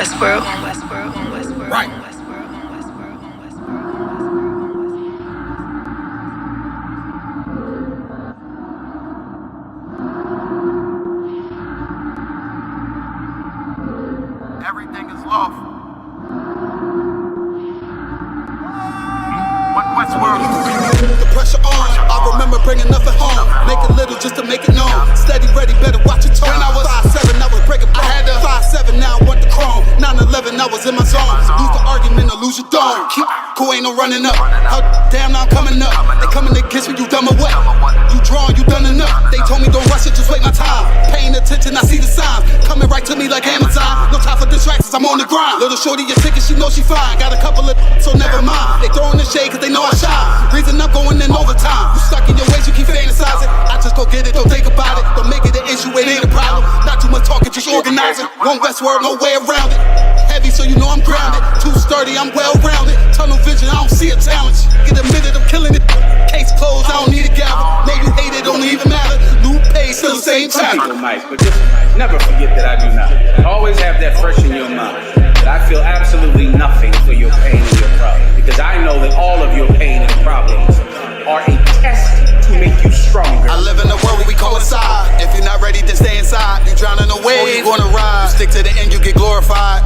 Westworld. Right. Everything is lawful. Westworld. The pressure on. I remember bringing nothing home. Make it little just to make it known. Steady, ready, better watch your tone. When I was 5'7", I was breaking bone. I had a 5'7", now I want the chrome. 9'11", I was in my zone. Lose the argument or lose your dome. Keep cool, ain't no running up. How damn, now I'm coming up. They coming to kiss me, you dumb or what? You drawing, you done enough. They told me don't rush it, just wait my time. Paying attention, I see the signs. Coming right to me like Amazon. No time for distractions, I'm on the grind. Little shorty, your ticket, she know she fine. Got a couple of so never mind. They throwing the shade cause they know I shine. Reason I'm going in overtime. You stuck in your ways, you keep fantasizing. I just go get it, don't think about it. Don't make it an issue, it ain't a problem. Not too much talking, just organizing. One Westworld, no way around it. Heavy, so you know I'm grounded. Too sturdy, I'm well rounded. Tunnel vision, I don't see a challenge. Get admitted, I'm killing it. Case closed, I don't need a gavel. Know you hate it, don't even matter. New page, still the same time. People might, but just never forget that I do not. Always have that fresh in your mind. That I feel absolutely nothing for your pain and your problem. Because I know that all of your pain and problems are a test to make you stronger. I live in a world where we coincide. If you're not ready to stay inside, you drown in a wave, you gonna ride. You stick to the end, you get glorified.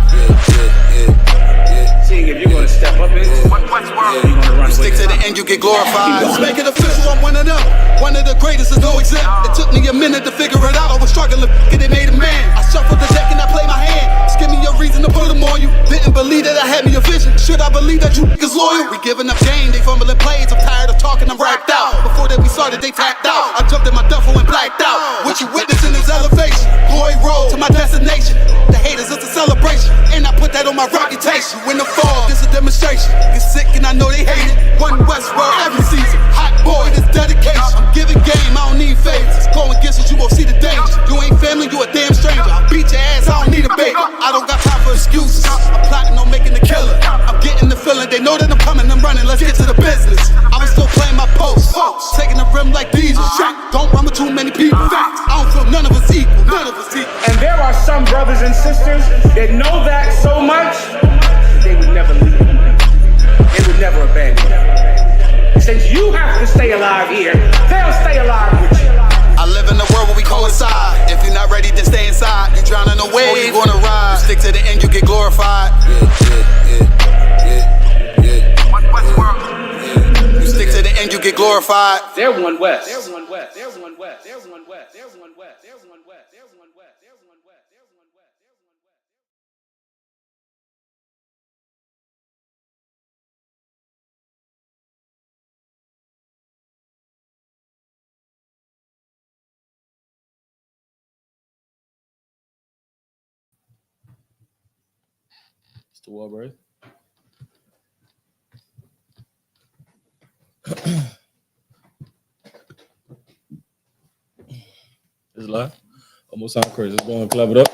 Seeing if you're gonna step up into Westworld, you're gonna run. You stick to the end, you get glorified. Let's make it official, I'm one of them. One of the greatest, is no exempt. It took me a minute to figure it out. I was struggling, get it made a man. I shuffled the deck and I played my hand. Just give me a reason to put them on you. Didn't believe that I had me a vision. Should I believe that you niggas loyal? We giving up game, they fumbling plays. I'm tired of talking, I'm racked out. Before that we started, they tapped out. I jumped in my duffel and blacked out. What you witnessing is elevation. Glory road to my destination. The haters, it's a celebration. And I put that on my reputation. You in the fall, this a demonstration. Get sick and I know they hate it. One Westworld every season. Hot boy, this dedication. I'm giving game, I don't need favors. Go against it, you won't see the danger. You ain't family, you a damn stranger. I'll beat your ass, I don't need a baby. I don't got time for excuses. I'm plotting on making the killer. I'm getting the feeling, they know that I'm coming, I'm running. Let's get to the business. I was still playing my post, taking the rim like these. Don't run with too many people. I don't feel none of us equal. None of us equal. And there are some brothers and sisters that know that so much, they would never leave you. They would never abandon you. Since you have to stay alive here, they'll stay alive with you. I live in a world where we coincide. If you're not ready to stay inside, you drown in a wave, you gonna ride. You stick to the end, you get glorified. You stick to the end, you get glorified. They're one West. They're one West. They're one West. They're one West. They're one West. They're one West. They're one West. They're one West. They're one West. It's the wall, bro. It's live. Almost sound crazy. Let's go and clap it up.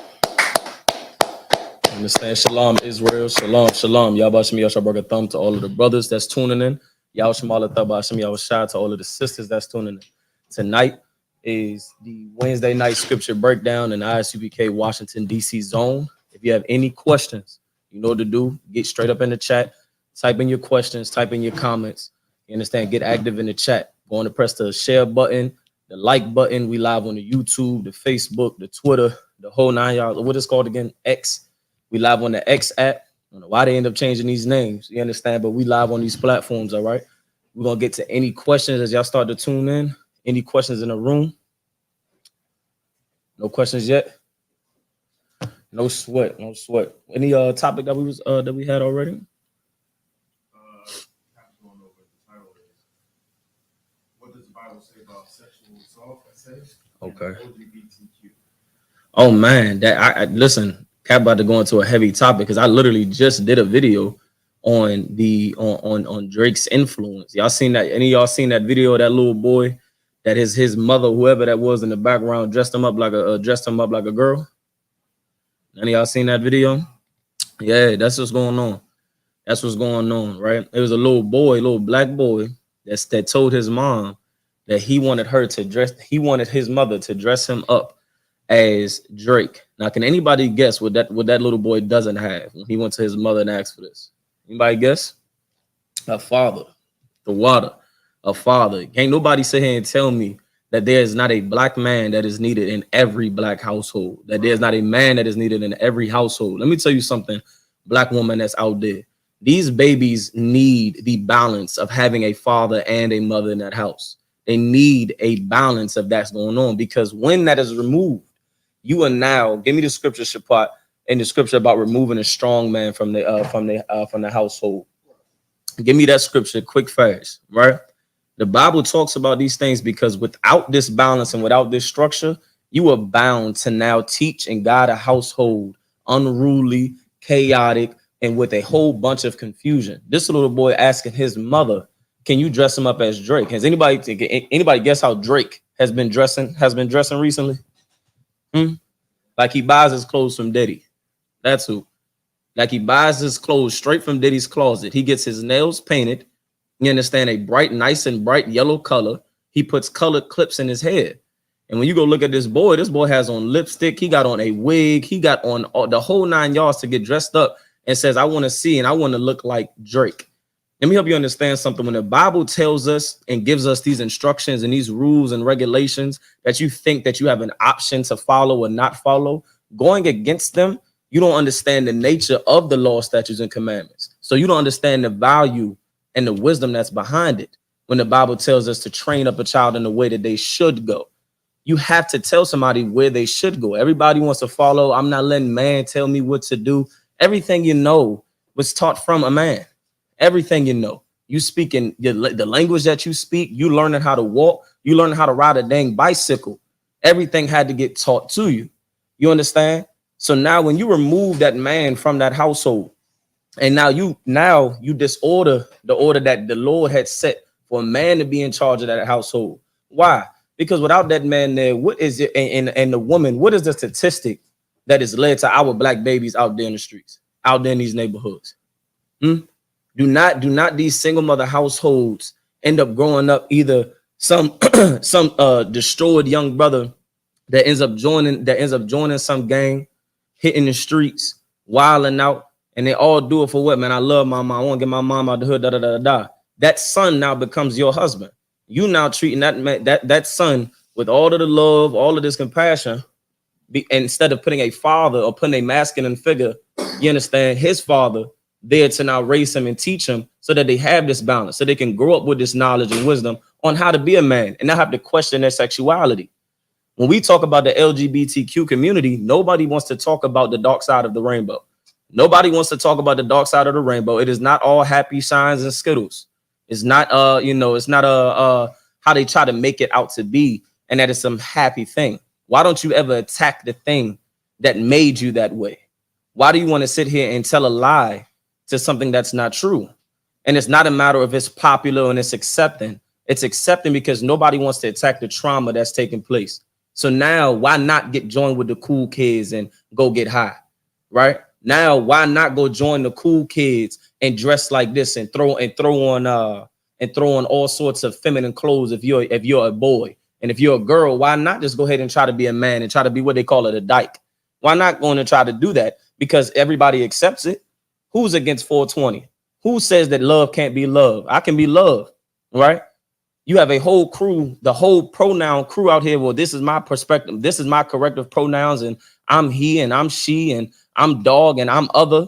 Understand Shalom, Israel. Shalom, Shalom. Y'all about me, y'all a thumb to all of the brothers that's tuning in. Y'all Shamala Thabashim, y'all shout to all of the sisters that's tuning in. Tonight is the Wednesday night scripture breakdown in the I.S.U.P.K. Washington, D.C. zone. If you have any questions, you know what to do. Get straight up in the chat. Type in your questions. Type in your comments. You understand? Get active in the chat. Go on to press the share button, the like button. We live on the YouTube, the Facebook, the Twitter, the whole 9 yards. What is called again? X. We live on the X app. I don't know why they end up changing these names. You understand? But we live on these platforms, all right? We're going to get to any questions as y'all start to tune in. Any questions in the room? No questions yet? No sweat, no sweat. Any topic that we had already? Going over the title is, what does the Bible say about sexual assault? Okay. LGBTQ. Oh man, that I listen. Cap about to go into a heavy topic because I literally just did a video on the on Drake's influence. Y'all seen that? Any of y'all seen that video of that little boy that is his mother, whoever that was in the background, dressed him up like a girl? Any of y'all seen that video? Yeah, that's what's going on. That's what's going on, right? It was a little boy, little black boy that told his mom that he wanted his mother to dress him up as Drake. Now, can anybody guess what that little boy doesn't have when he went to his mother and asked for this? Anybody guess? A father, the water, a father. Can't nobody sit here and tell me that there is not a black man that is needed in every black household, that there's not a man that is needed in every household. Let me tell you something, black woman that's out there. These babies need the balance of having a father and a mother in that house. They need a balance of that's going on, because when that is removed, you are now, give me the scripture, Shapat, in the scripture about removing a strong man from the household. Give me that scripture quick, fast, right? The Bible talks about these things because without this balance and without this structure, you are bound to now teach and guide a household unruly, chaotic, and with a whole bunch of confusion. This little boy asking his mother, can you dress him up as Drake? Has anybody guess how Drake has been dressing recently? Like he buys his clothes from Diddy. That's who. Like he buys his clothes straight from Diddy's closet. He gets his nails painted. You understand? A nice and bright yellow color. He puts colored clips in his hair. And when you go look at this boy has on lipstick. He got on a wig. He got on the whole 9 yards to get dressed up and says, I want to see and I want to look like Drake. Let me help you understand something. When the Bible tells us and gives us these instructions and these rules and regulations that you think that you have an option to follow or not follow, going against them, you don't understand the nature of the law, statutes, and commandments. So you don't understand the value and the wisdom that's behind it. When the Bible tells us to train up a child in the way that they should go, you have to tell somebody where they should go. Everybody wants to follow. I'm not letting man tell me what to do. Everything you know was taught from a man. Everything you know. You speaking the language that you speak. You learning how to walk. You learning how to ride a dang bicycle. Everything had to get taught to you. You understand? So now when you remove that man from that household, and now you disorder the order that the Lord had set for a man to be in charge of that household. Why? Because without that man there, what is it? And the woman, what is the statistic that has led to our black babies out there in the streets, out there in these neighborhoods? Do not these single mother households end up growing up either some destroyed young brother that ends up joining some gang, hitting the streets, wilding out, and they all do it for what, man? I love my mom. I want to get my mom out the hood. That son now becomes your husband. You now treating that man, that son with all of the love, all of this compassion, instead of putting a father or putting a masculine figure, you understand, his father there to now raise him and teach him so that they have this balance, so they can grow up with this knowledge and wisdom on how to be a man and not have to question their sexuality. When we talk about the LGBTQ community, nobody wants to talk about the dark side of the rainbow. Nobody wants to talk about the dark side of the rainbow. It is not all happy shines and skittles. It's not it's not how they try to make it out to be, and that is some happy thing. Why don't you ever attack the thing that made you that way? Why do you want to sit here and tell a lie to something that's not true? And it's not a matter of it's popular and it's accepting. It's accepting because nobody wants to attack the trauma that's taking place. So now why not get joined with the cool kids and go get high, right? Now, why not go join the cool kids and dress like this and throw on all sorts of feminine clothes if you're a boy? And if you're a girl, why not just go ahead and try to be a man and try to be what they call it, a dyke? Why not going to try to do that? Because everybody accepts it. Who's against 420? Who says that love can't be love? I can be loved, right? You have a whole crew, the whole pronoun crew out here. Well, this is my perspective. This is my corrective pronouns, and I'm he and I'm she and I'm dog and I'm other.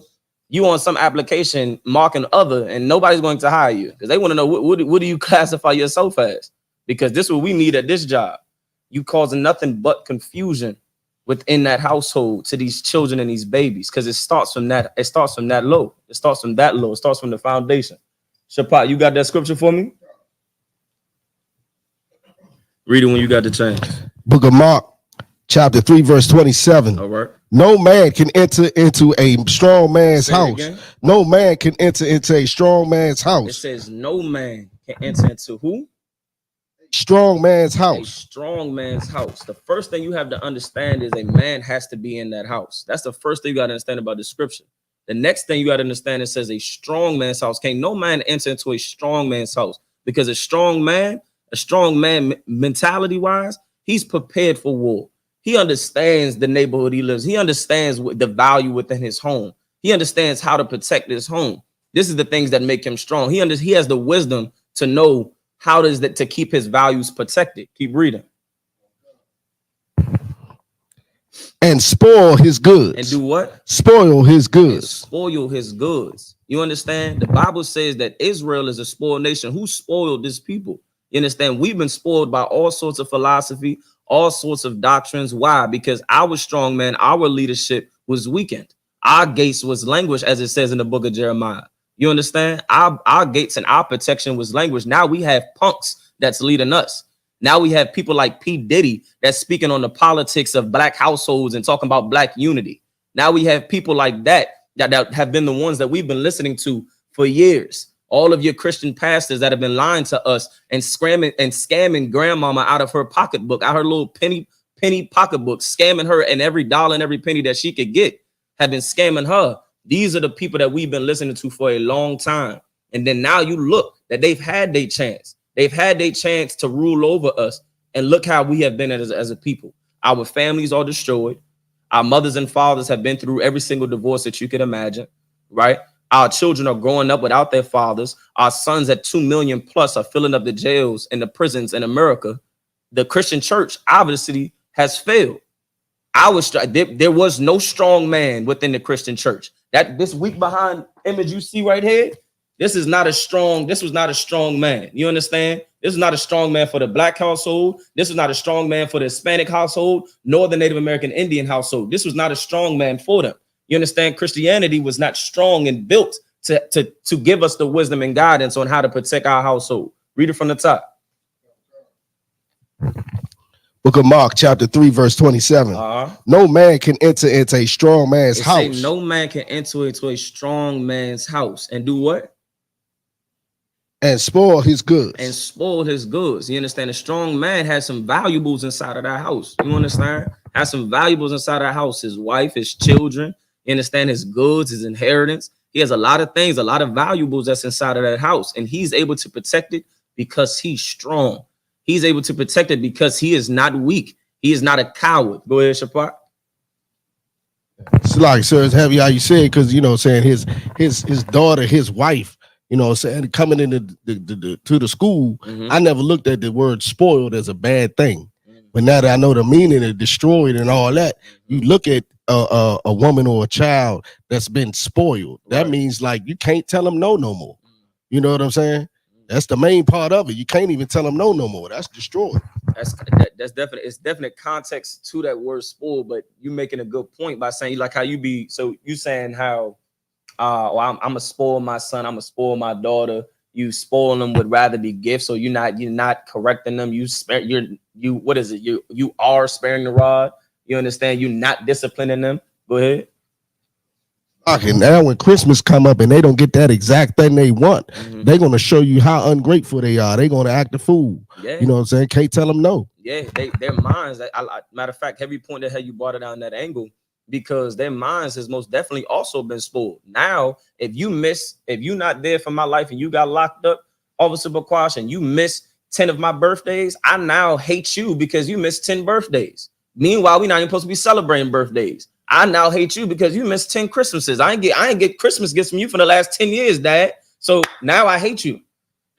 You on some application marking other, and nobody's going to hire you because they want to know what do you classify yourself as? Because this is what we need at this job. You causing nothing but confusion within that household to these children and these babies, because it starts from that. It starts from that low. It starts from that low. It starts from the foundation. Shapat, you got that scripture for me? Read it when you got the chance. Book of Mark, chapter 3, verse 27. All right. No man can enter into a strong man's house. No man can enter into a strong man's house. It says no man can enter into who? Strong man's house. A strong man's house. The first thing you have to understand is a man has to be in that house. That's the first thing you got to understand about the scripture. The next thing you got to understand, it says a strong man's house. Can't no man enter into a strong man's house, because a strong man mentality wise, he's prepared for war. He understands the neighborhood he lives. He understands the value within his home. He understands how to protect his home. This is the things that make him strong. He has the wisdom to know how does that to keep his values protected. Keep reading. And spoil his goods. And do what? Spoil his goods. And spoil his goods. You understand? The Bible says that Israel is a spoiled nation. Who spoiled this people? You understand? We've been spoiled by all sorts of philosophy, all sorts of doctrines. Why? Because our strong man, our leadership was weakened. Our gates was languished, as it says in the book of Jeremiah. You understand? Our gates and our protection was languished. Now we have punks that's leading us. Now we have people like P. Diddy that's speaking on the politics of black households and talking about black unity. Now we have people like that have been the ones that we've been listening to for years. All of your Christian pastors that have been lying to us and scamming grandmama out of her pocketbook, out her little penny pocketbook, scamming her, and every dollar and every penny that she could get have been scamming her. These are the people that we've been listening to for a long time. And then now you look that they've had their chance. They've had their chance to rule over us. And look how we have been as a people. Our families are destroyed. Our mothers and fathers have been through every single divorce that you could imagine, right? Our children are growing up without their fathers. Our sons at 2 million plus are filling up the jails and the prisons in America. The Christian church obviously has failed. There was no strong man within the Christian church. That this weak behind image you see right here, this was not a strong man. You understand? This is not a strong man for the black household. This is not a strong man for the Hispanic household, nor the Native American Indian household. This was not a strong man for them. You understand? Christianity was not strong and built to give us the wisdom and guidance on how to protect our household. Read it from the top. Book of Mark, chapter 3, verse 27. No man can enter into a strong man's house. No man can enter into a strong man's house and do what? And spoil his goods. And spoil his goods. You understand? A strong man has some valuables inside of that house. You understand? Has some valuables inside of that house. His wife, his children. You understand? His goods, his inheritance. He has a lot of things, a lot of valuables that's inside of that house. And he's able to protect it because he's strong. He's able to protect it because he is not weak. He is not a coward. Go ahead, Shapat. It's like, sir, it's heavy how you say it, because, you know, saying his daughter, his wife, you know, saying coming into to the school, I never looked at the word spoiled as a bad thing. But now that I know the meaning of destroyed and all that, you look at a woman or a child that's been spoiled. That means like you can't tell them no more. You know what I'm saying? That's the main part of it. You can't even tell them no more. That's destroyed. That's definite. It's definite context to that word spoiled, but you making a good point by saying like how you be. So you saying how I'm gonna spoil my son, I'm gonna spoil my daughter. You spoil them would rather be gifts, so you're not correcting them. You what is it? You are sparing the rod. You understand? You're not disciplining them. Go ahead. Okay, now when Christmas come up and they don't get that exact thing they want, they're gonna show you how ungrateful they are. They're gonna act a fool. Yeah. You know what I'm saying? Can't tell them no. Yeah, their minds. Matter of fact, heavy point that how you brought it down that angle, because their minds has most definitely also been spoiled. Now, if you're not there for my life and you got locked up, Officer Bakwash, and you miss 10 of my birthdays, I now hate you because you missed 10 birthdays. Meanwhile, we're not even supposed to be celebrating birthdays. I now hate you because you missed 10 Christmases. I ain't get Christmas gifts from you for the last 10 years, Dad. So now I hate you.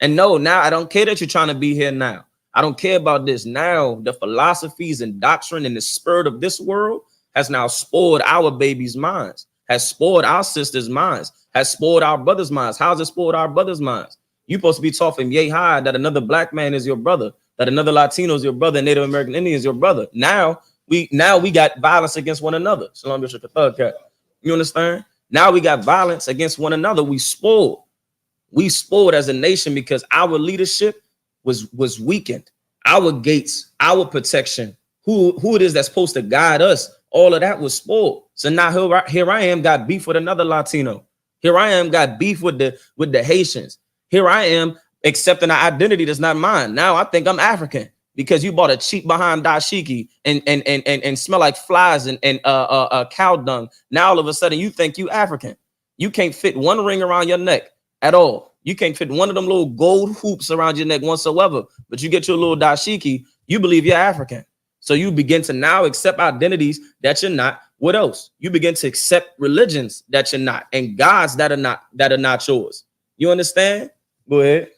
And no, now I don't care that you're trying to be here now. I don't care about this. Now the philosophies and doctrine and the spirit of this world has now spoiled our babies' minds, has spoiled our sisters' minds, has spoiled our brothers' minds. How's it spoiled our brothers' minds? You're supposed to be taught from yay high that another black man is your brother, that another Latino is your brother, Native American Indian is your brother. Now we got violence against one another. Shalom, Bishop Cat. You understand? Now we got violence against one another. We spoiled as a nation because our leadership was weakened. Our gates, our protection, who it is that's supposed to guide us, all of that was spoiled. So now here I am, got beef with another Latino. Here I am, got beef with the Haitians. Here I am accepting an identity that's not mine. Now I think I'm African because you bought a cheap behind dashiki and smell like flies and cow dung. Now all of a sudden you think you African. You can't fit one ring around your neck at all. You can't fit one of them little gold hoops around your neck whatsoever. But you get your little dashiki, you believe you're African. So you begin to now accept identities that you're not. What else? You begin to accept religions that you're not, and gods that are not yours. You understand? Go ahead.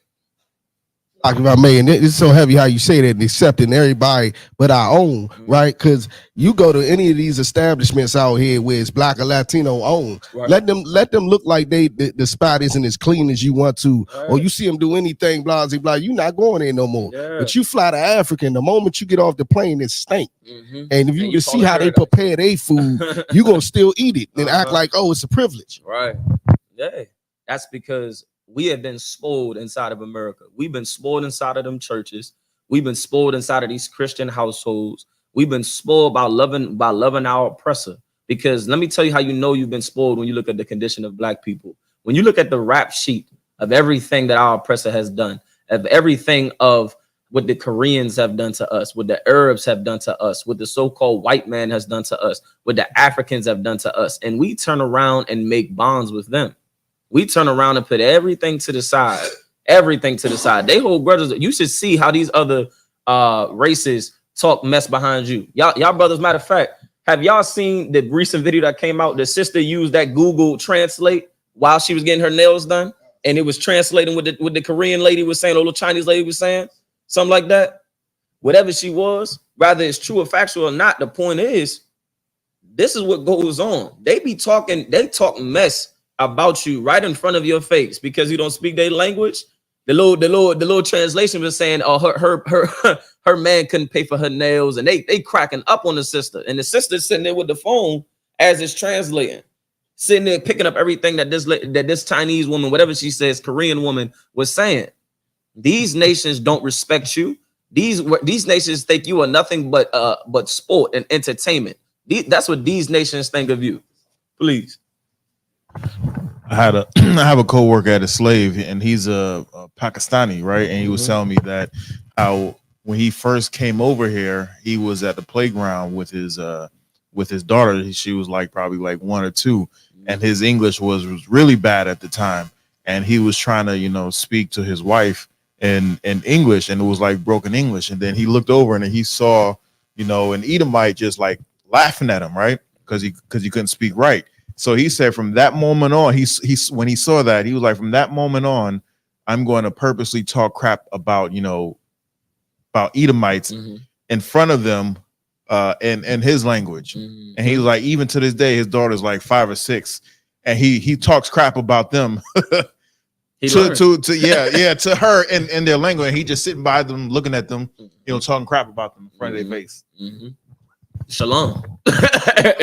Like if I may, and it's so heavy how you say that, and accepting everybody but our own, right? Because you go to any of these establishments out here where it's Black or Latino owned, Right. let them look like the spot isn't as clean as you want to, or you see them do anything, blah blah blah. You not going in no more. But you fly to Africa, and the moment you get off the plane, it stink. And if you can see how they prepare their food, you gonna still eat it and act like, oh, it's a privilege. Right. Yeah. That's because we have been spoiled inside of America. We've been spoiled inside of them churches. We've been spoiled inside of these Christian households. We've been spoiled by loving our oppressor. Because let me tell you how you know you've been spoiled when you look at the condition of Black people. When you look at the rap sheet of everything that our oppressor has done, of everything of what the Koreans have done to us, what the Arabs have done to us, what the so-called white man has done to us, what the Africans have done to us, and we turn around and make bonds with them. We turn around and put everything to the side. Everything to the side. They hold grudges. You should see how these other races talk mess behind you. Y'all brothers, matter of fact, have y'all seen the recent video that came out? The sister used that Google Translate while she was getting her nails done, and it was translating what the Korean lady was saying, or the Chinese lady was saying, something like that. Whatever she was, whether it's true or factual or not, the point is, this is what goes on. They talk mess about you right in front of your face because you don't speak their language. The little translation was saying, oh, her man couldn't pay for her nails, and they cracking up on the sister, and the sister's sitting there with the phone as it's translating, sitting there picking up everything that this Chinese woman, whatever she says, Korean woman was saying. These nations don't respect you. These nations think you are nothing but sport and entertainment. That's what these nations think of you. Please. I have a coworker at a slave, and he's a Pakistani, right? And he was telling me that how when he first came over here, he was at the playground with his daughter. She was probably 1 or 2, and his English was really bad at the time. And he was trying to speak to his wife in English, and it was like broken English. And then he looked over and he saw an Edomite just laughing at him, right? Because he couldn't speak right. So he said from that moment on, when he saw that, he was like, from that moment on, I'm going to purposely talk crap about Edomites in front of them in his language. And he was like, even to this day, his daughter's 5 or 6, and he talks crap about them to her in their language. And he just sitting by them, looking at them, talking crap about them in front of their face. Shalom.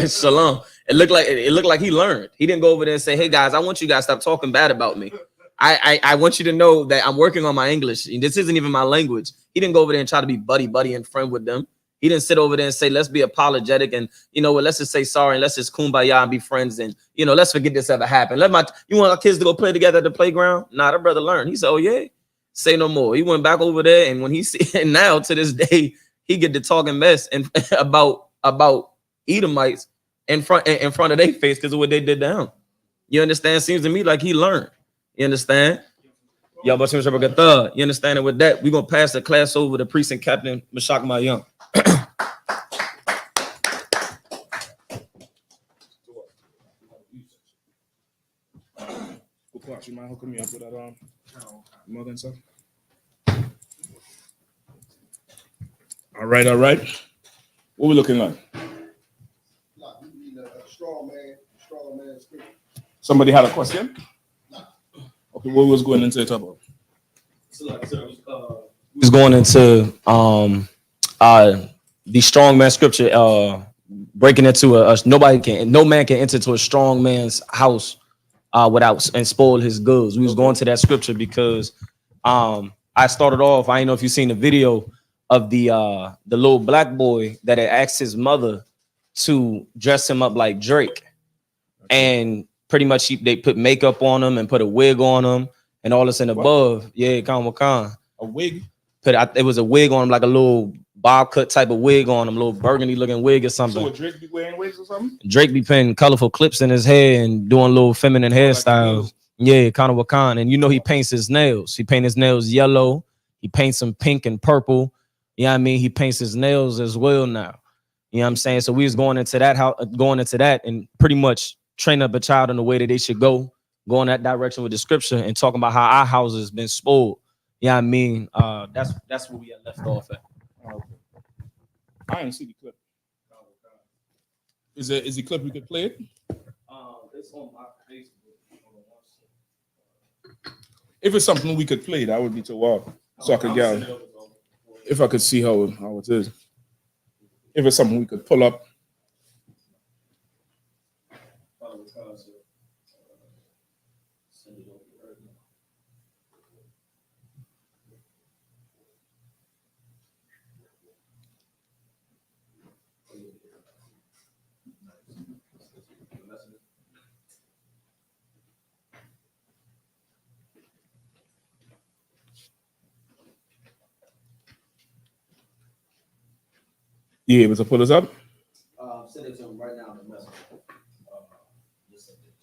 Shalom. It looked like he learned. He didn't go over there and say, hey guys, I want you guys to stop talking bad about me. I want you to know that I'm working on my English. This isn't even my language. He didn't go over there and try to be buddy and friend with them. He didn't sit over there and say, let's be apologetic and let's just say sorry and let's just kumbaya and be friends and let's forget this ever happened. You want our kids to go play together at the playground? Nah, that brother learned. He said, oh yeah, say no more. He went back over there, and when he see, and now to this day, he get to talking mess and about Edomites in front of their face because of what they did to him. You understand? Seems to me like he learned. You understand? You understand? And with that, we're gonna pass the class over to Precinct Captain Mashak Young. You mind hooking me up with that mother and stuff? All right. What we looking like? Strong man spirit. Somebody had a question? Okay, what was going into the top He's going into the strong man scripture, breaking into no man can enter to a strong man's house without and spoil his goods. We was going to that scripture because I started off. I don't know if you've seen the video of the little black boy that had asked his mother to dress him up like Drake, and pretty much they put makeup on him and put a wig on him and all this and above. Yeah, Khan. A wig? It was a wig on him, like a little bob cut type of wig on him, a little burgundy looking wig or something. So Drake be wearing wigs or something? Drake be putting colorful clips in his hair and doing little feminine hairstyles. Yeah, kind of Wakan. And he paints his nails. He paints his nails yellow. He paints them pink and purple. You know what I mean? He paints his nails as well now. You know what I'm saying? So we was going into that and pretty much train up a child in the way that they should go in that direction with the scripture and talking about how our house has been spoiled. You know what I mean? That's where we had left off at. Okay. I didn't see the clip. Is the clip we could play it? It's on my Facebook. If it's something we could play, that would be too wild. So I could get, if I could see how it is. If it's something we could pull up. You able to pull this up? Send it to him right now in the message. Just send it.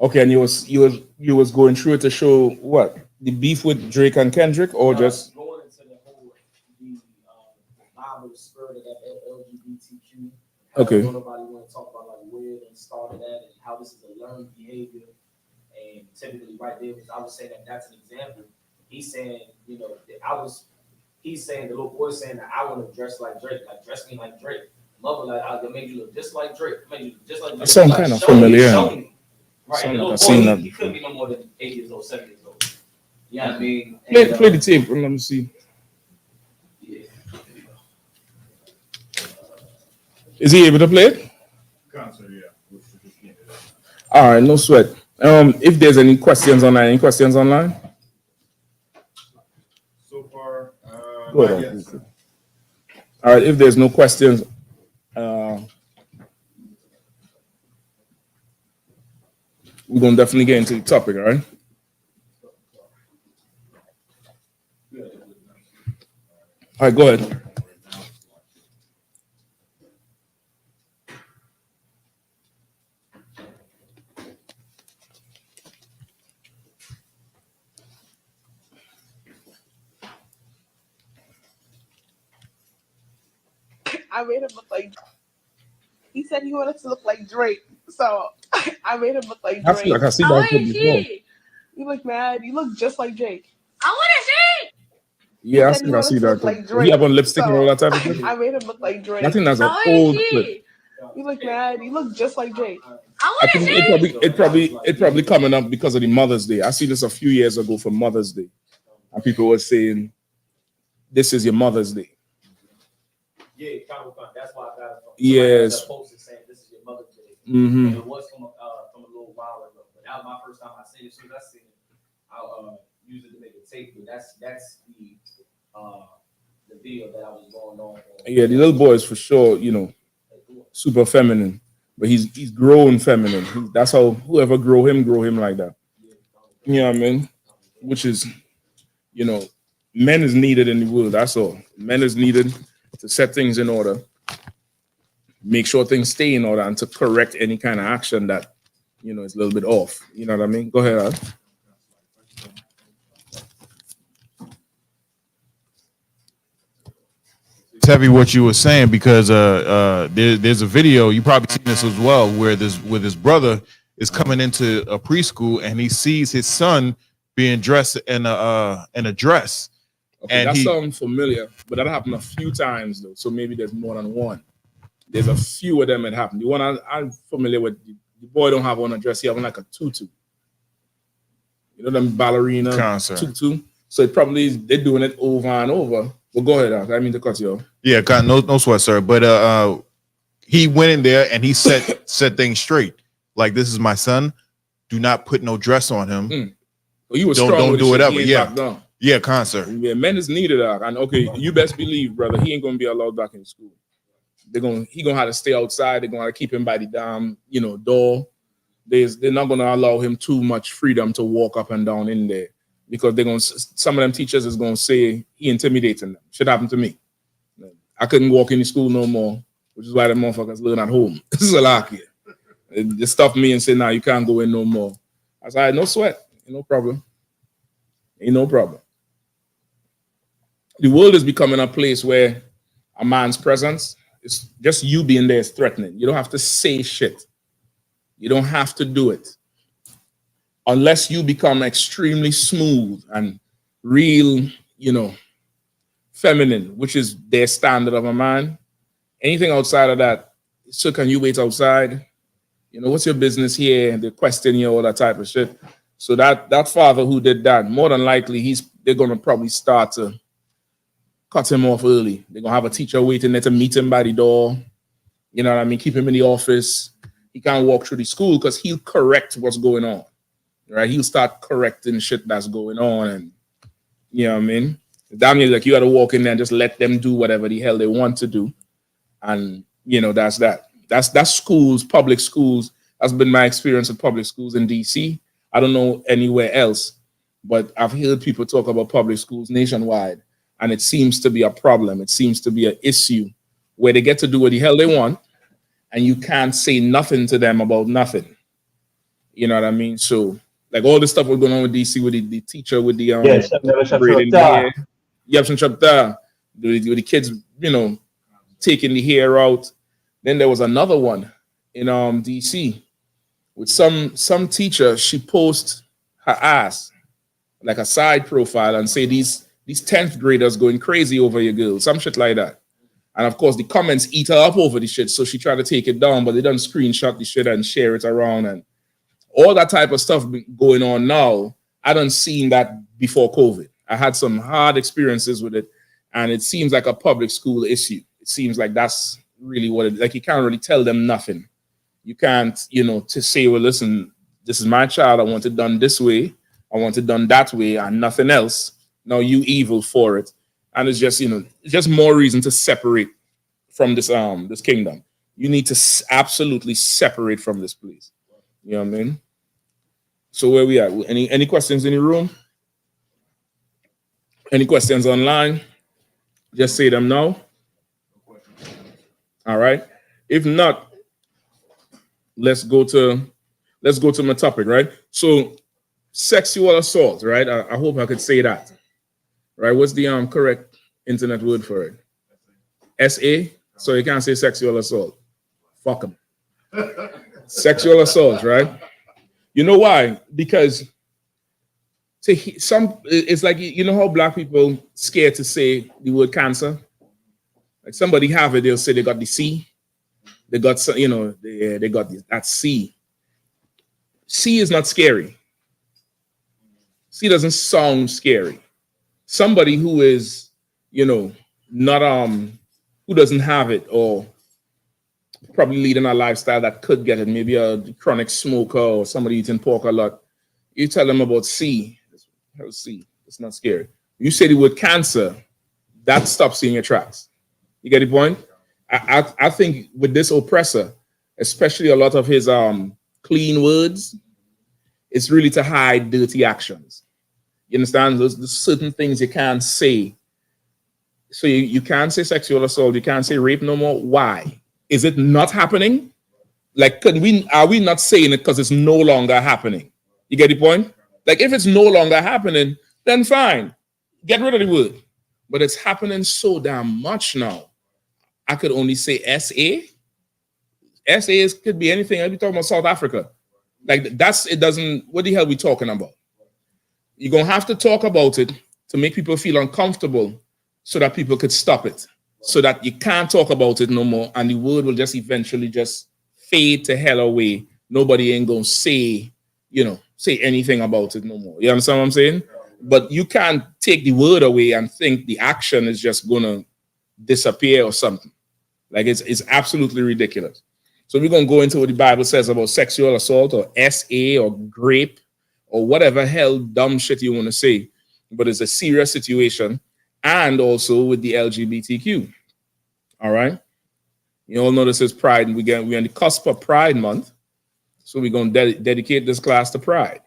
Okay, and you was going through it to show what? The beef with Drake and Kendrick, or just going into the whole Bible spirit of that LGBTQ. okay. Nobody want to talk about like where they started at and how this is a learned behavior. And typically, right there, because I was saying that's an example. He's saying, you know, he's saying the little boy saying that I want to dress like Drake, like dress me like Drake. Mother, like I made you look just like Drake. Made you just like Drake. Some like, kind of familiar. Right, Some the like little I've boy, he couldn't be no more than 8 years old, 7 years old. You know what I mean? Play the tape. Let me see. Yeah. Is he able to play it? All right, no sweat. If there's any questions online, So far, Go ahead. Yes. All right, if there's no questions, we're gonna definitely get into the topic. All right. All right, go ahead. I made him look like. He said he wanted to look like Drake, so I made him look like I Drake. feel like I see that clip before. You look mad. You look just like Drake. Yeah, I said think he I wanted see to that look clip. like He have Drake, on lipstick and all that type of thing. I made him look like Drake. I think that's an old clip. You look mad. You look just like Drake. I think it probably coming up because of the Mother's Day. I see this a few years ago for Mother's Day, and people were saying, "This is your Mother's Day." Yeah, that's why I got it. Yes. Post saying this is your Mother's Day. Mm-hmm. And it was from a little while ago, but that was my first time I seen it. As soon as I seen it, I used it to make a tape. But that's the video that I was going on. Yeah, the little boy is for sure, you know, super feminine, but he's growing feminine. That's how whoever grow him like that. You know what I mean? Which is, you know, men is needed in the world. That's all. Men is needed to set things in order, make sure things stay in order, and to correct any kind of action that, you know, is a little bit off. You know what I mean? Go ahead, Al. It's heavy what you were saying because there's a video, you probably seen this as well, where his brother is coming into a preschool and he sees his son being dressed in a dress. Okay, that sounds familiar, but that happened a few times though, so maybe there's more than one. There's a few of them that happened. The one I'm familiar with, the boy don't have on a dress, he have on like a tutu. You know them ballerina Concert. Tutu. So it probably they're doing it over and over. But go ahead, Al. I mean to cut you off. Yeah, no sweat, sir. But he went in there and he set things straight. Like, this is my son. Do not put no dress on him. Well, you were don't do whatever. Yeah. Yeah, concert. Yeah, men is needed out. And okay, you best believe, brother, he ain't gonna be allowed back in school. He gonna have to stay outside. They're gonna have to keep him by the damn, door. They're not gonna allow him too much freedom to walk up and down in there because some of them teachers is gonna say he intimidating them. Should happen to me. I couldn't walk in the school no more, which is why the motherfuckers learn at home. Salaki. They stopped me and said, "Nah, you can't go in no more." I said, "No sweat, ain't no problem, ain't no problem." The world is becoming a place where a man's presence is just you being there is threatening. You don't have to say shit. You don't have to do it unless you become extremely smooth and real, feminine, which is their standard of a man. Anything outside of that, so can you wait outside? What's your business here? They question you, all that type of shit. So that father who did that, more than likely, they're gonna probably start to cut him off early. They're gonna have a teacher waiting there to meet him by the door. You know what I mean? Keep him in the office. He can't walk through the school because he'll correct what's going on. Right? He'll start correcting shit that's going on, and you know what I mean? Damn near like you gotta walk in there and just let them do whatever the hell they want to do. And that's that. That's schools, public schools. That's been my experience with public schools in DC. I don't know anywhere else, but I've heard people talk about public schools nationwide, and it seems to be a problem. It seems to be an issue where they get to do what the hell they want, and you can't say nothing to them about nothing. You know what I mean? So, like all this stuff was going on with DC with the teacher with the braiding the hair. With the kids, taking the hair out. Then there was another one in DC with some teacher. She posts her ass like a side profile and say these 10th graders going crazy over your girl, some shit like that. And of course the comments eat her up over the shit, so she tried to take it down, but they done screenshot the shit and share it around and all that type of stuff going on now. I done seen that before COVID. I had some hard experiences with it, and it seems like a public school issue. It seems like that's really what it like. You can't really tell them nothing. You can't, to say, well, listen, this is my child. I want it done this way. I want it done that way and nothing else. No, you evil for it. And it's just, it's just more reason to separate from this kingdom. You need to absolutely separate from this place. You know what I mean? So where we at? Any questions in the room? Any questions online? Just say them now. All right. If not, let's go to my topic, right? So sexual assault, right? I hope I could say that. Right? What's the correct internet word for it? SA? So you can't say sexual assault. Fuck them. Sexual assault, right? You know why? Because it's like, how black people scared to say the word cancer? Like somebody have it, they'll say they got the C. They got some, they got that C. C is not scary. C doesn't sound scary. Somebody who is, not who doesn't have it or probably leading a lifestyle that could get it, maybe a chronic smoker or somebody eating pork a lot. You tell them about C. How's C? It's not scary. You say the word cancer, that stops you in your tracks. You get the point? I think with this oppressor, especially a lot of his clean words, it's really to hide dirty actions. You understand? There's certain things you can't say. So you can't say sexual assault, you can't say rape no more. Why? Is it not happening? Like, are we not saying it because it's no longer happening? You get the point? Like, if it's no longer happening, then fine. Get rid of the word. But it's happening so damn much now. I could only say SA. SA could be anything. I'd be talking about South Africa. Like, it doesn't, what the hell are we talking about? You're going to have to talk about it to make people feel uncomfortable so that people could stop it. So that you can't talk about it no more, and the word will just eventually just fade to hell away. Nobody ain't gonna say anything about it no more. You understand what I'm saying? But you can't take the word away and think the action is just gonna disappear or something. Like it's absolutely ridiculous. So we're gonna go into what the Bible says about sexual assault or SA or grape or whatever hell dumb shit you want to say, but it's a serious situation. And also with the LGBTQ. All right. You all know this is Pride, and we're on the cusp of Pride Month. So we're going to dedicate this class to Pride.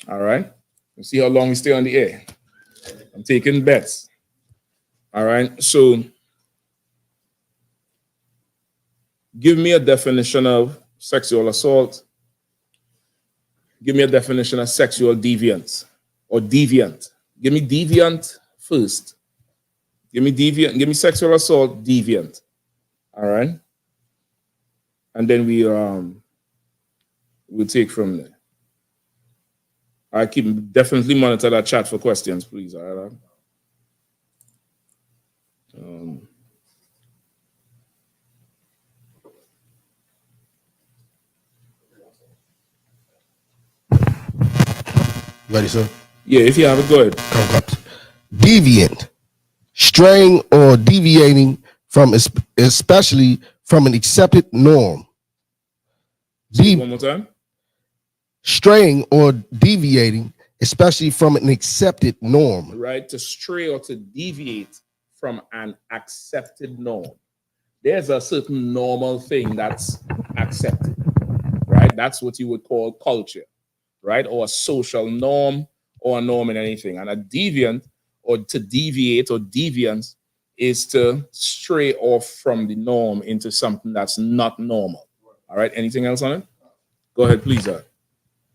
All right. We'll see how long we stay on the air. I'm taking bets. All right. So Give me a definition of sexual assault. Give me a definition of sexual deviance or deviant. Give me deviant first. Give me deviant. Give me sexual assault, deviant. All right. And then we'll take from there. I definitely monitor that chat for questions, please. All right. Ready, sir? Yeah, if you have it, go ahead. Come. Deviant, straying or deviating from, especially from an accepted norm. One more time. Straying or deviating, especially from an accepted norm. Right, to stray or to deviate from an accepted norm. There's a certain normal thing that's accepted, right? That's what you would call culture, right? Or a social norm or a norm in anything. And a deviant or to deviate or deviance is to stray off from the norm into something that's not normal. All right, anything else on it? Go ahead, please, sir.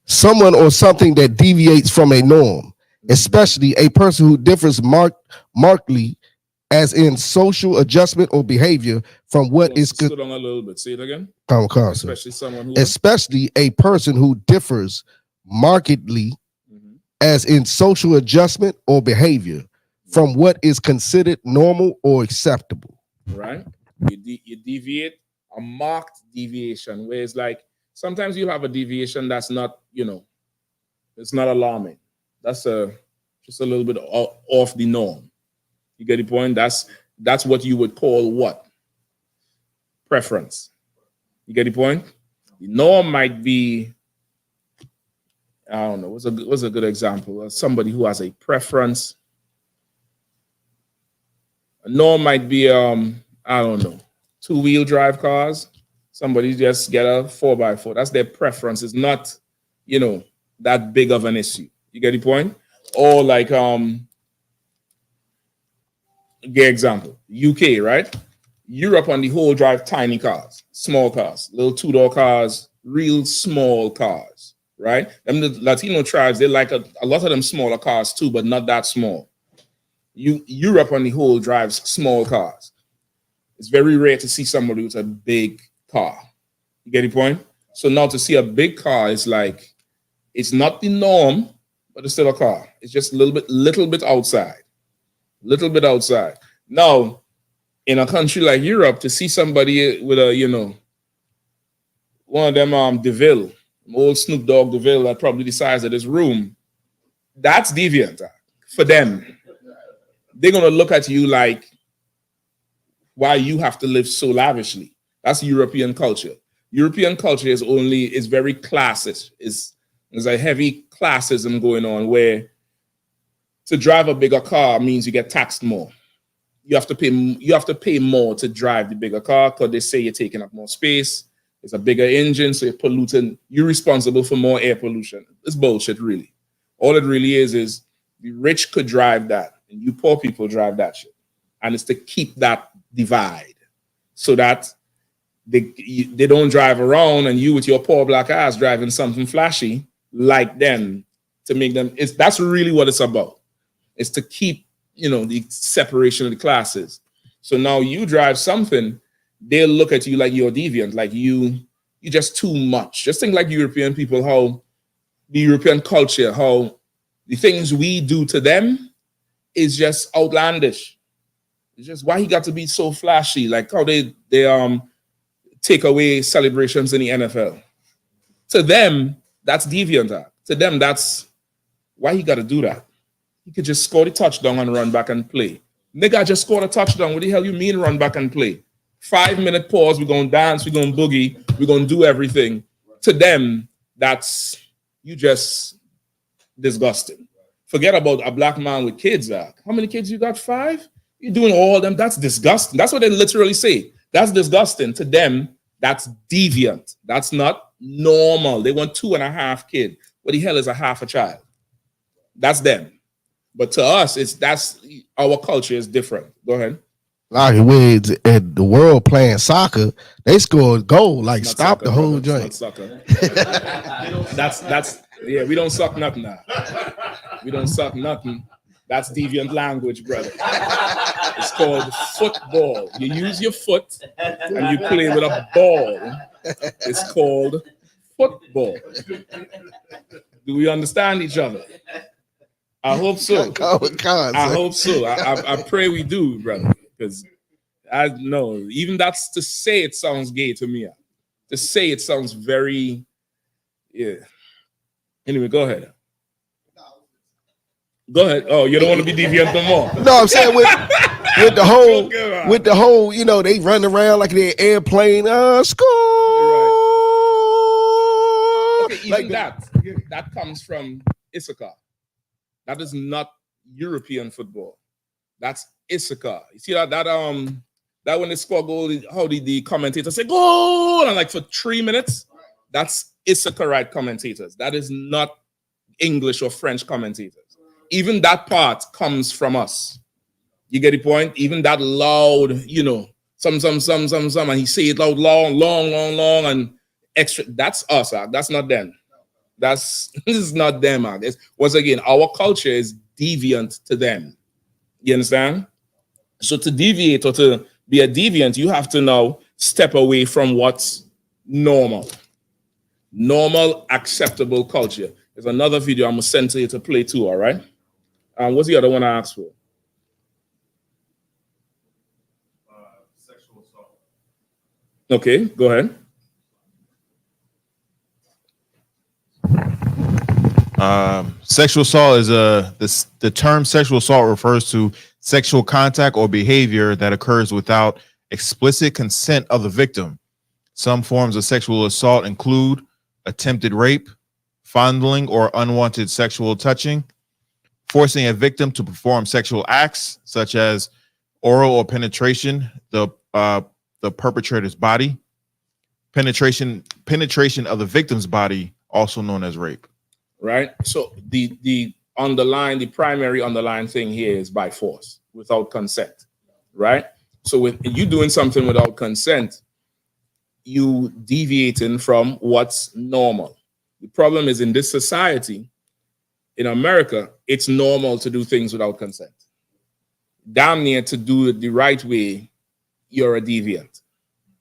Someone or something that deviates from a norm, especially a person who differs markedly, as in social adjustment or behavior from what is. Slow down a little bit. Say it again. Especially someone who. Especially a person who differs markedly, as in social adjustment or behavior from what is considered normal or acceptable. Right. You deviate, a marked deviation, where it's like sometimes you'll have a deviation that's not, it's not alarming. That's just a little bit off the norm. You get the point? That's what you would call what? Preference. You get the point? The norm might be, I don't know, what's a good example? Somebody who has a preference. A norm might be, I don't know, 2-wheel drive cars. Somebody just get a 4x4. That's their preference. It's not, that big of an issue. You get the point? Or like, good example, UK, right? Europe on the whole drive tiny cars, small cars, little 2-door cars, real small cars, right? And the Latino tribes, they like a lot of them smaller cars too, but not that small. Europe on the whole drives small cars. It's very rare to see somebody with a big car. You get the point? So now to see a big car is like, it's not the norm, but it's still a car. It's just a little bit outside. Little bit outside. Now, in a country like Europe, to see somebody with a, one of them DeVille, old Snoop Dogg DeVille that probably the size of this room, that's deviant for them. They're gonna look at you like, why you have to live so lavishly. That's European culture. European culture is very classist. There's a heavy classism going on where to drive a bigger car means you get taxed more. You have to pay more to drive the bigger car because they say you're taking up more space. It's a bigger engine, so you're polluting. You're responsible for more air pollution. It's bullshit, really. All it really is the rich could drive that, and you poor people drive that shit. And it's to keep that divide so that they don't drive around and you with your poor black ass driving something flashy like them to make them. That's really what it's about. It's to keep, the separation of the classes. So now you drive something, they'll look at you like you're deviant, like you just too much. Just think like European people, how the European culture, how the things we do to them is just outlandish. It's just why he got to be so flashy, like how they take away celebrations in the NFL. To them, that's deviant. To them, that's why he got to do that. He could just score the touchdown and run back and play. Nigga just scored a touchdown. What the hell you mean run back and play? 5-minute pause. We're going to dance. We're going to boogie. We're going to do everything. To them, that's you just disgusting. Forget about a black man with kids. How many kids you got? 5? You're doing all of them. That's disgusting. That's what they literally say. That's disgusting. To them, that's deviant. That's not normal. They want 2.5 kids. What the hell is a half a child? That's them. But to us, that's our culture is different. Go ahead. Like when at the world playing soccer, they scored goal, like Not stop soccer, the whole brother. joint. It's not soccer. That's yeah. We don't suck nothing now. We don't suck nothing. That's deviant language, brother. It's called football. You use your foot and you play with a ball. It's called football. Do we understand each other? I hope so. I hope so. I pray we do, brother. Because I know, even that's to say it sounds gay to me. To say it sounds very, yeah. Anyway, go ahead. Go ahead. Oh, you don't want to be deviant no more. No, I'm saying with the whole, you know, they run around like they're airplane. Score. Okay, even like that comes from I.S.U.P.K. That is not European football. That's I.S.U.P.K. You see that when they score goal, how did the commentator say goal? And like for 3 minutes, that's I.S.U.P.K. right commentators. That is not English or French commentators. Even that part comes from us. You get the point? Even that loud, you know, some, and he say it loud, long, and extra. That's us, that's not them. This is not them. Once again, our culture is deviant to them. You understand? So to deviate or to be a deviant, you have to now step away from what's normal. Normal, acceptable culture. There's another video I'm going to send to you to play too, all right? What's the other one I asked for? Sexual assault. Okay, go ahead. Sexual assault is the term sexual assault refers to sexual contact or behavior that occurs without explicit consent of the victim. Some forms of sexual assault include attempted rape, fondling or unwanted sexual touching, forcing a victim to perform sexual acts such as oral or penetration the perpetrator's body, penetration of the victim's body, also known as rape. Right. So the primary underlying thing here is by force, without consent. Right. So with you doing something without consent, you deviating from what's normal. The problem is in this society, in America, it's normal to do things without consent. Damn near to do it the right way, you're a deviant.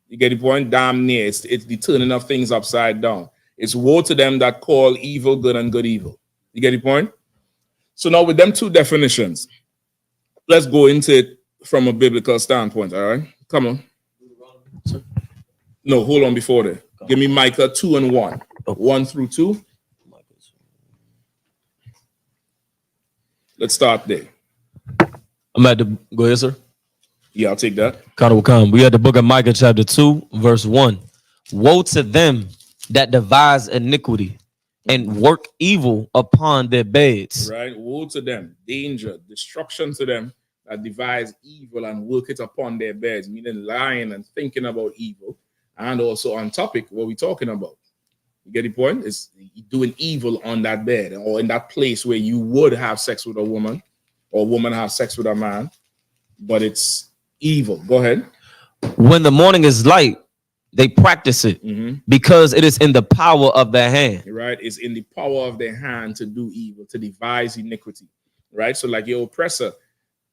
You get the point? Damn near. It's the turning of things upside down. It's woe to them that call evil good and good evil. You get the point? So now with them two definitions, let's go into it from a biblical standpoint, all right? Come on. No, hold on before that. Give me Micah 2 and 1. 1 through 2. Let's start there. I'm at the, go ahead, sir. Yeah, I'll take that. We had the book of Micah chapter 2, verse 1. Woe to them that devise iniquity and work evil upon their beds. Right? Woe to them, danger, destruction to them that devise evil and work it upon their beds, meaning lying and thinking about evil. And also on topic, what we're talking about. You get the point? It's doing evil on that bed or in that place where you would have sex with a woman or a woman have sex with a man, but it's evil. Go ahead. When the morning is light, they practice it because it is in the power of their hand. Right? It's in the power of their hand to do evil, to devise iniquity. Right? So like your oppressor,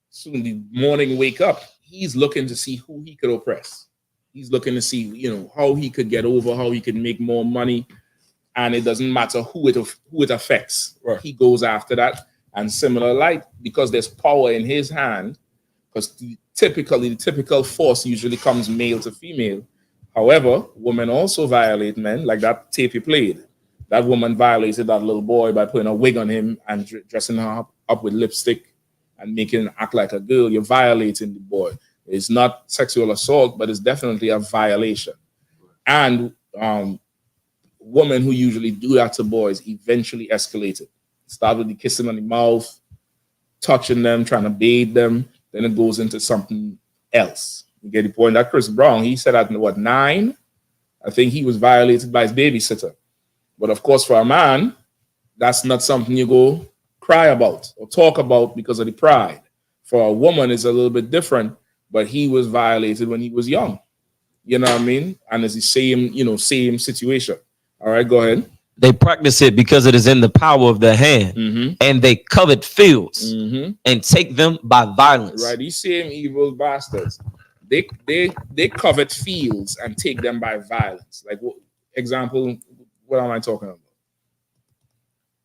soon the morning wake up, he's looking to see who he could oppress. He's looking to see, you know, how he could get over, how he could make more money. And it doesn't matter who it affects. Right. He goes after that. And similar like, because there's power in his hand, because the typical force usually comes male to female. However, women also violate men, like that tape you played. That woman violated that little boy by putting a wig on him and dressing her up with lipstick and making him act like a girl. You're violating the boy. It's not sexual assault, but it's definitely a violation. And women who usually do that to boys eventually escalate it. Start with the kissing on the mouth, touching them, trying to bathe them. Then it goes into something else. You get the point? That Chris Brown, he said at 9, I think he was violated by his babysitter. But of course, for a man, that's not something you go cry about or talk about because of the pride. For a woman, it's a little bit different but he was violated when he was young. You know what I mean? And it's the same, same situation. All right, go ahead. They practice it because it is in the power of their hand, and they covet fields and take them by violence. Right, these same evil bastards, they covet fields and take them by violence. Like, example, what am I talking about?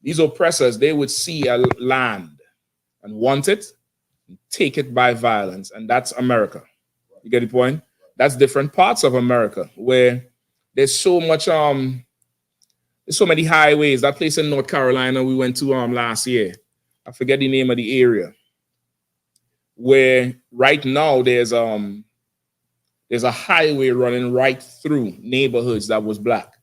These oppressors, they would see a land and want it, and take it by violence, and that's America. You get the point? That's different parts of America where there's so much there's so many highways. That place in North Carolina we went to last year, I forget the name of the area, where right now there's a highway running right through neighborhoods that was black,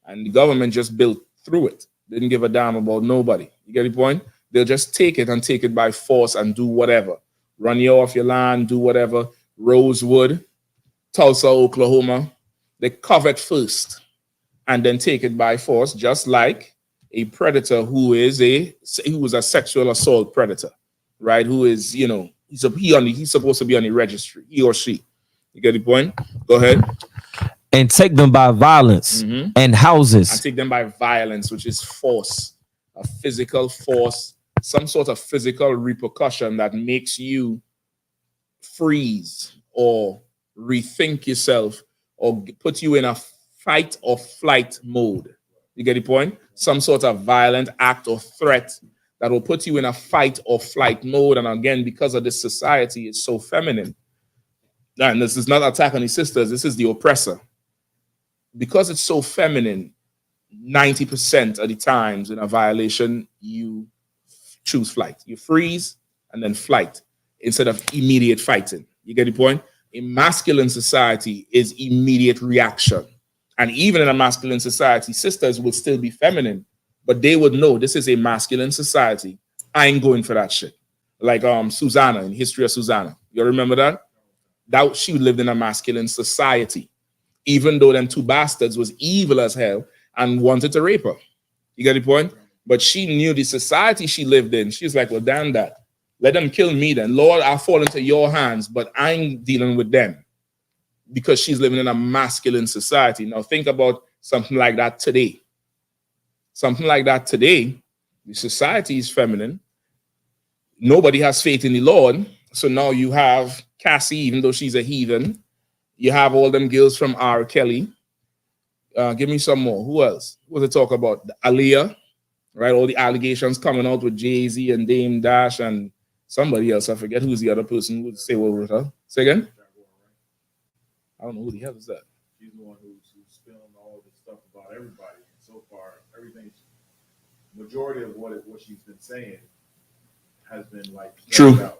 and the government just built through it. Didn't give a damn about nobody. You get the point? They'll just take it and take it by force and do whatever. Run you off your land, do whatever. Rosewood, Tulsa, Oklahoma, they covet first and then take it by force, just like a predator who was a sexual assault predator, right? Who is, he's supposed to be on the registry, he or she. You get the point? Go ahead. And take them by violence and houses. And take them by violence, which is force, a physical force, some sort of physical repercussion that makes you freeze or rethink yourself or put you in a fight or flight mode. You get the point? Some sort of violent act or threat that will put you in a fight or flight mode. And again, because of this society, it's so feminine. And this is not attack on the sisters. This is the oppressor. Because it's so feminine, 90% of the times in a violation, you choose flight. You freeze and then flight instead of immediate fighting. You get the point? A masculine society is immediate reaction. And even in a masculine society, sisters will still be feminine, but they would know this is a masculine society. I ain't going for that shit. Like Susanna, in History of Susanna. You remember that? That she lived in a masculine society, even though them two bastards was evil as hell and wanted to rape her. You get the point? But she knew the society she lived in. She's like, well, damn that. Let them kill me then. Lord, I'll fall into your hands, but I ain't dealing with them. Because she's living in a masculine society. Now think about something like that today. Something like that today, the society is feminine. Nobody has faith in the Lord. So now you have Cassie, even though she's a heathen. You have all them girls from R. Kelly. Give me some more. Who else? What was it talk about? Aaliyah, right? All the allegations coming out with Jay-Z and Dame Dash and somebody else. I forget who's the other person who would say what with her. Say again? I don't know who the hell is that. She's the one who's spilling all this stuff about everybody. And so far, majority of what she's been saying has been like true.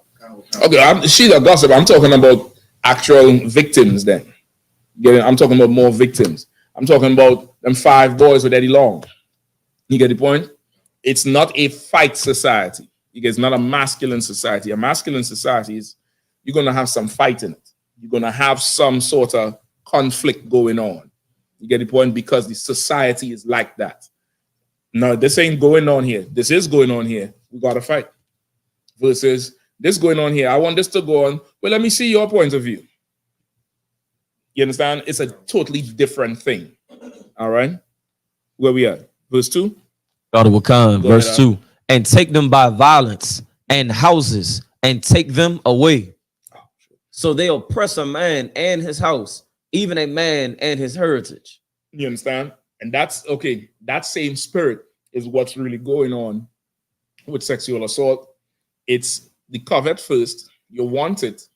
Okay, she's a gossip. I'm talking about actual victims then. I'm talking about more victims. I'm talking about them 5 boys with Eddie Long. You get the point? It's not a fight society. It's not a masculine society. A masculine society is you're going to have some fight in it. You're going to have some sort of conflict going on. You get the point? Because the society is like that. No, this ain't going on here. This is going on here. We got to fight. Versus this going on here. I want this to go on. Well, let me see your point of view. You understand? It's a totally different thing. All right? Where we at? Verse 2? God will come. Verse 2. And take them by violence and houses and take them away. So they oppress a man and his house, even a man and his heritage. You understand? And that's okay. That same spirit is what's really going on with sexual assault. It's the covet first. You want it,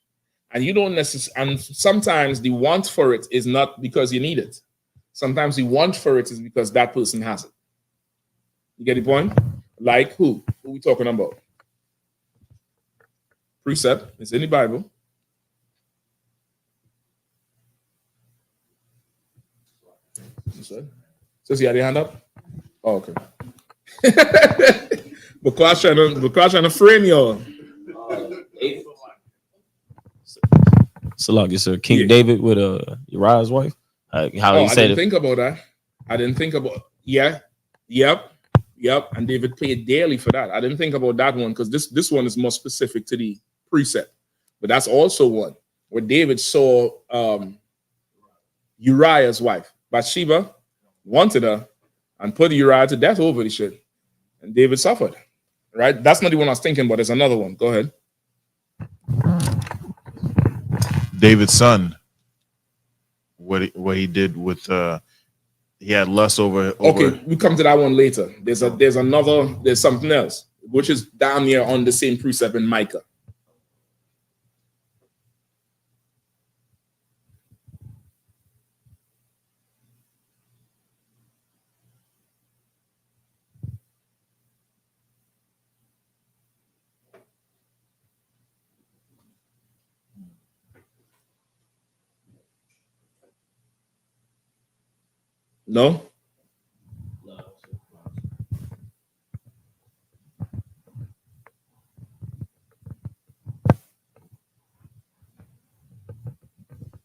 and you don't necessarily. And sometimes the want for it is not because you need it. Sometimes the want for it is because that person has it. You get the point? Like who? Who are we talking about? Precept. It's in the Bible. Says you had your hand up? Oh, okay. Because trying to frame y'all. Salah, yes, sir. King David with Uriah's wife. How he said I didn't think about that. I didn't think about Yep. And David paid dearly for that. I didn't think about that one because this one is more specific to the precept. But that's also one. where David saw Uriah's wife. Bathsheba wanted her and put Uriah to death over the shit. And David suffered. Right? That's not the one I was thinking, but there's another one. Go ahead. David's son, what he did with he had lust over. Okay, we come to that one later. There's something else, which is down here on the same precept in Micah. No?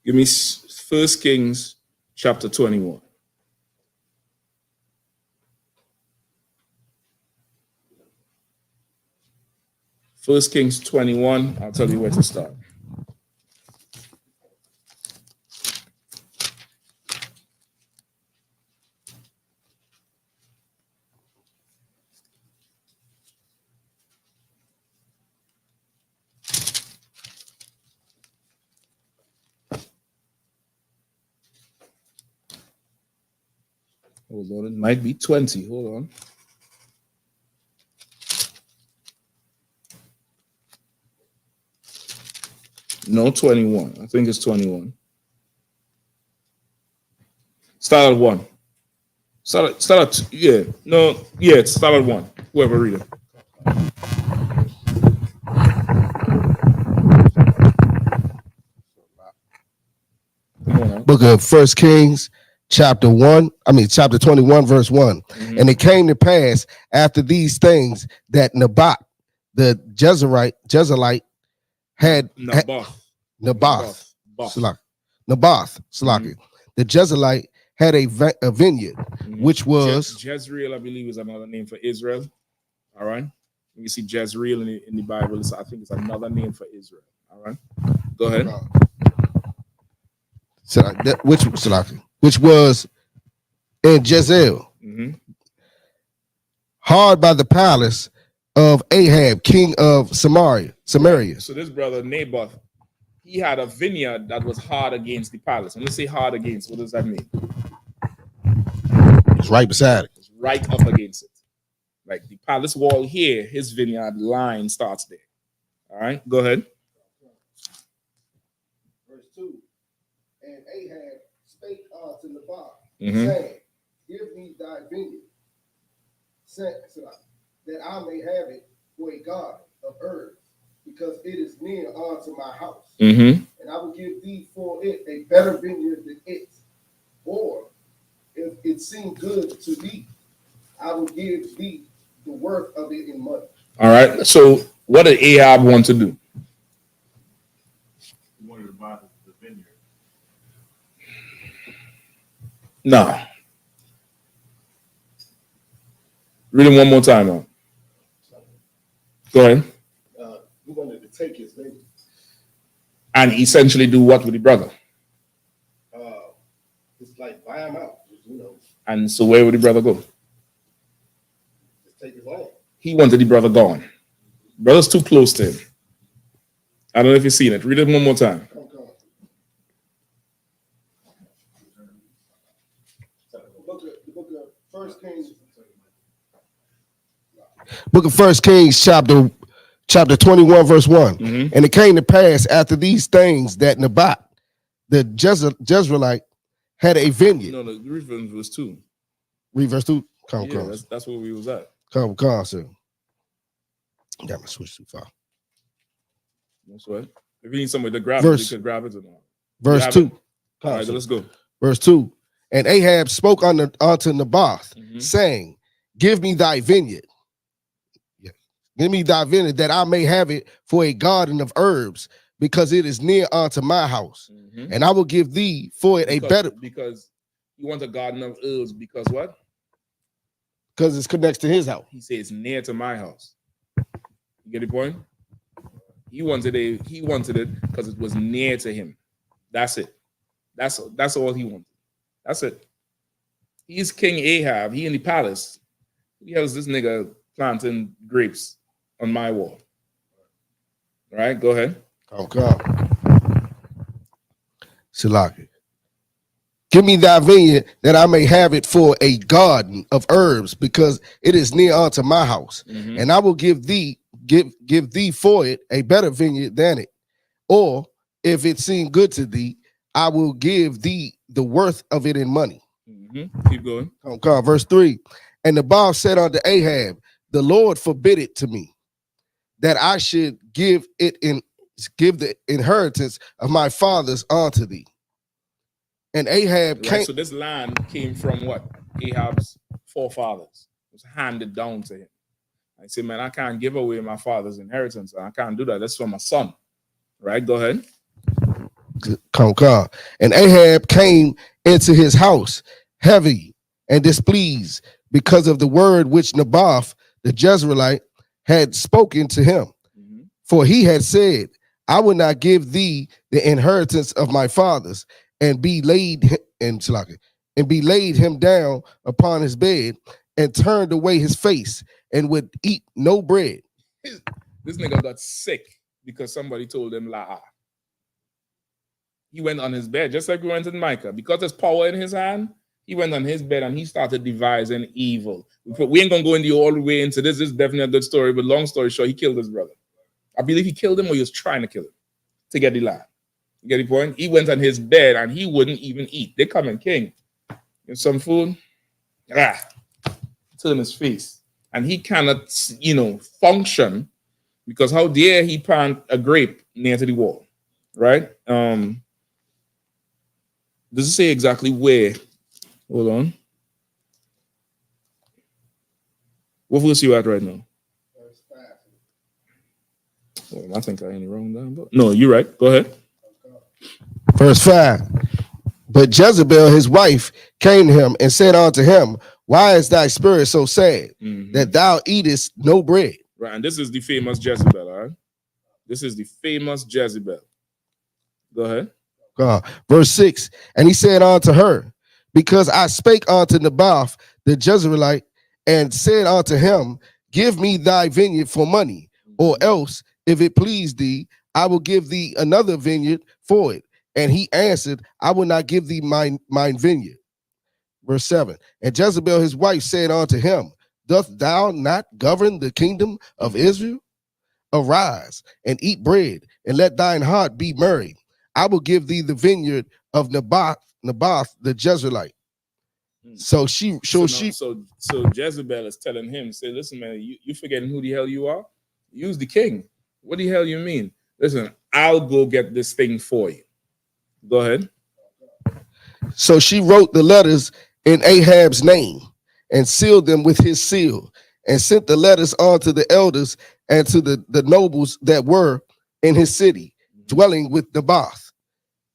Give me 1 Kings chapter 21. First Kings 21. I'll tell you where to start. Hold on, it might be 20. Hold on. No, 21. I think it's 21. Start at 1. Start at yeah. No, yeah, start at 1. Whoever read it. Book of 1 Kings, chapter 21, verse 1. Mm-hmm. And it came to pass after these things that Naboth, the Jezreelite, had Naboth. the Jezreelite had a vineyard, which was Jezreel, I believe, is another name for Israel. All right. You see Jezreel in the Bible. So I think it's another name for Israel. All right. Go ahead. Which was in Jezreel, hard by the palace of Ahab, king of Samaria. So this brother Naboth, he had a vineyard that was hard against the palace. When you say hard against, what does that mean? It's right beside it. It's right up against it. Like the palace wall here, his vineyard line starts there. All right, go ahead. Verse 2. And Ahab spake unto Naboth, saying, give me thy vineyard, that I may have it for a garden of herbs, because it is near unto my house. And I will give thee for it a better vineyard than it. Or if it seem good to thee, I will give thee the worth of it in money. All right. So what did Ahab want to do? He wanted to buy the vineyard. No. Read it one more time now. Go ahead. He wanted to take his vineyard. And essentially do what with the brother? It's like buy him out, you know. And so where would the brother go? Just take his land. He wanted the brother gone. Brother's too close to him. I don't know if you've seen it. Read it one more time. The book of 1 Kings. Book of 1 Kings, chapter 21, verse 1. And it came to pass after these things that Naboth, the Jezreelite, had a vineyard. No, read verse 2. Read verse 2. That's where we was at. Come, sir. Got my switch too far. That's right. If you need somebody to grab it, you can grab it or not. Verse 2. All right, let's go. Verse 2. And Ahab spoke unto Naboth, saying, give me thy vineyard. Give me thy vineyard, that I may have it for a garden of herbs, because it is near unto my house. And I will give thee for it a better. Because you want a garden of herbs, because what? Because it's connected to his house. He says near to my house. You get the point? He wanted it because it was near to him. That's it. That's all he wanted. That's it. He's King Ahab. He in the palace. Who the hell is this nigga planting grapes on my wall? All right, go ahead. Okay. Salaki. Give me thy vineyard that I may have it for a garden of herbs, because it is near unto my house. And I will give thee for it a better vineyard than it. Or if it seem good to thee, I will give thee the worth of it in money. Keep going. Okay, verse 3. And Nabal said unto Ahab, the Lord forbid it to me, that I should give the inheritance of my fathers unto thee. And Ahab came. So this land came from what? Ahab's forefathers. It was handed down to him. I said, man, I can't give away my father's inheritance. I can't do that. That's for my son. Right? Go ahead. And Ahab came into his house heavy and displeased because of the word which Naboth the Jezreelite had spoken to him. For he had said, I will not give thee the inheritance of my fathers, and be laid him down upon his bed, and turned away his face, and would eat no bread. This nigga got sick because somebody told him la. He went on his bed, just like we went in Micah. Because there's power in his hand, he went on his bed and he started devising evil. We ain't gonna go all the way into this. This is definitely a good story, but long story short, he killed his brother. I believe he killed him, or he was trying to kill him to get the land. You get the point? He went on his bed and he wouldn't even eat. They come in, king, get some food. Turn his face. And he cannot, function, because how dare he plant a grape near to the wall, right? Does it say exactly where? Hold on. What verse you at right now? Well, I think I ain't wrong down, but no, you're right. Go ahead. Verse 5. But Jezebel, his wife, came to him and said unto him, why is thy spirit so sad that thou eatest no bread? Right, and this is the famous Jezebel, all right? This is the famous Jezebel. Go ahead. Verse 6. And he said unto her, because I spake unto Naboth the Jezreelite, and said unto him, give me thy vineyard for money, or else, if it please thee, I will give thee another vineyard for it. And he answered, I will not give thee mine vineyard. Verse 7. And Jezebel his wife said unto him, doth thou not govern the kingdom of Israel? Arise and eat bread, and let thine heart be merry. I will give thee the vineyard of Naboth the Jezreelite. So Jezebel is telling him, say, listen, man, you forgetting who the hell you are? You's the king. What the hell you mean? Listen, I'll go get this thing for you. Go ahead. So she wrote the letters in Ahab's name and sealed them with his seal, and sent the letters on to the elders and to the nobles that were in his city, dwelling with Naboth.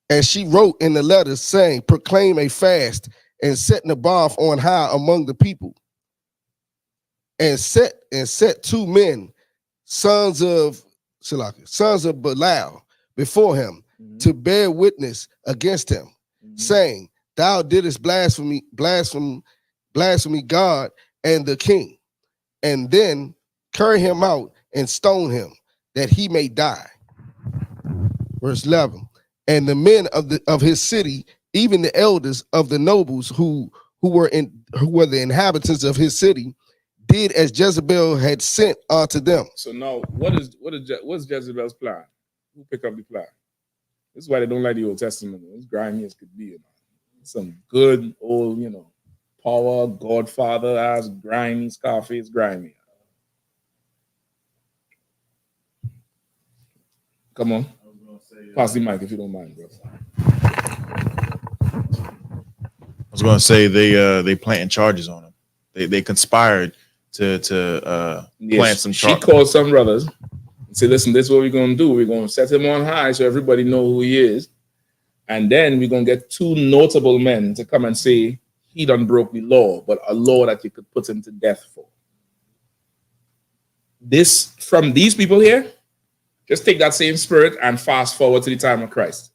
And she wrote in the letters, saying, proclaim a fast, and set Naboth on high among the people. And set 2 men, sons of Belial, before him, to bear witness against him, saying, thou didst blasphemy God and the king, and then carry him out and stone him, that he may die. Verse 11. And the men of his city, even the elders of the nobles who were the inhabitants of his city, did as Jezebel had sent unto them. So now, what's Jezebel's plan? Who pick up the plan? This is why they don't like the Old Testament. It's grimy as could be. Some good old, power, Godfather ass, grimy, Scarface, grimy. Come on. Pass the mic if you don't mind, bro. I was going to say they planting charges on him. They conspired to plant some charges. She called some brothers and said, listen, this is what we're going to do. We're going to set him on high so everybody know who he is. And then we're going to get 2 notable men to come and say he done broke the law, but a law that you could put him to death for. This, from these people here, Just take that same spirit and fast forward to the time of Christ.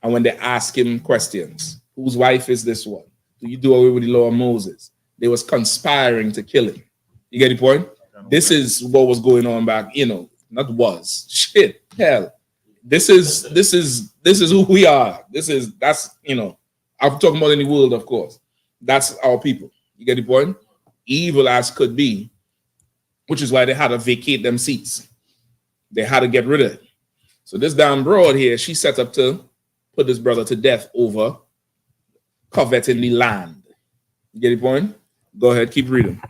And when they ask him questions, whose wife is this one? Do you do away with the law of Moses? They was conspiring to kill him. You get the point? This is what was going on back, not was. Shit, hell. This is who we are. That's I'm talking about in the world, of course. That's our people. You get the point? Evil as could be, which is why they had to vacate them seats. They had to get rid of it. So this damn broad here, she set up to put this brother to death over coveting the land. You get the point? Go ahead, keep reading.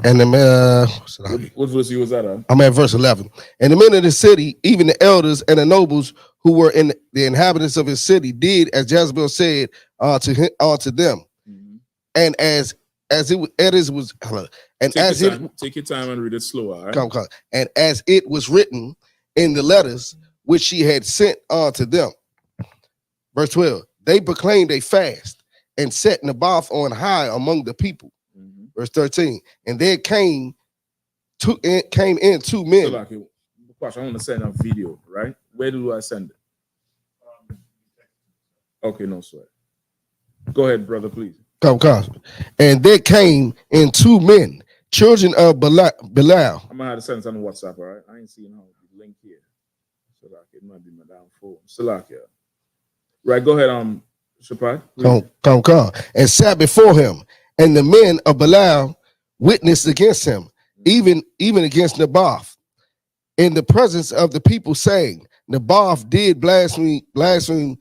And the what verse you was that on? I'm at verse 11. And the men of the city, even the elders and the nobles who were in the inhabitants of his city, did as Jezebel said to them. Mm-hmm. And as it was, and take your time and read it slower. Right? Come. And as it was written in the letters which she had sent unto them. Verse 12. They proclaimed a fast and set Naboth on high among the people. Mm-hmm. Verse 13. And there came in two men. So like, I want to send a video, right? Where do I send it? Okay, no sweat. Go ahead, brother, please. Come. And there came in two men, children of Belial. I'm gonna have to send it on WhatsApp, all right? I ain't seeing how the link here. So like it might be my down phone. Salakia. Right, go ahead, Shapad. Come. And sat before him, and the men of Belial witnessed against him, even against Naboth, in the presence of the people, saying, Naboth did blaspheme the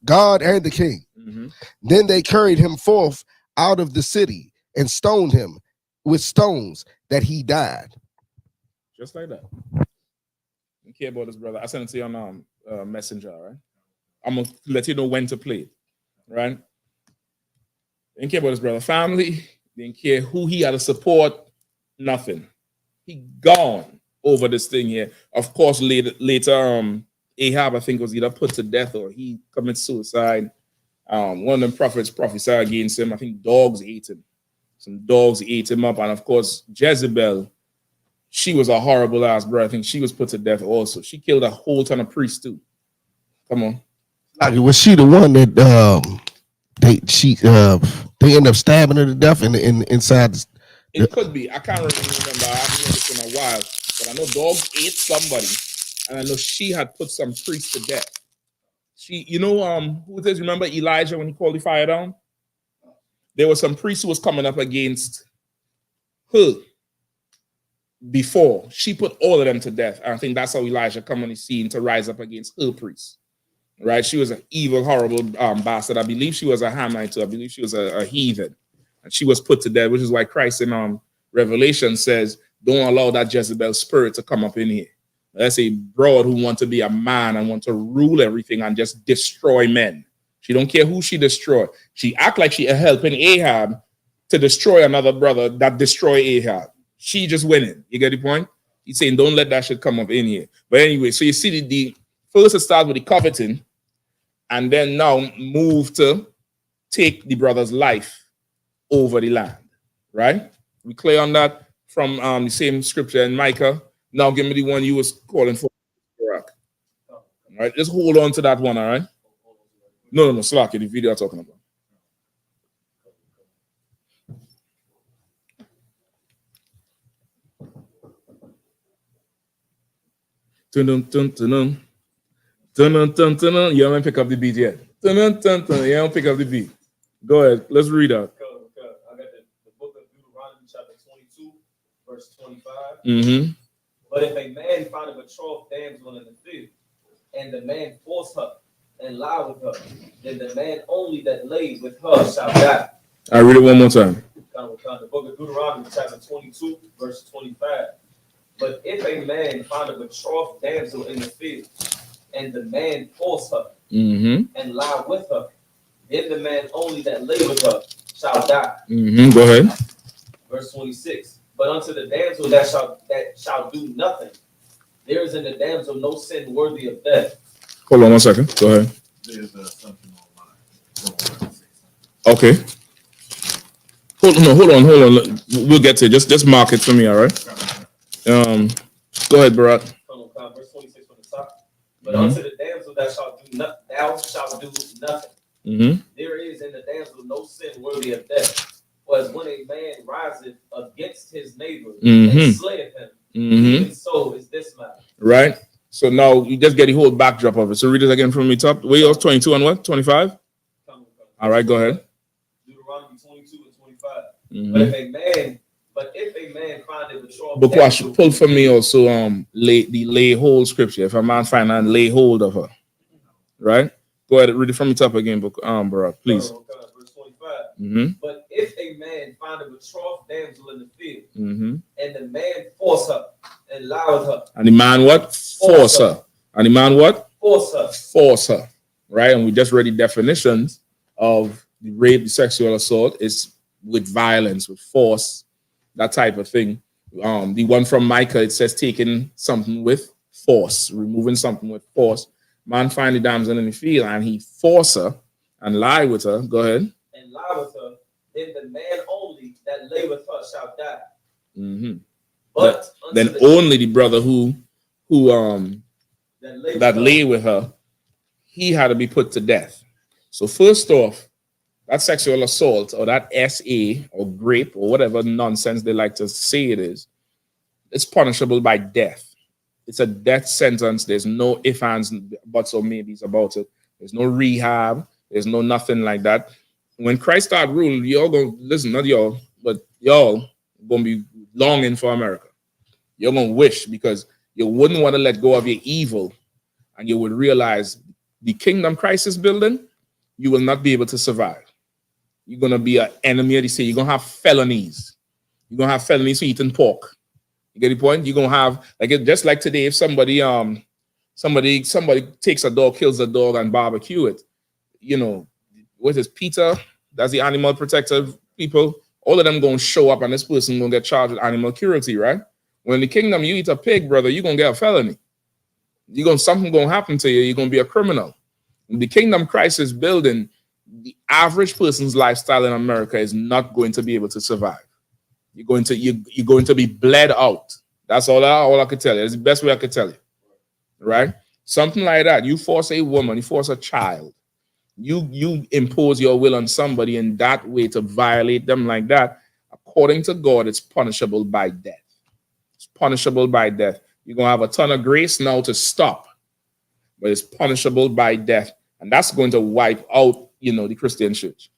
God and the king. Mm-hmm. Then they carried him forth out of the city and stoned him with stones that he died. Just like that. You care about this, brother. I sent it to you on Messenger, right? I'm gonna let you know when to play it, right? Didn't care about his brother family. Didn't care who he had to support. Nothing. He gone over this thing here. Of course, later Ahab, I think, was either put to death or he committed suicide. One of them prophets prophesied against him. I think dogs ate him. Some dogs ate him up. And of course, Jezebel, she was a horrible ass, bro. I think she was put to death also. She killed a whole ton of priests too. Come on. Like, was she the one that they end up stabbing her to death inside? It could be. I can't remember. I haven't noticed in a while. But I know dogs ate somebody. And I know she had put some priests to death. She, who it is? Remember Elijah when he called the fire down? There was some priest who was coming up against her before. She put all of them to death. And I think that's how Elijah come on the scene to rise up against her priests. Right? She was an evil, horrible bastard. I believe she was a Hamite too. I believe she was a heathen. And she was put to death, which is why Christ in Revelation says, don't allow that Jezebel spirit to come up in here. That's a broad who want to be a man and want to rule everything and just destroy men. She don't care who she destroy. She act like she helping Ahab to destroy another brother that destroy Ahab. She just winning. You get the point? He's saying don't let that shit come up in here. But anyway, so you see the first it starts with the coveting and then now move to take the brother's life over the land. Right? We clear on that from the same scripture in Micah. Now give me the one you was calling for. All right, just hold on to that one, all right? No, Slack, the video I'm talking about. Dun-dun-dun-dun-dun. Dun-dun-dun-dun-dun. You haven't picked up the beat yet. Dun-dun-dun-dun. You haven't picked up the beat. Go ahead, let's read out. I got the book of Deuteronomy, chapter 22, verse 25. Mm-hmm. But if a man find a betrothed damsel in the field, and the man force her and lie with her, then the man only that laid with her shall die. I read it one more time. The book of Deuteronomy, chapter 22, verse 25. But if a man find a betrothed damsel in the field, and the man force her and lie with her, then the man only that lay with her shall die. Go ahead. Verse 26. But unto the damsel that shall do nothing, there is in the damsel no sin worthy of death. Hold on 1 second. Go ahead. There's something online. Okay. Hold on. We'll get to it. Just mark it for me, all right? Go ahead, Barat. Verse 26 from the top. But unto the damsel thou shalt do nothing. There is in the damsel no sin worthy of death. For as when a man riseth against his neighbor and slayeth him, even so is this matter. Right. So now you just get the whole backdrop of it. So read it again from me top. Where yours 22 and what? 25? All right, go ahead. Deuteronomy 22 and 25. But if a man find a betrothed, Bukwash, pull for me also lay hold scripture. If a man find and lay hold of her. Right? Go ahead, read it from the top again, bro, please. Verse 25. But if a man find a betrothed damsel in the field, and the man force her and lie with her. And the man what? Force her. And the man what? Force her. Force her. Right? And we just read the definitions of the rape, the sexual assault is with violence, with force, that type of thing. The one from Micah, it says taking something with force, removing something with force. Man find the damsel in the field and he force her and lie with her. Go ahead. And lie with her, then the man only that lay with her shall die. But then only the brother who that lay with her, he had to be put to death. So first off, that sexual assault or that SA or grape or whatever nonsense they like to say it is, it's punishable by death. It's a death sentence. There's no ifs, ands, buts, or maybes about it. There's no rehab. There's no nothing like that. When Christ started ruling, y'all gonna listen, not y'all, but y'all gonna be longing for America. You're gonna wish because you wouldn't want to let go of your evil, and you would realize the kingdom Christ is building, you will not be able to survive. You're gonna be an enemy of the state. You're gonna have felonies. You're gonna have felonies for eating pork. You get the point? You're gonna have just like today, if somebody takes a dog, kills a dog, and barbecue it, what is Peter? That's the animal protective people. All of them gonna show up, and this person gonna get charged with animal cruelty, right? When in the kingdom you eat a pig, brother, you're gonna get a felony. Something gonna happen to you. You're gonna be a criminal. In the kingdom Christ is building, the average person's lifestyle in America is not going to be able to survive. You're going to be bled out. That's all I could tell you. It's the best way I could tell you. Right? Something like that. You force a woman, you force a child. You impose your will on somebody in that way to violate them like that. According to God, it's punishable by death. It's punishable by death. You're going to have a ton of grace now to stop, but it's punishable by death. And that's going to wipe out, the Christian church.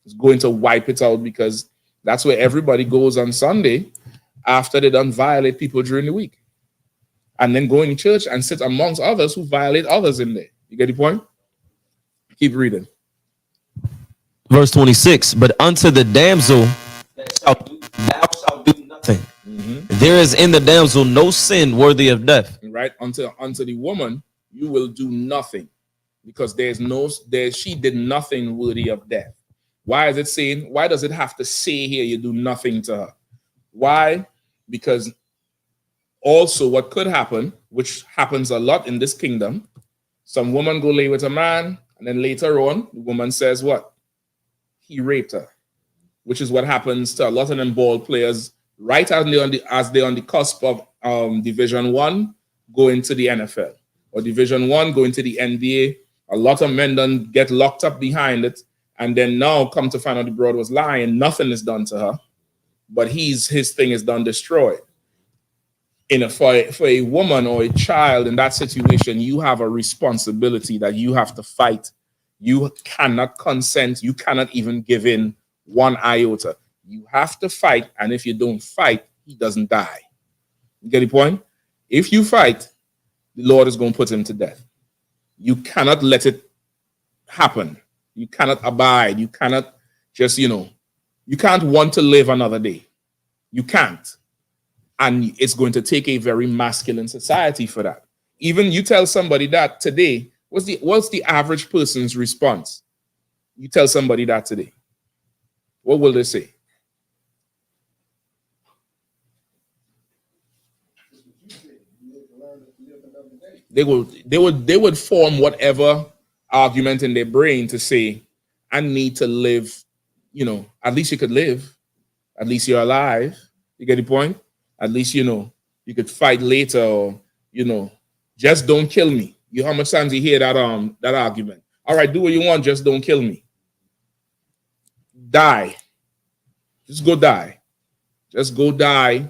It's going to wipe it out because that's where everybody goes on Sunday after they done violate people during the week. And then go in church and sit amongst others who violate others in there. You get the point? Keep reading. Verse 26, but unto the damsel thou shalt do nothing. There is in the damsel no sin worthy of death. Right? Unto the woman, you will do nothing. Because she did nothing worthy of death. Why is it saying? Why does it have to say here you do nothing to her? Why? Because also what could happen, which happens a lot in this kingdom, some woman go lay with a man, and then later on, the woman says what? He raped her, which is what happens to a lot of them ball players right as they're on the cusp of Division 1 going to the NFL or Division 1 going to the NBA. A lot of men don't get locked up behind it, and then now come to find out the broad was lying. Nothing is done to her, but his thing is done destroyed. For a woman or a child in that situation, you have a responsibility that you have to fight. You cannot consent. You cannot even give in one iota. You have to fight, and if you don't fight, he doesn't die. You get the point? If you fight, the Lord is going to put him to death. You cannot let it happen. You cannot abide. You cannot just, you can't want to live another day. You can't. And it's going to take a very masculine society for that. Even you tell somebody that today, what's the average person's response? You tell somebody that today. What will they say? They would form whatever argument in their brain to say, I need to live, at least you could live. At least you're alive. You get the point? At least, you could fight later or, just don't kill me. How much times you hear that argument? All right, do what you want, just don't kill me. Die. Just go die. Just go die.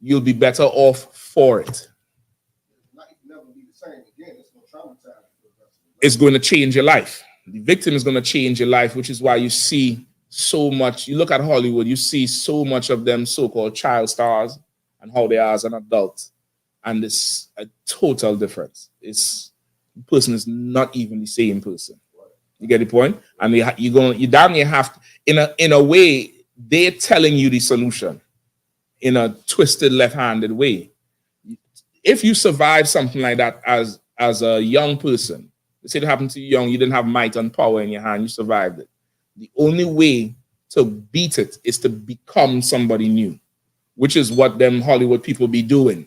You'll be better off for it. It's going to change your life. The victim is going to change your life, which is why you see so much. You look at Hollywood, you see so much of them so-called child stars and how they are as an adult. And it's a total difference. The person is not even the same person. You get the point? And you damn near have to, in a way, they're telling you the solution in a twisted left-handed way. If you survive something like that as a young person, let's say it happened to you young, you didn't have might and power in your hand, you survived it. The only way to beat it is to become somebody new, which is what them Hollywood people be doing,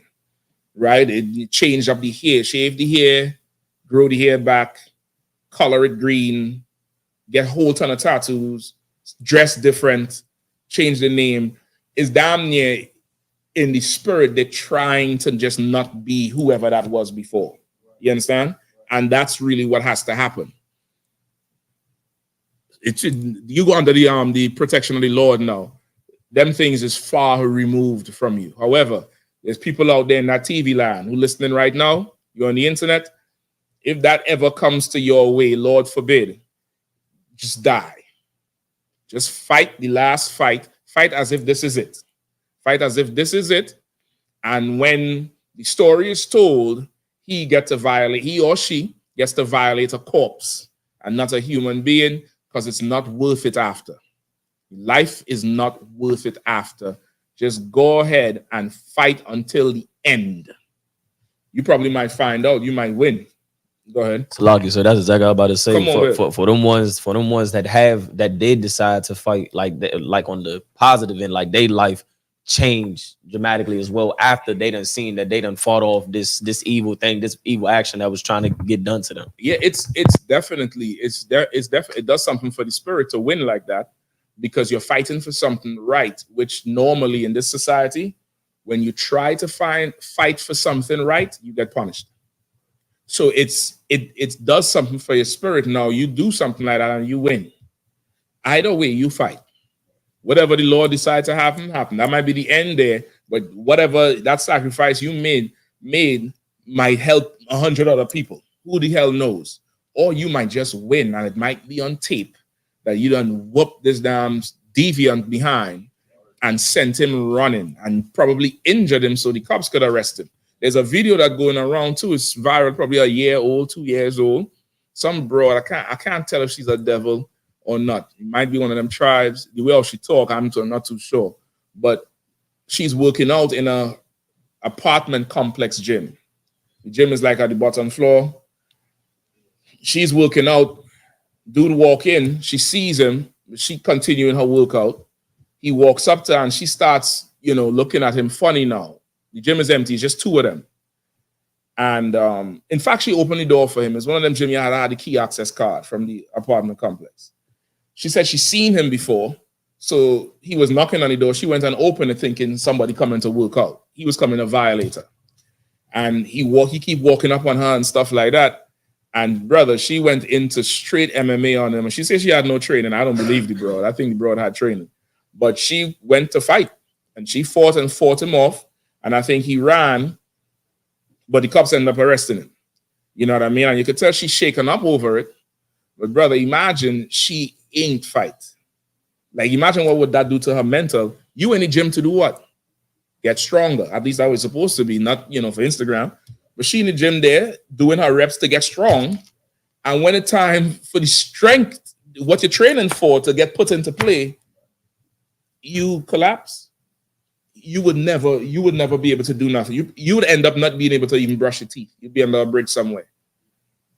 right? It change up the hair, shave the hair, grow the hair back, color it green, get a whole ton of tattoos, dress different, change the name. It's damn near in the spirit they're trying to just not be whoever that was before. You understand? And that's really what has to happen. You go under the protection of the Lord now. Them things is far removed from you. However, there's people out there in that TV land who listening right now. You're on the internet. If that ever comes to your way, Lord forbid, just die. Just fight the last fight. Fight as if this is it. Fight as if this is it. And when the story is told, he or she gets to violate a corpse and not a human being, because it's not worth it after. Life is not worth it after. Just go ahead and fight until the end. You probably might find out. You might win. Go ahead. So that's exactly what I'm about to say. For them ones that they decide to fight, like on the positive end, like their life changed dramatically as well after they done seen that they done fought off this evil thing, this evil action that was trying to get done to them. Yeah, it does something for the spirit to win like that, because you're fighting for something right, which normally in this society, when you try to fight for something right, you get punished. So it does something for your spirit. Now you do something like that and you win. Either way, you fight. Whatever the Lord decides to happen. That might be the end there, but whatever that sacrifice you made might help 100 other people. Who the hell knows? Or you might just win, and it might be on tape that you done whoop this damn deviant behind and sent him running and probably injured him so the cops could arrest him. There's a video that going around too. It's viral, probably a year old, 2 years old. Some broad, I can't tell if she's a devil or not. It might be one of them tribes. The way she talk, I'm not too sure. But she's working out in a apartment complex gym. The gym is like at the bottom floor. She's working out. Dude walk in. She sees him. She continuing her workout. He walks up to her and she starts, looking at him funny now. The gym is empty. It's just two of them. And in fact, she opened the door for him. It's one of them gym you had the key access card from the apartment complex. She said she's seen him before. So he was knocking on the door. She went and opened it thinking somebody coming to work out. He was coming to violate her. And he keep walking up on her and stuff like that. And brother, she went into straight MMA on him. And she said she had no training. I don't believe the broad. I think the broad had training. But she went to fight. And she fought him off. And I think he ran. But the cops ended up arresting him. You know what I mean? And you could tell she's shaken up over it. But brother, imagine she ain't fight. Like, imagine what would that do to her mental. You in the gym to do what? Get stronger. At least that was supposed to be, not, for Instagram. But she in the gym there doing her reps to get strong. And when it's time for the strength, what you're training for to get put into play, you collapse. You would never be able to do nothing. You would end up not being able to even brush your teeth. You'd be under a bridge somewhere.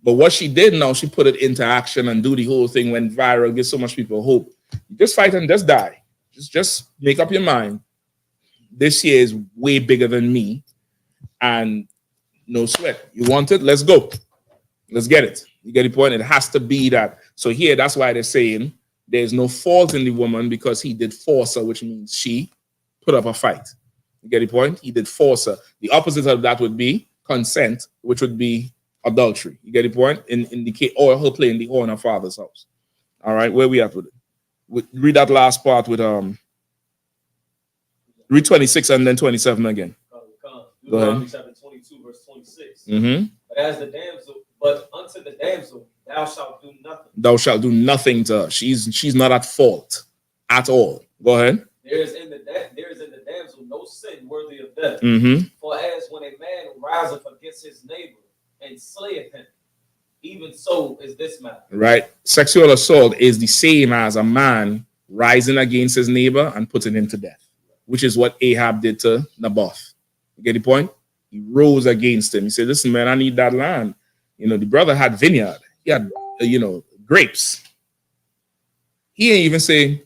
But what she did now, she put it into action and do the whole thing, went viral, gives so much people hope. You just fight and just die. Just make up your mind. This year is way bigger than me. And no sweat. You want it? Let's go. Let's get it. You get the point? It has to be that. So here, that's why they're saying there's no fault in the woman because he did force her, which means she put up a fight. You get the point? He did force her. The opposite of that would be consent, which would be adultery. You get the point? In the case, or her playing the whore in her father's house. All right, where we at with it? Read that last part with read 26 and then 27 again. Go ahead. Chapter 22, verse 26. Mm-hmm. But unto the damsel, thou shalt do nothing. Thou shalt do nothing to her. She's not at fault at all. Go ahead. There is in the damsel no sin worthy of death. Mm-hmm. For as when a man riseth against his neighbor and slayeth him, even so is this matter. Right. Sexual assault is the same as a man rising against his neighbor and putting him to death, which is what Ahab did to Naboth. You get the point? He rose against him. He said, listen, man, I need that land. You know, the brother had vineyard. He had, grapes. He ain't even say,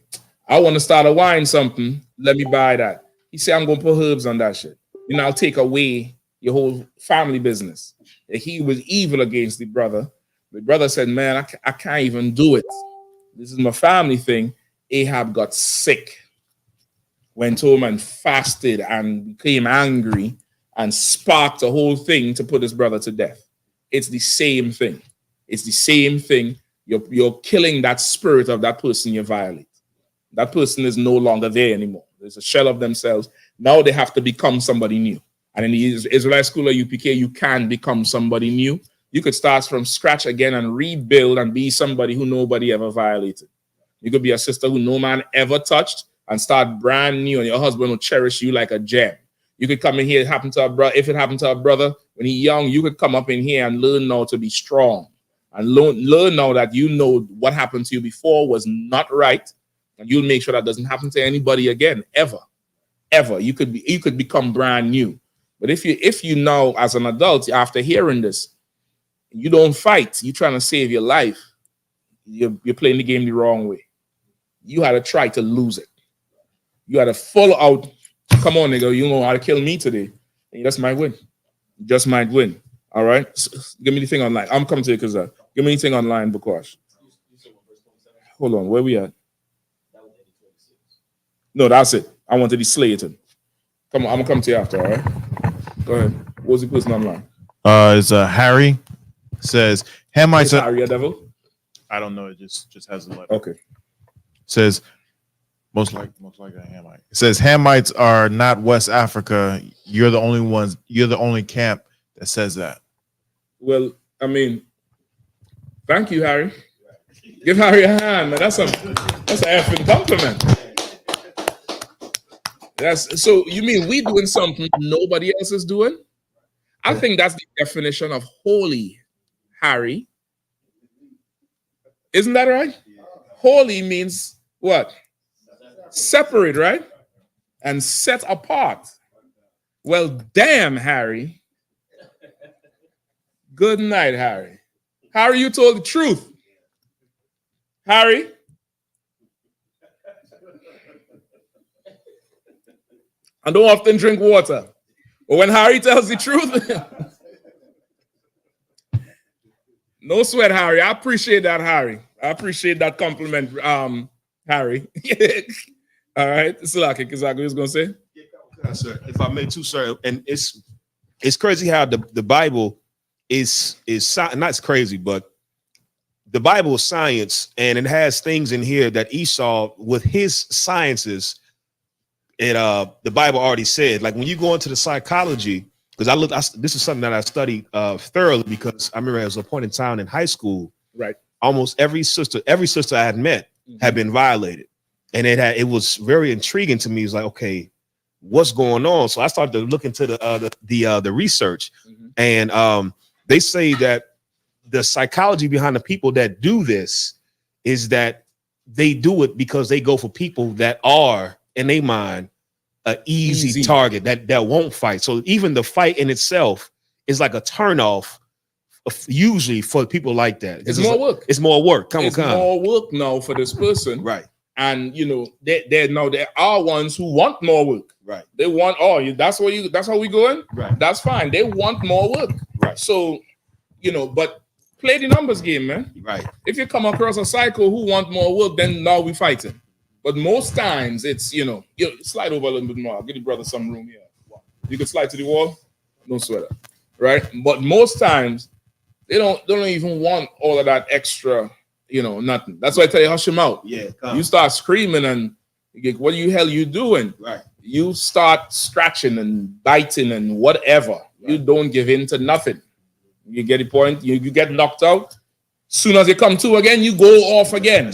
I want to start a wine something. Let me buy that. He said, I'm going to put herbs on that shit. I'll take away your whole family business. He was evil against the brother. The brother said, man, I can't even do it. This is my family thing. Ahab got sick, went home and fasted and became angry and sparked the whole thing to put his brother to death. It's the same thing. It's the same thing. You're killing that spirit of that person you violate. That person is no longer there anymore. There's a shell of themselves. Now they have to become somebody new. And in the Israelite school of I.S.U.P.K, you can become somebody new. You could start from scratch again and rebuild and be somebody who nobody ever violated. You could be a sister who no man ever touched and start brand new, and your husband will cherish you like a gem. You could come in here, if it happened to a brother when he's young, you could come up in here and learn now to be strong. And learn now that you know what happened to you before was not right. And you'll make sure that doesn't happen to anybody again, ever. Ever. You could become brand new. But if you now, as an adult, after hearing this, you don't fight, you're trying to save your life, you're playing the game the wrong way. You had to try to lose it. You had to full out, come on, nigga, you know how to kill me today. And you just might win. You just might win. All right? So, give me the thing online. I'm coming to you because give me the thing online, Bukash. Hold on, where we at? No, that's it. I wanted the Slayton. Come on, I'm gonna come to you after, all right? Go ahead. What was the person online? It's Harry. Says Hamites. Harry a devil? I don't know. It just has a letter. Okay. Says most likely a Hamite. It says Hamites are not West Africa. You're the only ones. You're the only camp that says that. Well, I mean, thank you, Harry. Give Harry a hand, man. That's an effing compliment. So you mean we doing something nobody else is doing? I think that's the definition of holy, Harry. Isn't that right? Holy means what? Separate, right? And set apart. Well, damn, Harry. Good night, Harry. Harry, you told the truth. Harry. I don't often drink water. But when Harry tells the truth, no sweat, Harry. I appreciate that, Harry. I appreciate that compliment, Harry. All right. Salaki, Kizaka, you was going to say? Yeah, sir. If I may too, sir. And it's crazy how the Bible is not it's crazy, but the Bible is science, and it has things in here that Esau, with his sciences, the Bible already said. Like when you go into the psychology, because this is something that I studied thoroughly, because I remember there was a point in time in high school, right? Almost every sister I had met had been violated, and it was very intriguing to me. It's like, okay, what's going on? So I started to look into the research, and they say that the psychology behind the people that do this is that they do it because they go for people that are, in their mind, an easy target that won't fight. So even the fight in itself is like a turnoff, usually for people like that. It's more work. It's more work. It's more work now for this person, right? And there are ones who want more work, right? They want that's how we going, right? That's fine. They want more work, right? So but Play the numbers game, man. Right. If you come across a cycle who want more work, then now we fighting. But most times it's, you slide over a little bit more. I'll give the brother some room here. You can slide to the wall, no sweater, right? But most times they don't even want all of that extra, nothing. That's why I tell you, hush him out. Yeah. You start screaming and you get, what the hell you doing? Right. You start scratching and biting and whatever. Right. You don't give in to nothing. You get the point? You get knocked out. Soon as you come to again, you go off again.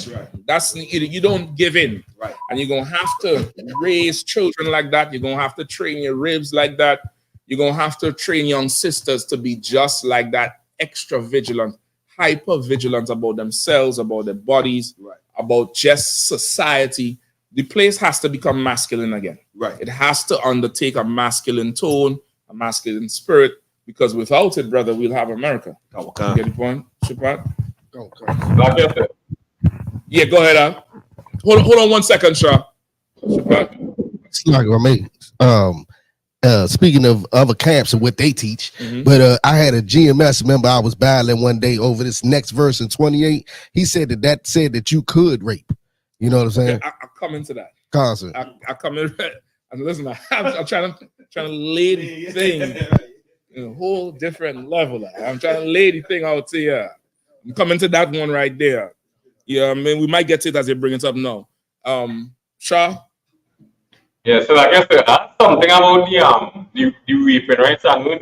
That's right. You don't give in. Right. And you're going to have to raise children like that. You're going to have to train your ribs like that. You're going to have to train young sisters to be just like that, extra vigilant, hyper vigilant about themselves, about their bodies, right, about just society. The place has to become masculine again. Right. It has to undertake a masculine tone, a masculine spirit, because without it, brother, we'll have America. Okay. You get the point, Shapat? Okay. Yeah, go ahead, Al. Hold on 1 second, Shaw. It's like speaking of other camps and what they teach, but I had a GMS member I was battling one day over this next verse in 28. He said that said that you could rape. You know what I'm saying? Okay, I come into that. Concert. I come in and listen. I'm trying to lay the thing in a whole different level. I'm trying to lay the thing out here. I'm coming to that one right there. Yeah, I mean, we might get to it as they bring it up now. Shaw? Yeah, so I guess something about the raping, right? So I know in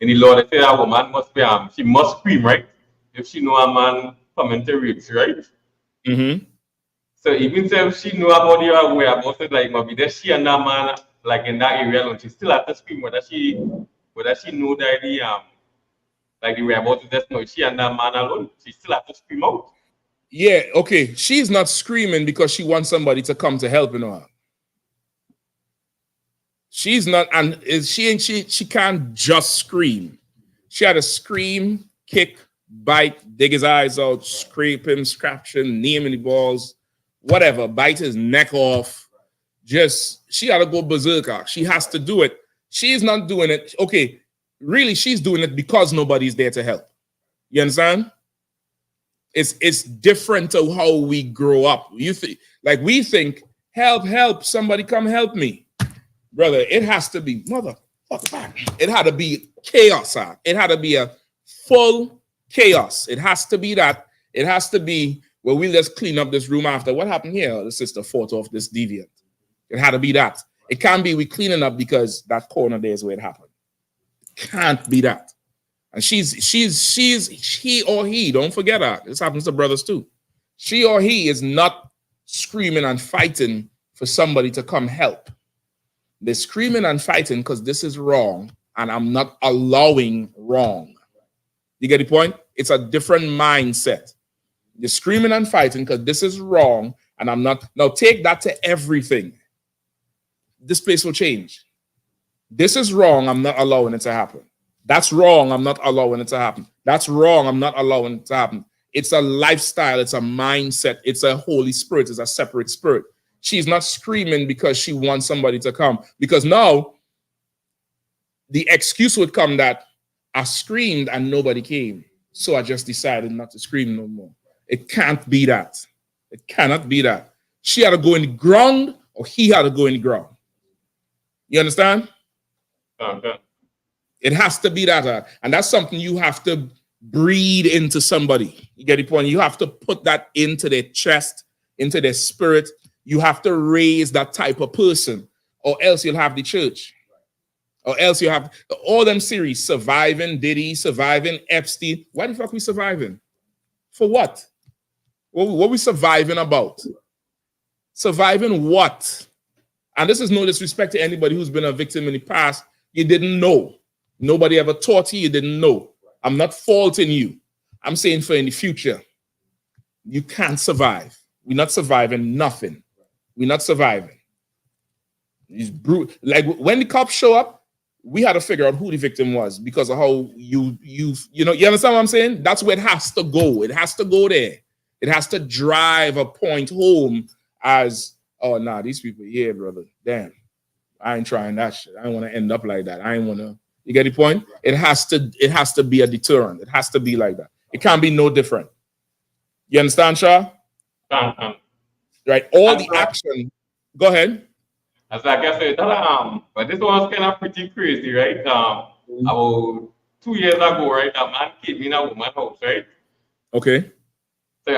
the law they say a woman must be she must scream, right? If she know a man coming to rape, right? Mm-hmm. So even if she know about the whereabouts, like maybe that she and that man like in that area alone, she still have to scream whether she know that like the whereabouts just know she and that man alone, she still have to scream out. Yeah, okay. She's not screaming because she wants somebody to come to help her. She's not, and she can't just scream. She had to scream, kick, bite, dig his eyes out, scrape him, scratch him, knee him in the balls, whatever, bite his neck off. She had to go berserker. She has to do it. She's not doing it. Okay, really, she's doing it because nobody's there to help. You understand? It's different to how we grow up. We think, help, somebody come help me. Brother, it has to be motherfucker. It had to be chaos. It had to be a full chaos. It has to be that. It has to be where we just clean up this room after. What happened here? The sister fought off this deviant. It had to be that. It can't be we cleaning up because that corner there is where it happened. It can't be that. And she's he or he, don't forget her. This happens to brothers too. She or he is not screaming and fighting for somebody to come help. They're screaming and fighting because this is wrong and I'm not allowing wrong. You get the point? It's a different mindset. You're screaming and fighting because this is wrong and I'm not. Now take that to everything. This place will change. This is wrong. I'm not allowing it to happen. That's wrong. I'm not allowing it to happen. That's wrong. I'm not allowing it to happen. It's a lifestyle. It's a mindset. It's a Holy Spirit. It's a separate spirit. She's not screaming because she wants somebody to come. Because now the excuse would come that I screamed and nobody came. So I just decided not to scream no more. It can't be that. It cannot be that. She had to go in the ground or he had to go in the ground. You understand? Okay. It has to be that. And that's something you have to breed into somebody. You get the point? You have to put that into their chest, into their spirit. You have to raise that type of person, or else you'll have the church. Or else you have all them series, Surviving, Diddy, Surviving, Epstein. Why the fuck we surviving? For what? What we surviving about? Surviving what? And this is no disrespect to anybody who's been a victim in the past. You didn't know. Nobody ever taught you. You didn't know. I'm not faulting you. I'm saying for in the future, you can't survive. We're not surviving nothing. We're not surviving. It's brutal. Like when the cops show up, we had to figure out who the victim was because of how you understand what I'm saying? That's where it has to go. It has to go there. It has to drive a point home as, oh, nah, these people, yeah, brother, damn. I ain't trying that shit. I don't want to end up like that. I ain't want to You get the point? It has to be a deterrent. It has to be like that. It can't be no different. You understand, Shaw? Right. All the action. Go ahead. As like I said, but this one's kind of pretty crazy, right? About 2 years ago, right? A man came in a woman's house, right? Okay. To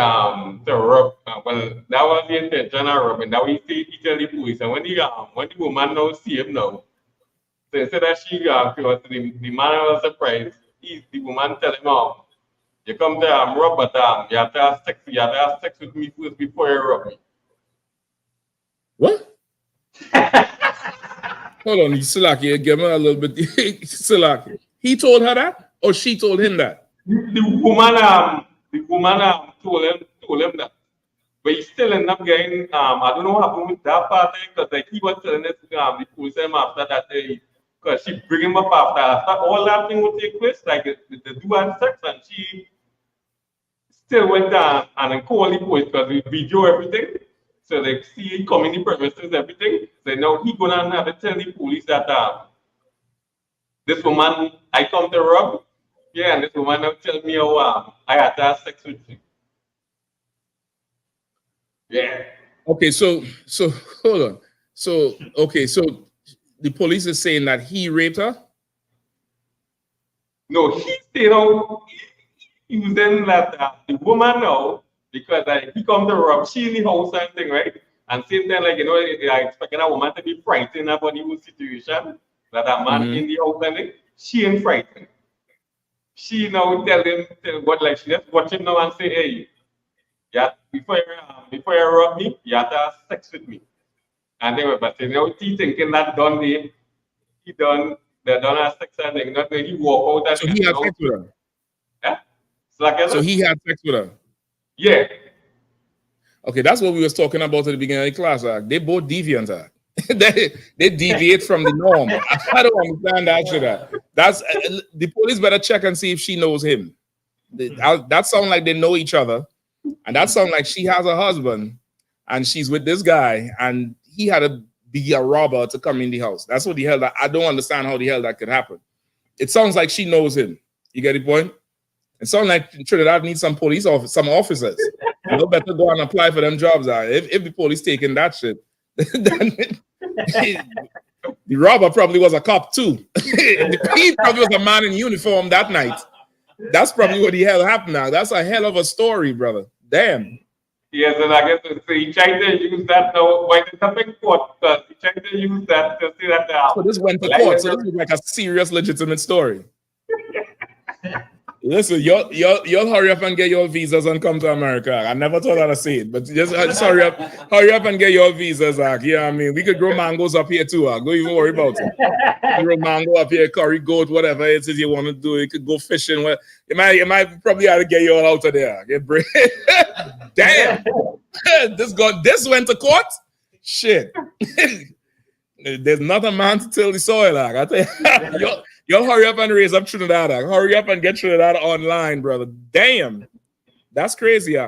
rob. Well, that was the intention of robbing. That he tell the police, and when the woman now see him now, so instead that she the man was surprised. The woman tell him, you come to rob, but you have to have sex with me first before you rob me. What? Hold on, Silaki, give me a little bit. Silaki. He told her that, or she told him that? The woman told him that. But he still ended up getting, I don't know what happened with that part, because like he was telling us, the police after that day, because she bring him up after all that thing would take place, like the do had sex, and she still went down and then called the police because we video everything. So they see him come in the premises, everything. So now he gonna have to tell the police that this woman I come to rob, yeah, and this woman now tell me how I had to have sex with you. Yeah. Okay, so hold on. So the police is saying that he raped her? No, he stayed out using that the woman now, because he come to rob she in the house and thing, right? And same time, like, you know, I expecting a woman to be frightened about the whole situation, that a man in the house and thing, she ain't frightened. She now tell what, like, she just watch him now and say, hey, yeah, before you rob me, you have to have sex with me. And they were, but you know, he thinking that they done have sex and they not really walk out. And so he had sex with her? Yeah? So he had sex with her? Yeah. Okay, that's what we was talking about at the beginning of the class. They both deviant. They deviate from the norm. I don't understand that shit. That's the police better check and see if she knows him. That sounds like they know each other. And that sounds like she has a husband and she's with this guy and he had to be a robber to come in the house. That's what the hell I don't understand how the hell that could happen. It sounds like she knows him. You get the point? It sounds like Trinidad needs some some officers. You know, better go and apply for them jobs. If the police taking that shit, then the robber probably was a cop too. He probably was a man in uniform that night. That's probably what the hell happened now. That's a hell of a story, brother. Damn. Yes, and I guess so he tried to use that now. Why did something court? Because he tried to use that to see that. So this went to court. So this is like a serious, legitimate story. Listen, y'all hurry up and get your visas and come to America. I never thought I'd say it, but just hurry up and get your visas. Yeah, I mean, we could grow mangoes up here too. Don't even worry about it. Grow mango up here, curry goat, whatever it is you want to do. You could go fishing. Well, you might probably have to get you all out of there. Get bread. Damn, this went to court. Shit. There's not a man to till the soil. I tell you. Y'all hurry up and raise up Trinidad. Hurry up and get Trinidad online, brother. Damn. That's crazy.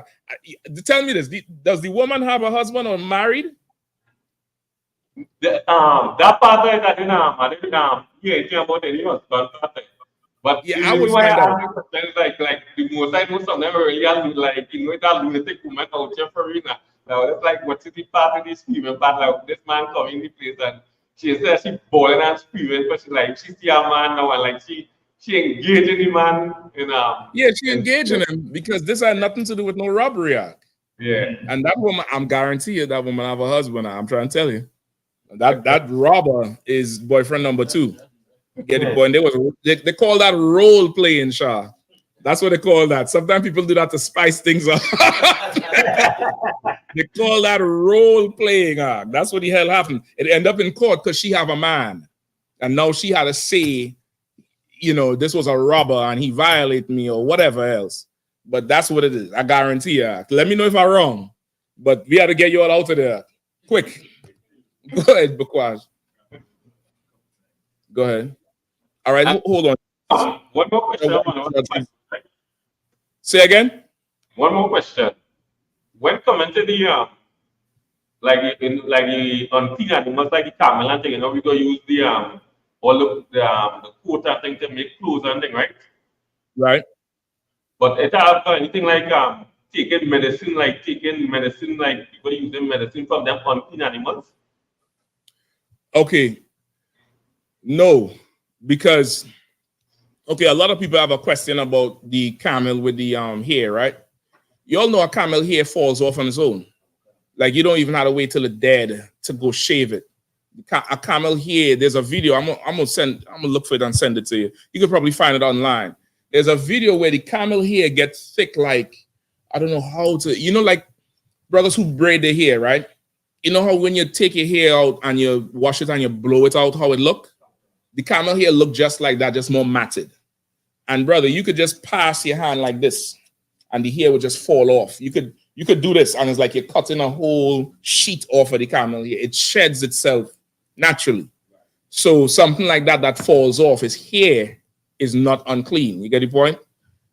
Tell me this. Does the woman have a husband or married? That part is that I didn't about any husband. But yeah, I would find out. Like the most I know some of them really like, you know, that lunatic woman out here for real. Now it's like, what's the part of this female? But like this man come in the place and she says she bawling and screaming, but she see a man now and like she engaging the man in yeah, she engaging him because this had nothing to do with no robbery. Yeah. And that woman, I'm guarantee you that woman have a husband. I'm trying to tell you. That robber is boyfriend number 2. Get the point? They call that role playing, Shaw. That's what they call that. Sometimes people do that to spice things up. They call that role playing. That's what the hell happened. It ended up in court because she have a man. And now she had to say, you know, this was a robber and he violated me or whatever else. But that's what it is. I guarantee you. Let me know if I'm wrong. But we had to get you all out of there. Quick. Go ahead, Bakwaj. Go ahead. All right, hold on. One more question. Say again? One more question. When coming to the on teen animals like the camel and thing, you know, we go use the all the coat and thing to make clothes and thing, right? Right. But it have anything like taking medicine like people using medicine from them unclean animals. Okay. No, because okay, a lot of people have a question about the camel with the hair, right? You all know a camel hair falls off on its own. Like you don't even have to wait till it's dead to go shave it. A camel hair, there's a video. I'm gonna look for it and send it to you. You could probably find it online. There's a video where the camel hair gets thick, like I don't know how to, like brothers who braid their hair, right? You know how when you take your hair out and you wash it and you blow it out, how it look? The camel hair look just like that, just more matted. And brother, you could just pass your hand like this, and the hair would just fall off. You could do this, and it's like you're cutting a whole sheet off of the camel hair. It sheds itself naturally. So something like that falls off, his hair is not unclean. You get the point?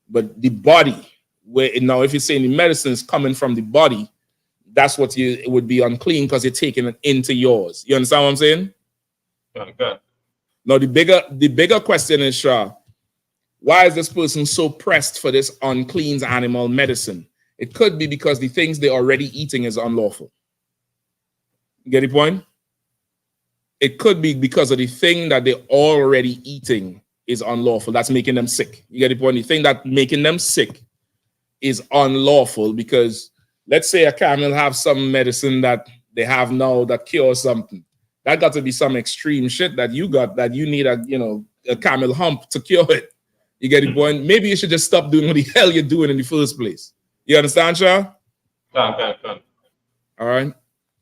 But the body, now if you're saying the medicine is coming from the body, that's what it would be unclean because you're taking it into yours. You understand what I'm saying? Okay. Now the bigger question is, Shah, why is this person so pressed for this unclean animal medicine? It could be because the things they're already eating is unlawful. You get the point? It could be because of the thing that they're already eating is unlawful. That's making them sick. You get the point? The thing that making them sick is unlawful because let's say a camel have some medicine that they have now that cures something. That got to be some extreme shit that you got that you need a camel hump to cure it. You get the point? Maybe you should just stop doing what the hell you're doing in the first place. You understand, Shah? Okay. All right.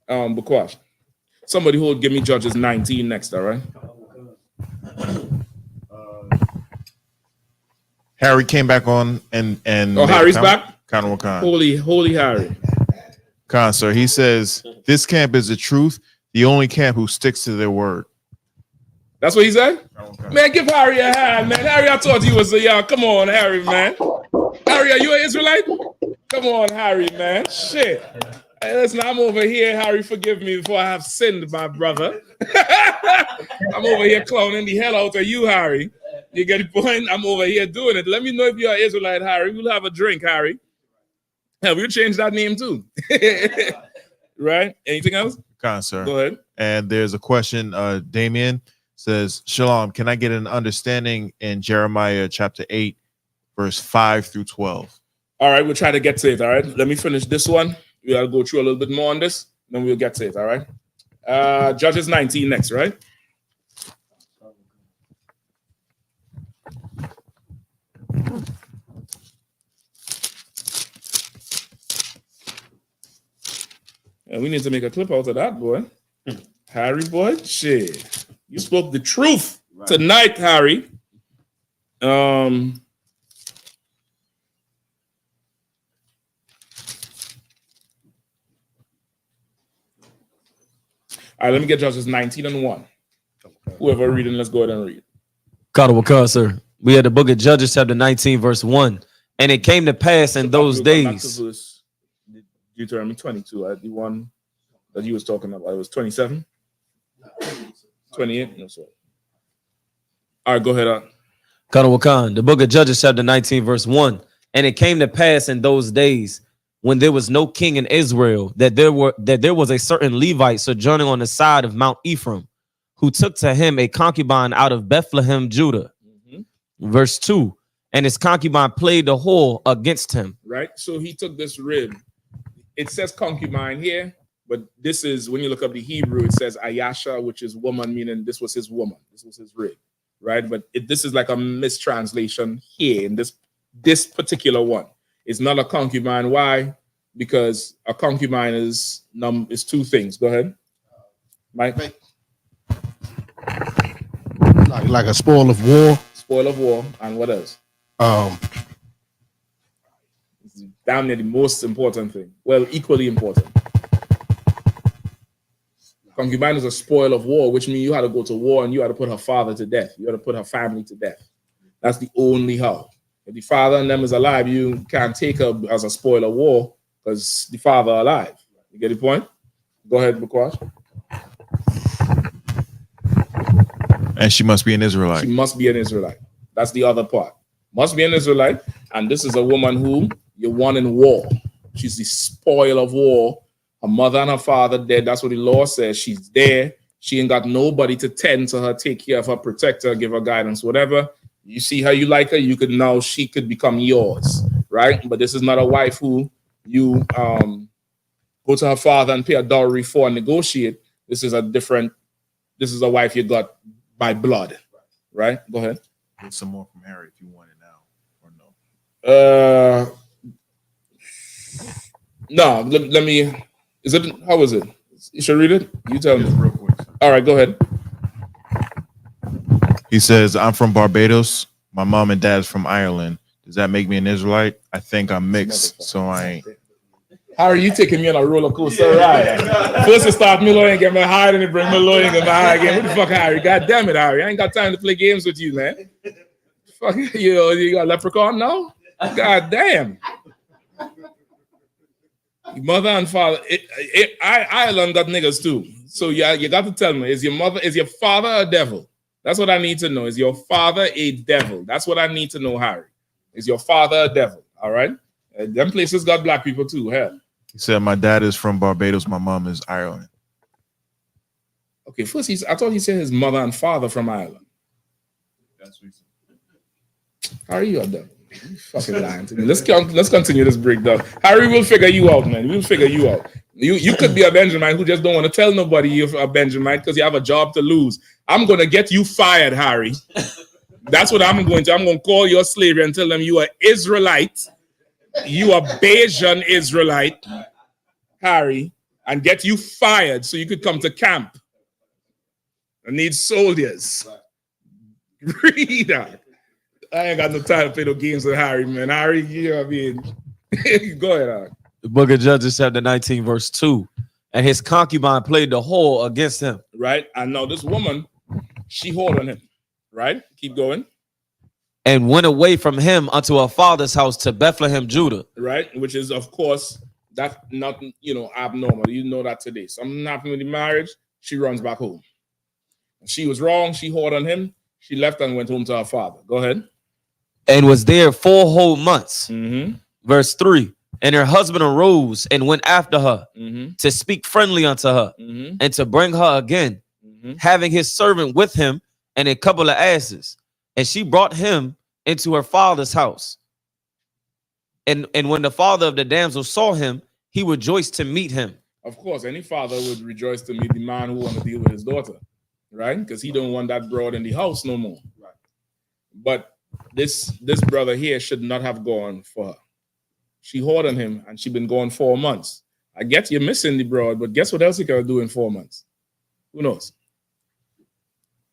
Bukwash. Somebody who will give me Judges 19 next, all right? Harry came back on and Harry's back? Khan. Holy Harry. Khan, sir. He says, this camp is the truth, the only camp who sticks to their word. That's what he said? Man, give Harry a hand, man. Harry, I thought he was a young. Come on, Harry, man. Harry, are you an Israelite? Come on, Harry, man. Shit. Hey, listen, I'm over here. Harry, forgive me before I have sinned, my brother. I'm over here clowning the hell out of you, Harry. You get the point? I'm over here doing it. Let me know if you're an Israelite, Harry. We'll have a drink, Harry. Hell, we'll change that name too. Right? Anything else? Khan, sir. Go ahead. And there's a question. Damien says, Shalom, can I get an understanding in Jeremiah chapter 8, verse 5 through 12? All right, we'll try to get to it. All right, let me finish this one. We'll go through a little bit more on this, then we'll get to it. All right. Judges 19 next, right? And we need to make a clip out of that, boy. Harry, boy, shit. You spoke the truth tonight, Harry. All right, let me get Judges 19 and 1. Whoever reading, let's go ahead and read. Kadawaka, sir. We had the book of Judges, chapter 19, verse 1. And it came to pass in those days. Deuteronomy 22, the one that you was talking about. It was 27? 28? No, sorry. All right, go ahead. Kadawaka, the book of Judges, chapter 19, verse 1. And it came to pass in those days when there was no king in Israel, that there was a certain Levite sojourning on the side of Mount Ephraim, who took to him a concubine out of Bethlehem, Judah. Verse 2. And his concubine played the whore against him. Right. So he took this rib. It says concubine here, but this is, when you look up the Hebrew, it says Ayasha, which is woman, meaning this was his woman. This was his rib. Right. But this is like a mistranslation here in this particular one. It's not a concubine. Why? Because a concubine is two things. Go ahead, Mike. Like a spoil of war. Spoil of war, and what else? It's damn near the most important thing. Well, equally important. Concubine is a spoil of war, which means you had to go to war and you had to put her father to death. You had to put her family to death. That's the only how. If the father and them is alive, you can't take her as a spoil of war because the father alive. You get the point? Go ahead, Bukwash. And she must be an Israelite. She must be an Israelite. That's the other part. Must be an Israelite. And this is a woman who you won in war. She's the spoil of war. Her mother and her father dead. That's what the law says. She's there. She ain't got nobody to tend to her, take care of her, protect her, give her guidance, whatever. You see how you like her, you could now, she could become yours, right? But this is not a wife who you go to her father and pay a dowry for and negotiate. This is a wife you got by blood, right? Go ahead. Get some more from Harry if you want it now, or no. No, let me, how is it? You should read it? You tell me. Real quick. All right, go ahead. He says, I'm from Barbados. My mom and dad's from Ireland. Does that make me an Israelite? I think I'm mixed, so I ain't. How are you taking me on a roller coaster ride? First you start me low and get me high, and then bring me low and get me high again. What the fuck, Harry? God damn it, Harry. I ain't got time to play games with you, man. Fuck, you got a leprechaun now? God damn. Mother and father. Ireland got niggas too. So yeah, you got to tell me, is your father a devil? That's what I need to know. Is your father a devil? That's what I need to know, Harry. Is your father a devil? All right. Them places got black people too. Hell. He said, my dad is from Barbados. My mom is Ireland. Okay, first I thought he said his mother and father from Ireland. That's what he said. How are you a devil? You fucking lying to me. Let's continue this breakdown. Harry will figure you out, man. We'll figure you out. You could be a Benjamin who just don't want to tell nobody you're a Benjamin because you have a job to lose. I'm gonna get you fired, Harry. That's what I'm going to. I'm gonna call your slavery and tell them you are Israelite. You are Bayesian Israelite, Harry, and get you fired so you could come to camp. I need soldiers. Read that. I ain't got no time to play no games with Harry, man. Harry, you know what I mean? Go ahead, Harry. The book of Judges, chapter 19, verse 2. And his concubine played the whore against him. Right. And now this woman, she whored on him. Right? Keep going. And went away from him unto her father's house to Bethlehem, Judah. Right? Which is, of course, that's not, abnormal. You know that today. Something happened with the marriage, she runs back home. She was wrong. She whored on him. She left and went home to her father. Go ahead. And was there 4 whole months. Mm-hmm. Verse 3. And her husband arose and went after her to speak friendly unto her and to bring her again, having his servant with him and a couple of asses. And she brought him into her father's house. And when the father of the damsel saw him, he rejoiced to meet him. Of course, any father would rejoice to meet the man who want to deal with his daughter, right? Because he don't want that broad in the house no more. Right. But this brother here should not have gone for her. She whored on him, and she been gone 4 months. I get you're missing the broad, but guess what else you can do in 4 months? Who knows?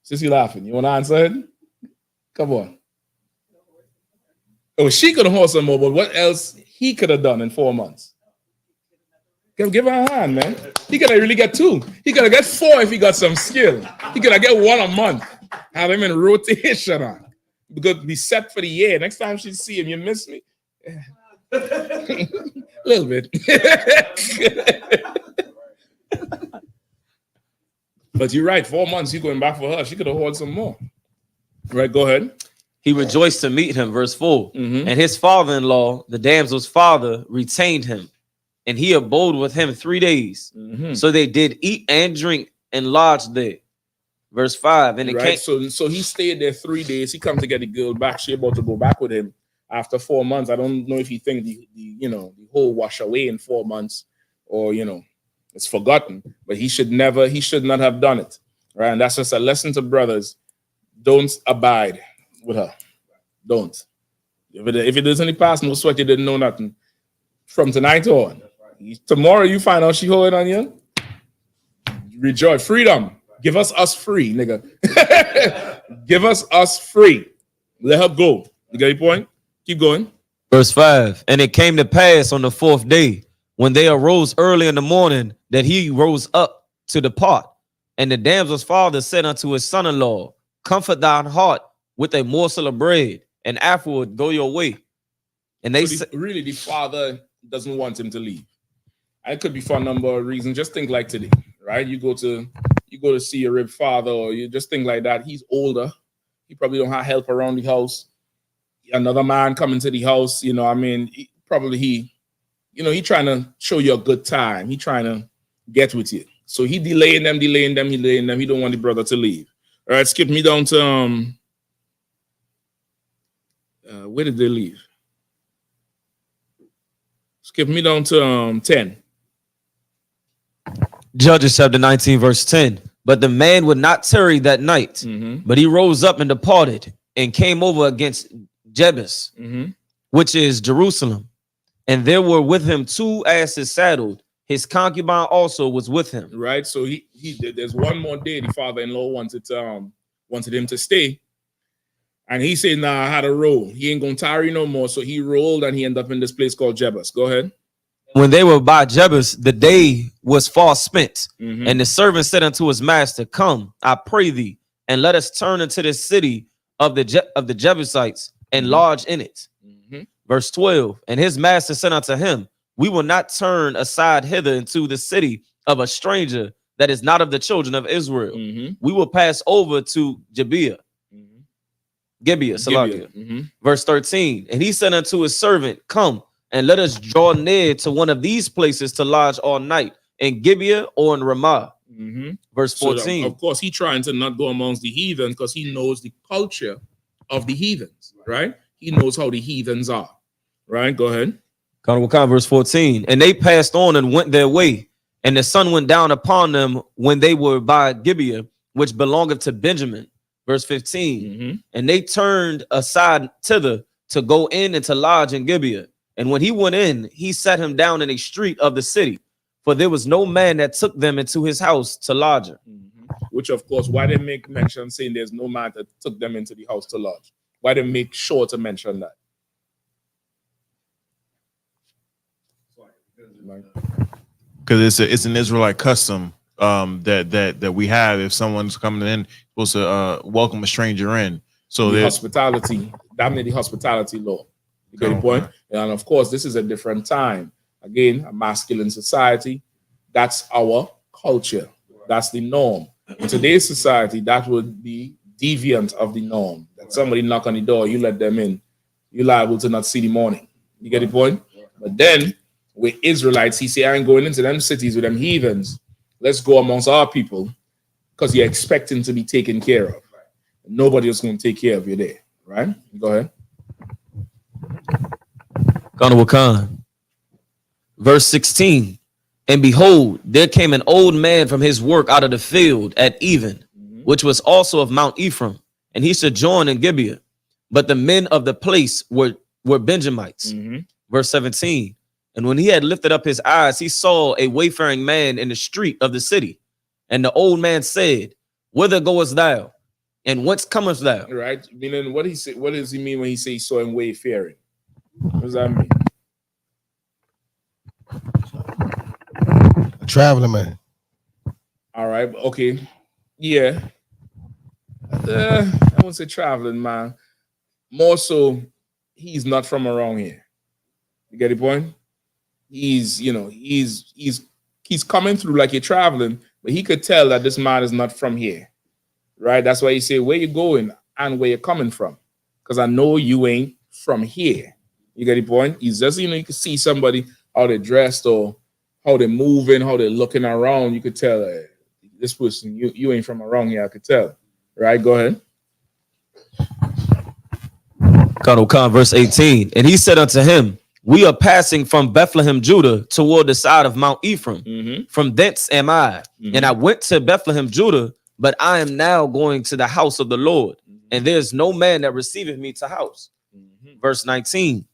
Sissy laughing. You want to answer it? Come on. Oh, she could have whored some more, but what else he could have done in 4 months? Give her a hand, man. He could have really get 2. He could have get 4 if he got some skill. He could have get 1 a month. Have him in rotation on. Because be set for the year. Next time she see him, you miss me. A little bit. But you're right, 4 months you going back for her. She could have whored some more. Right, go ahead. He rejoiced to meet him, verse 4. And his father-in-law, the damsel's father, retained him. And he abode with him 3 days. So they did eat and drink and lodged there. Verse 5. And it right, so he stayed there 3 days. He come to get the girl back. She about to go back with him. After 4 months, I don't know if you think the whole wash away in 4 months, or it's forgotten. But he should not have done it, right? And that's just a lesson to brothers: don't abide with her. Don't. If it doesn't pass, no sweat. You didn't know nothing from tonight on. Tomorrow you find out she holding on you. Rejoice, freedom. Give us free, nigga. Give us free. Let her go. You get your point? Keep going. Verse 5. And it came to pass on the 4th day, when they arose early in the morning, that he rose up to depart. And the damsel's father said unto his son-in-law, comfort thine heart with a morsel of bread, and afterward go your way. And they really, the father doesn't want him to leave. It could be for a number of reasons. Just think like today, right? You go to you go to see your rib father, or you just think like that. He's older. He probably don't have help around the house. Another man coming to the house, you know, I mean, he trying to show you a good time. He trying to get with you. So he delaying them. He don't want the brother to leave. All right, skip me down to where did they leave? Skip me down to 10. Judges chapter 19, verse 10. But the man would not tarry that night, but he rose up and departed and came over against Jebus, which is Jerusalem. And there were with him 2 asses saddled. His concubine also was with him. Right. So he there's one more day the father-in-law wanted him to stay. And he said, nah, I had a roll. He ain't gonna tarry no more. So he rolled and he ended up in this place called Jebus. Go ahead. When they were by Jebus, the day was far spent. And the servant said unto his master, come, I pray thee, and let us turn into the city of the Jebusites and lodge in it. Verse 12. And his master said unto him, we will not turn aside hither into the city of a stranger that is not of the children of Israel. We will pass over to Gibeah. Verse 13. And he said unto his servant, come, and let us draw near to one of these places to lodge all night, in Gibeah or in Ramah. Verse 14. So, of course, he trying to not go amongst the heathen because he knows the culture of the heathens, right? He knows how the heathens are, right? Go ahead. Verse 14. And they passed on and went their way, and the sun went down upon them when they were by Gibeah, which belongeth to Benjamin. Verse 15. And they turned aside thither to go in and to lodge in Gibeah. And when he went in, he sat him down in a street of the city, for there was no man that took them into his house to lodge. Which, of course, why they make mention saying there's no man that took them into the house to lodge? Why they make sure to mention that? Because it's an Israelite custom that we have. If someone's coming in, supposed to welcome a stranger in. So the hospitality, that made the hospitality law. You get the point? And of course, this is a different time. Again, a masculine society. That's our culture. That's the norm. In today's society, that would be deviant of the norm. That somebody knock on the door, you let them in. You're liable to not see the morning. You get the point? But then with Israelites, he say, I ain't going into them cities with them heathens. Let's go amongst our people because you're expecting to be taken care of. Nobody else going to take care of you there. Right? Go ahead. Verse 16. And behold, there came an old man from his work out of the field at even, which was also of Mount Ephraim, and he sojourned in Gibeah. But the men of the place were Benjamites. Verse 17. And when he had lifted up his eyes, he saw a wayfaring man in the street of the city. And the old man said, whither goest thou? And whence comest thou? Right. Meaning what does he mean when he says he saw him wayfaring? What does that mean? A traveling man. All right. Okay. Yeah. I won't say traveling man. More so, he's not from around here. You get the point? He's coming through like you're traveling, but he could tell that this man is not from here. Right? That's why he say, where you going and where you're coming from? Because I know you ain't from here. You get the point? He's just, you can see somebody, how they're dressed or how they're moving, how they're looking around. You could tell this person, you ain't from around here, I could tell. Right? Go ahead. Verse 18. And he said unto him, we are passing from Bethlehem, Judah, toward the side of Mount Ephraim. From thence am I. And I went to Bethlehem, Judah, but I am now going to the house of the Lord. And there's no man that receiveth me to house. Verse 19.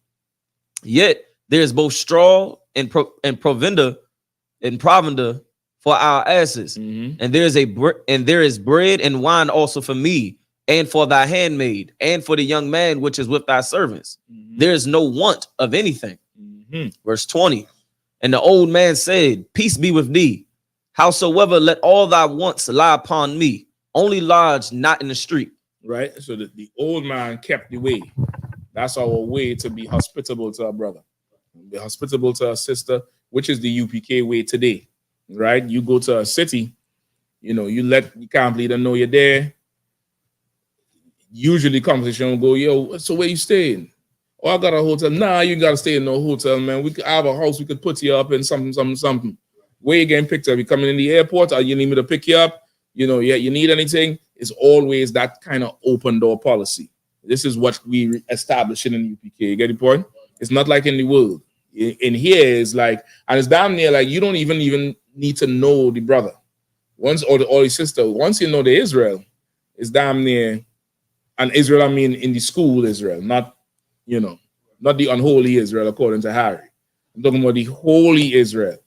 Yet there is both straw and provender for our asses. And there is bread and wine also for me, and for thy handmaid, and for the young man which is with thy servants. There is no want of anything. Verse 20. And the old man said, peace be with thee. Howsoever, let all thy wants lie upon me. Only lodge not in the street. Right? So the old man kept the way. That's our way to be hospitable to our brother. Be hospitable to our sister, which is the UPK way today. Right? You go to a city, You know, you can't believe them know you're there. Usually conversation will go, yo, so where you staying? Oh, I got a hotel. Nah, you gotta stay in no hotel, man. We could have a house, we could put you up in something. Where you getting picked up? You coming in the airport, or you need me to pick you up? You know, yeah, you need anything? It's always that kind of open door policy. This is what we establish in the UPK. You get the point? It's not like in the world. In here is like, and it's damn near like you don't even need to know the brother. Once or the sister, once you know the Israel, it's damn near, and Israel, I mean in the school Israel, not, you know, not the unholy Israel according to Harry. I'm talking about the holy Israel,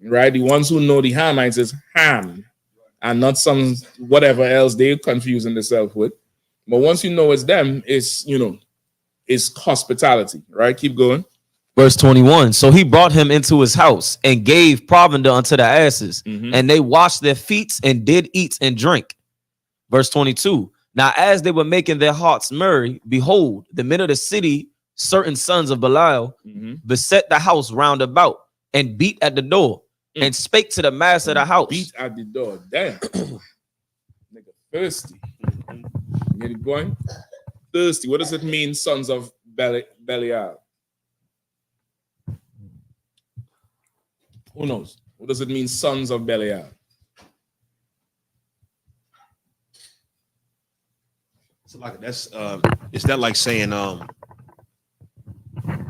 right? The ones who know the Hamites is Ham, and not some whatever else they're confusing themselves with. But once you know it's them, it's, you know, it's hospitality, right? Keep going. Verse 21. So he brought him into his house and gave provender unto the asses, and they washed their feet and did eat and drink. Verse 22. Now, as they were making their hearts merry, behold, the men of the city, certain sons of Belial, beset the house round about and beat at the door and spake to the master of the house. Beat at the door. Damn. Nigga, thirsty. You get it going? Thirsty. What does it mean, sons of Belial? Who knows? What does it mean, sons of Belial? So like that's is that like saying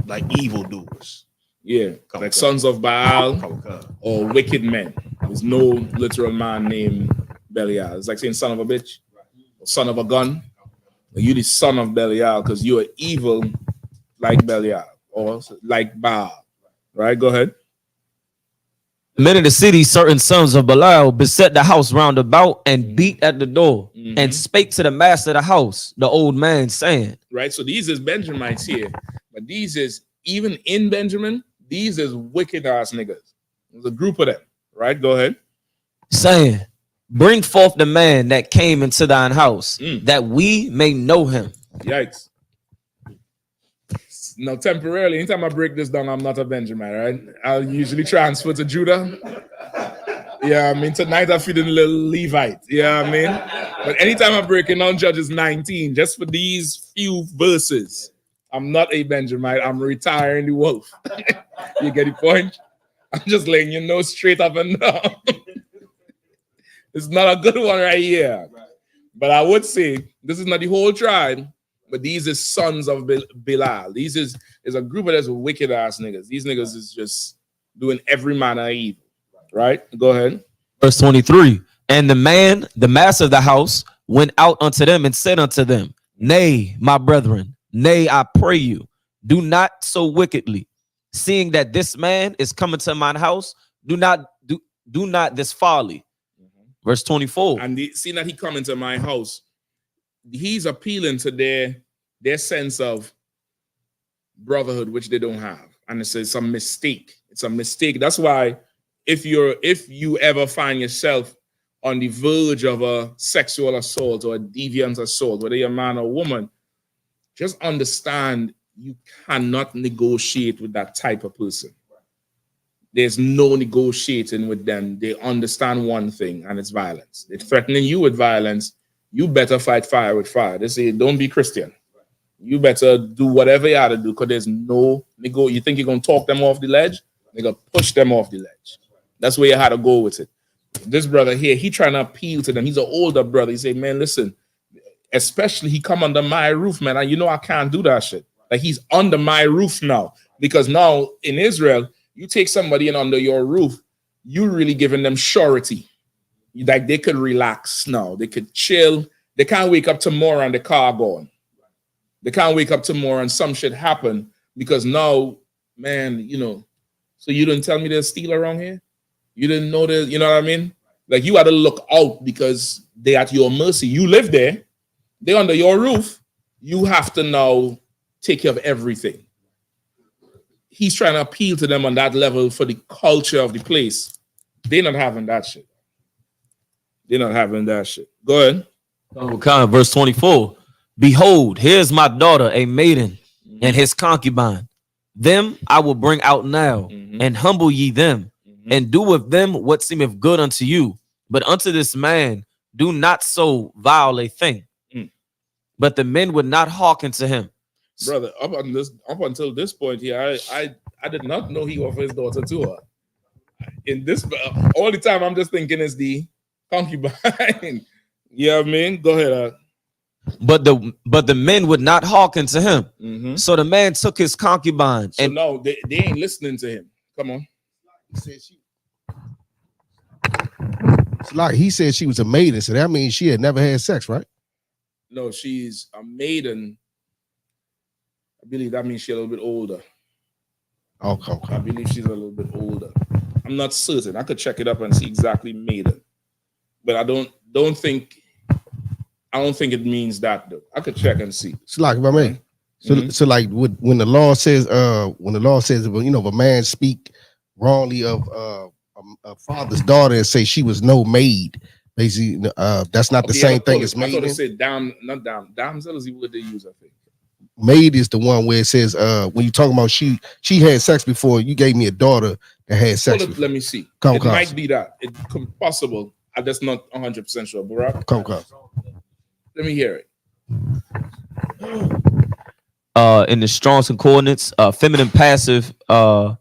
like evildoers? Yeah, like sons of Baal or wicked men. There's no literal man named Belial. It's like saying son of a bitch, or son of a gun. You the son of Belial because you are evil like Belial or like Baal. Right? Go ahead. The men of the city, certain sons of Belial, beset the house round about and beat at the door and spake to the master of the house, the old man, saying. Right, so these is Benjamites here, but these is, even in Benjamin, these is wicked ass niggas. There's a group of them, right? Go ahead. Saying, bring forth the man that came into thine house, that we may know him. Yikes. Now, temporarily, anytime I break this down, I'm not a Benjamin, right? I'll usually transfer to Judah. Yeah, I mean, tonight I'm feeling a little Levite. Yeah, I mean, but anytime I'm breaking down Judges 19, just for these few verses, I'm not a Benjamite. I'm retiring the wolf. You get the point? I'm just letting you know straight up and down. It's not a good one right here. But I would say this is not the whole tribe. But these is sons of Belial. These is a group of those wicked ass niggas. These niggas is just doing every manner of evil. Right? Go ahead. Verse 23. And the man, the master of the house, went out unto them and said unto them, Nay, my brethren, nay, I pray you, do not so wickedly. Seeing that this man is coming to mine house, do not this folly. Verse 24. And seeing that he come into my house, he's appealing to their sense of brotherhood, which they don't have. And it's a mistake. It's a mistake. That's why if you ever find yourself on the verge of a sexual assault or a deviant assault, whether you're a man or woman, just understand you cannot negotiate with that type of person. There's no negotiating with them. They understand one thing, and it's violence. They're threatening you with violence. You better fight fire with fire. They say, don't be Christian. You better do whatever you have to do because there's no nego. You think you're going to talk them off the ledge? They're going to push them off the ledge. That's where you had to go with it. This brother here, he trying to appeal to them. He's an older brother. He say, man, listen, especially he come under my roof, man. And you know I can't do that shit. Like he's under my roof now. Because now in Israel, you take somebody in under your roof, you really giving them surety. Like they could relax now. They could chill. They can't wake up tomorrow and the car gone. They can't wake up tomorrow and some shit happen because now, man, you know, so you didn't tell me there's steal around here? You didn't know that, you know what I mean? Like you had to look out because they at your mercy. You live there. They're under your roof. You have to now take care of everything. He's trying to appeal to them on that level for the culture of the place. They're not having that shit. They're not having that shit. Go ahead. Verse 24. Behold, here's my daughter, a maiden, and his concubine. Them I will bring out now, and humble ye them, and do with them what seemeth good unto you. But unto this man, do not so vile a thing. But the men would not hearken to him. Brother, up until this point here, I did not know he offered his daughter to her. In this, all the time I'm just thinking is the concubine. You know what I mean? Go ahead. But the men would not hearken to him. So the man took his concubine. So no, they ain't listening to him. Come on. He said she was a maiden, so that means she had never had sex, right? No, she's a maiden. I believe that means she's a little bit older. Okay. I believe she's a little bit older. I'm not certain. I could check it up and see exactly maiden, but I don't think it means that though. I could check and see. It's like if I mean, so like when the law says you know, if a man speak wrongly of a father's daughter and say she was no maid, basically that's not the same thing as maid. I thought it said damsel is what they use, I think. Maid is the one where it says when you talking about she had sex before, you gave me a daughter that had sex. Let me see. It might be that. It could be possible. I'm just not 100% sure. Barack? Come. Let me hear it. In the Strong's Concordance, feminine passive, a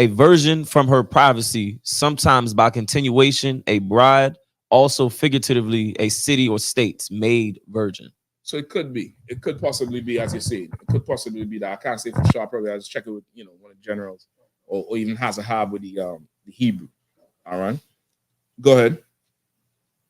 version from her privacy, sometimes by continuation, a bride, also figuratively a city or state's maid virgin. So it could be. It could possibly be, as you said. It could possibly be that. I can't say for sure. Probably I'll just check it with one of the generals, or even has a hab with the Hebrew. All right. Go ahead.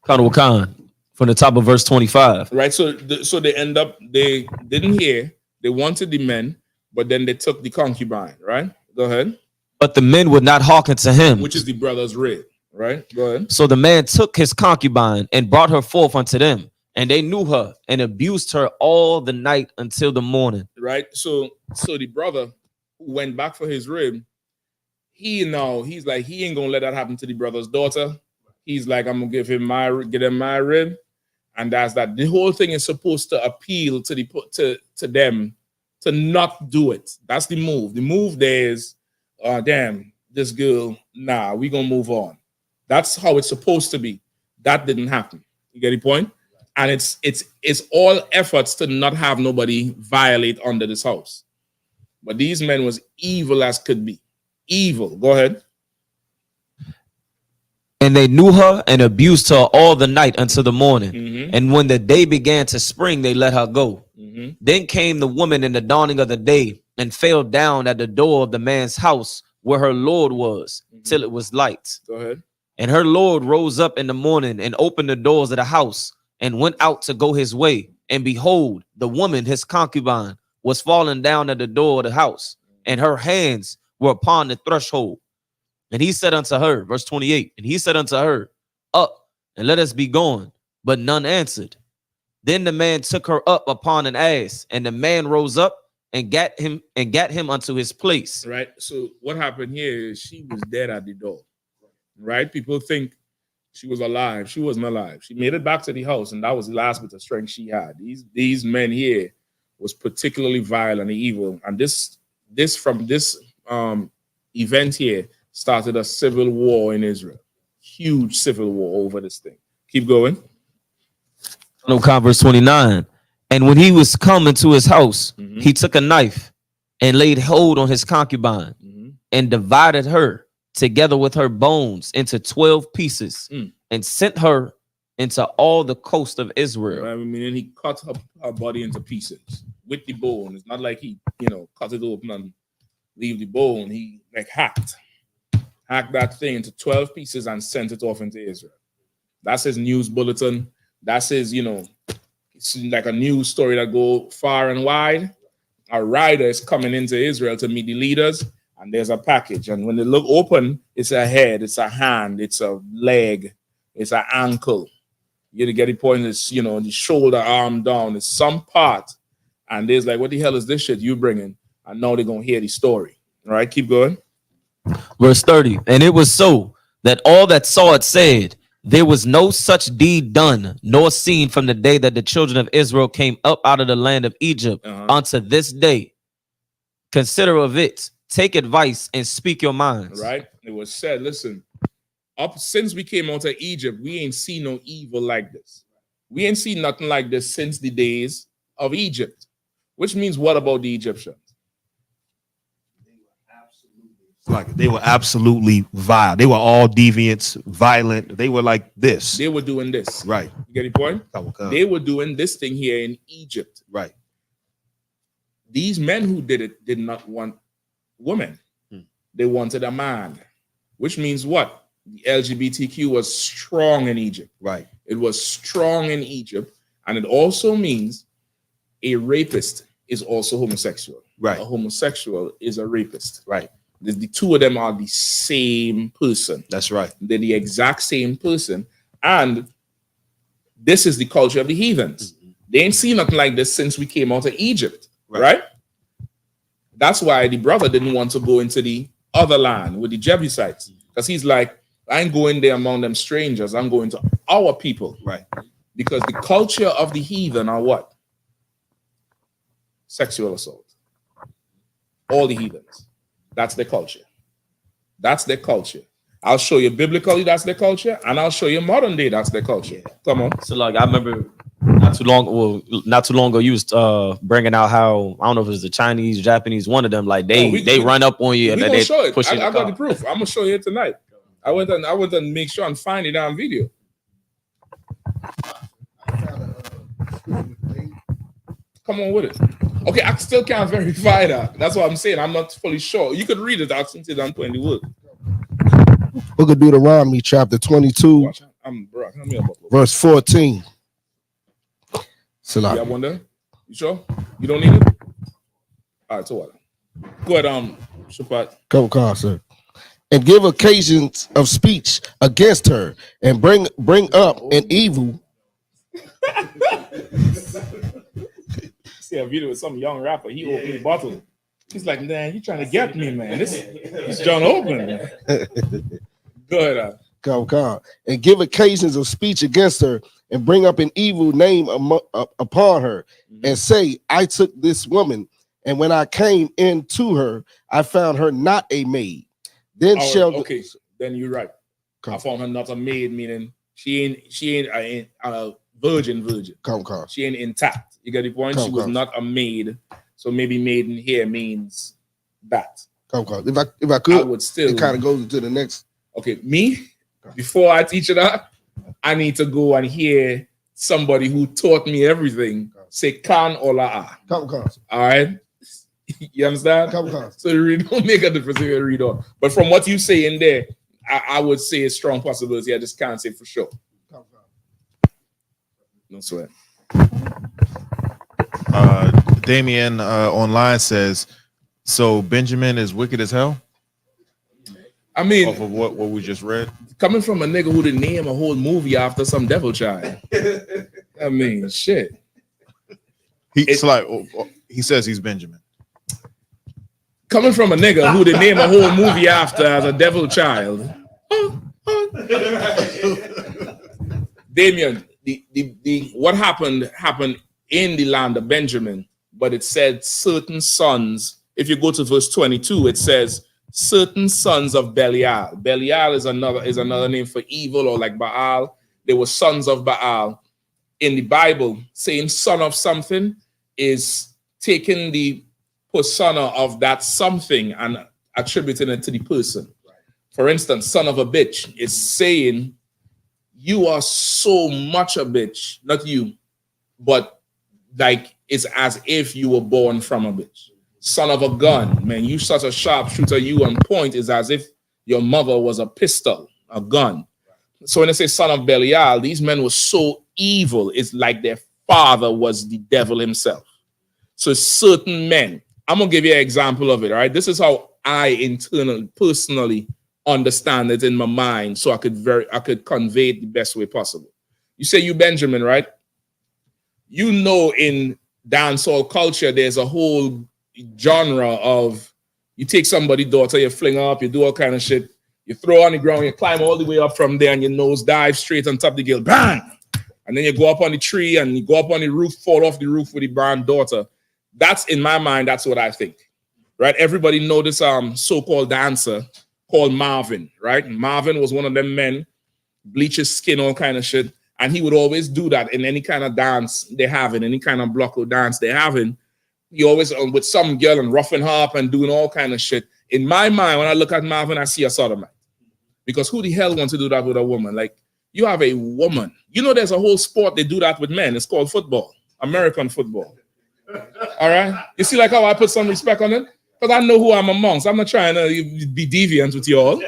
Colonel Khan from the top of verse 25. Right. So they end up, they didn't hear. They wanted the men, but then they took the concubine. Right. Go ahead. But the men would not hearken to him, which is the brother's rib. Right. Go ahead. So the man took his concubine and brought her forth unto them. And they knew her and abused her all the night until the morning. Right. So the brother who went back for his rib, he's like, he ain't gonna let that happen to the brother's daughter. He's like, I'm gonna get him my rib, and that's that. The whole thing is supposed to appeal to them to not do it. That's the move. The move there is, damn, this girl, nah, we gonna move on. That's how it's supposed to be. That didn't happen. You get the point? And it's all efforts to not have nobody violate under this house. But these men was evil as could be. Evil. Go ahead. And they knew her and abused her all the night until the morning. And when the day began to spring, they let her go. Then came the woman in the dawning of the day and fell down at the door of the man's house where her Lord was till it was light. Go ahead. And her Lord rose up in the morning and opened the doors of the house and went out to go his way. And behold, the woman, his concubine, was fallen down at the door of the house, and her hands were upon the threshold. And he said unto her, verse 28, and he said unto her, up, and let us be gone. But none answered. Then the man took her up upon an ass, and the man rose up and gat him unto his place. Right. So what happened here is she was dead at the door. Right? People think she was alive. She wasn't alive. She made it back to the house, and that was the last bit of strength she had. These men here was particularly vile and evil, and this event here started a civil war in Israel. Huge civil war over this thing. Keep going. No, verse 29. And when he was come into his house, he took a knife and laid hold on his concubine and divided her together with her bones into 12 pieces and sent her into all the coast of Israel. I mean, and he cut her body into pieces with the bone. It's not like he, cut it open and leave the bone. He hacked that thing into 12 pieces and sent it off into Israel. That's his news bulletin. That's his, it's like a news story that go far and wide. A rider is coming into Israel to meet the leaders, and there's a package. And when they look open, it's a head, it's a hand, it's a leg, it's an ankle. You get the point. It's, the shoulder, arm down. It's some part. And there's like, what the hell is this shit you bringing? And now they're going to hear the story. All right, keep going. Verse 30. And it was so that all that saw it said, there was no such deed done, nor seen from the day that the children of Israel came up out of the land of Egypt unto this day. Consider of it, take advice and speak your minds. Right. It was said, listen, up since we came out of Egypt, we ain't seen no evil like this. We ain't seen nothing like this since the days of Egypt. Which means what about the Egyptians? Like they were absolutely vile. They were all deviants, violent. They were like this. They were doing this. Right. You get the point? They were doing this thing here in Egypt. Right. These men who did it did not want women. They wanted a man. Which means what? The LGBTQ was strong in Egypt. Right. It was strong in Egypt. And it also means a rapist is also homosexual. Right. A homosexual is a rapist. Right. The two of them are the same person. That's right. They're the exact same person. And this is the culture of the heathens. They ain't seen nothing like this since we came out of Egypt. Right? That's why the brother didn't want to go into the other land with the Jebusites. Because he's like, I ain't going there among them strangers. I'm going to our people. Right. Because the culture of the heathen are what? Sexual assault. All the heathens. That's their culture. That's their culture. I'll show you biblically that's their culture, and I'll show you modern day that's their culture. Come on. So like I remember not too long ago you was bringing out how I don't know if it was the Chinese, Japanese, one of them like they run up on you and they show it. push you. I got the proof. I'm gonna show you it tonight. I went and make sure and find it on video. Come on with it. Okay, I still can't verify that. That's what I'm saying. I'm not fully sure. You could read it out since I'm putting the work. Book of Deuteronomy, chapter 22, verse 14. Yeah, I wonder. You sure? You don't need it? All right, so what? Go ahead, Shapat. Come on, sir. And give occasions of speech against her, and bring up an evil. See a video with some young rapper. He opened the bottle. He's like, man, you trying to get me, man. This John Open. Good. Come. And give occasions of speech against her, and bring up an evil name upon her, and say, I took this woman, and when I came into her, I found her not a maid. Then then you're right. I found her not a maid, meaning she ain't a virgin. Come. She ain't intact. You get the point? She was not a maid. So maybe maiden here means that. Come. If I could, I would still. It kind of goes into the next. Okay, me, before I teach it that, I need to go and hear somebody who taught me everything say kan or la. Come. All right? You understand? Come. So it really don't make a difference if you read on. But from what you say in there, I would say a strong possibility. I just can't say for sure. No sweat. Damien online says, so Benjamin is wicked as hell? I mean, off of what we just read? Coming from a nigga who didn't name a whole movie after some devil child. I mean, shit. He says he's Benjamin. Coming from a nigga who didn't name a whole movie after as a devil child. Damien, the what happened in the land of Benjamin, but it said certain sons. If you go to verse 22, it says certain sons of Belial. Belial is another name for evil, or like Baal. They were sons of Baal. In the Bible, saying son of something is taking the persona of that something and attributing it to the person. For instance, son of a bitch is saying you are so much a bitch, not you, but like it's as if you were born from a bitch. Son of a gun, man, you such a sharpshooter, you on point, is as if your mother was a pistol, a gun. So when they say son of Belial, these men were so evil, it's like their father was the devil himself. So certain men, I'm gonna give you an example of it, all right? This is how I personally understand it in my mind, so I could convey it the best way possible. You say you Benjamin, right? You know, in dancehall culture, there's a whole genre of you take somebody's daughter, you fling her up, you do all kind of shit, you throw her on the ground, you climb all the way up from there, and your nose dive straight on top of the girl, bang! And then you go up on the tree and you go up on the roof, fall off the roof with the granddaughter. That's, in my mind, that's what I think, right? Everybody know this so-called dancer called Marvin, right? Marvin was one of them men, bleach his skin, all kind of shit. And he would always do that in any kind of dance they have, in any kind of block or dance they having. He always with some girl and roughing her up and doing all kind of shit. In my mind, when I look at Marvin, I see a sodomite. Because who the hell wants to do that with a woman? Like, you have a woman. You know, there's a whole sport they do that with men. It's called football, American football. All right? You see like how I put some respect on it? Because I know who I'm amongst. I'm not trying to be deviant with you all.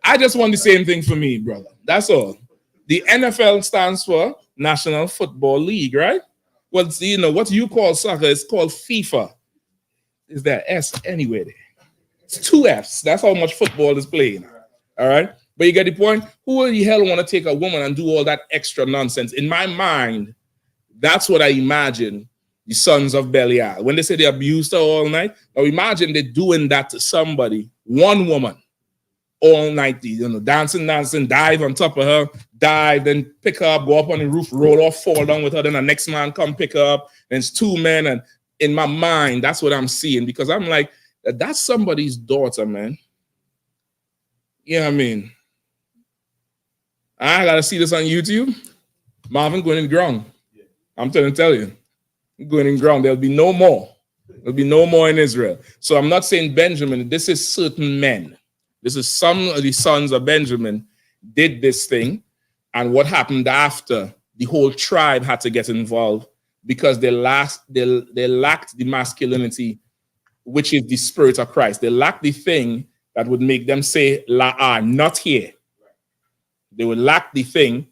I just want the same thing for me, brother. That's all. The NFL stands for National Football League, right? Well, you know, what you call soccer is called FIFA. Is there S anywhere there? It's 2 Fs. That's how much football is playing. All right? But you get the point? Who the hell want to take a woman and do all that extra nonsense? In my mind, that's what I imagine the sons of Belial. When they say they abused her all night, now imagine they're doing that to somebody, one woman, all night, you know, dancing, dive on top of her, dive, then pick her up, go up on the roof, roll off, fall down with her, then the next man come pick her up, and it's 2 men, and in my mind, that's what I'm seeing, because I'm like, that's somebody's daughter, man. You know what I mean? I gotta see this on YouTube. Marvin going in the ground. I'm trying to tell you. Going in the ground. There'll be no more. There'll be no more in Israel. So I'm not saying Benjamin. This is certain men. This is some of the sons of Benjamin did this thing. And what happened after? The whole tribe had to get involved because they lacked the masculinity, which is the spirit of Christ. They lacked the thing that would make them say, La, not here. They would lack the thing.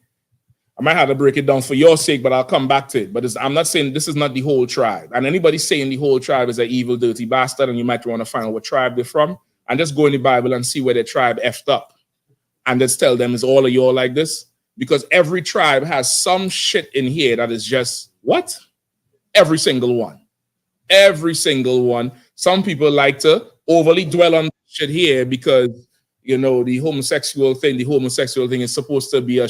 I might have to break it down for your sake, but I'll come back to it. But I'm not saying this is not the whole tribe. And anybody saying the whole tribe is an evil, dirty bastard, and you might want to find out what tribe they're from, and just go in the Bible and see where their tribe effed up. And just tell them, is all of you all like this? Because every tribe has some shit in here that is just, what? Every single one. Every single one. Some people like to overly dwell on shit here because, you know, the homosexual thing is supposed to be a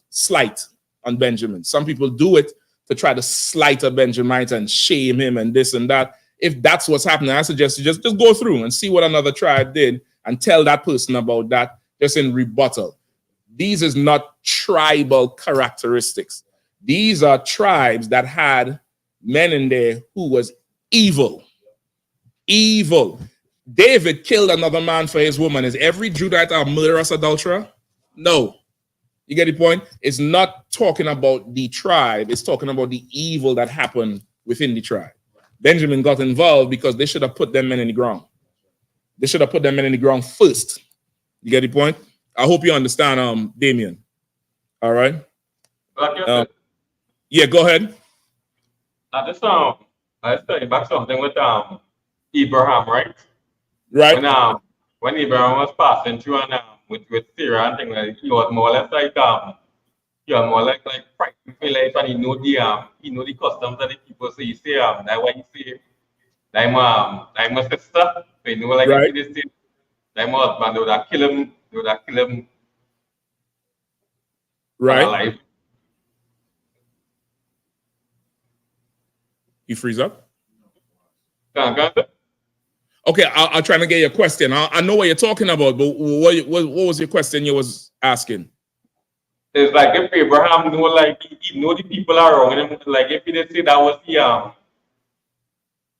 slight on Benjamin. Some people do it to try to slight a Benjamite and shame him and this and that. If that's what's happening, I suggest you just go through and see what another tribe did and tell that person about that just in rebuttal. These is not tribal characteristics. These are tribes that had men in there who was evil. Evil. David killed another man for his woman. Is every Judite a murderous adulterer? No. You get the point? It's not talking about the tribe. It's talking about the evil that happened within the tribe. Benjamin got involved because they should have put them men in the ground. They should have put them men in the ground first. You get the point? I hope you understand, Damien. All right? Yeah, go ahead. I studied back something with Abraham, right? Right. When Abraham was passing through and with Sarah and things like, he was more or less like he was more like practically like, and he know the customs of the people. So he say that what he say, like my sister, so you know like right. If they say like my husband, they would have kill him. Right. Alive. You freeze up? Can't. Okay, I'll try to get your question. I know what you're talking about, but what was your question you was asking? It's like if Abraham know, like he know the people around him, like if they say that was the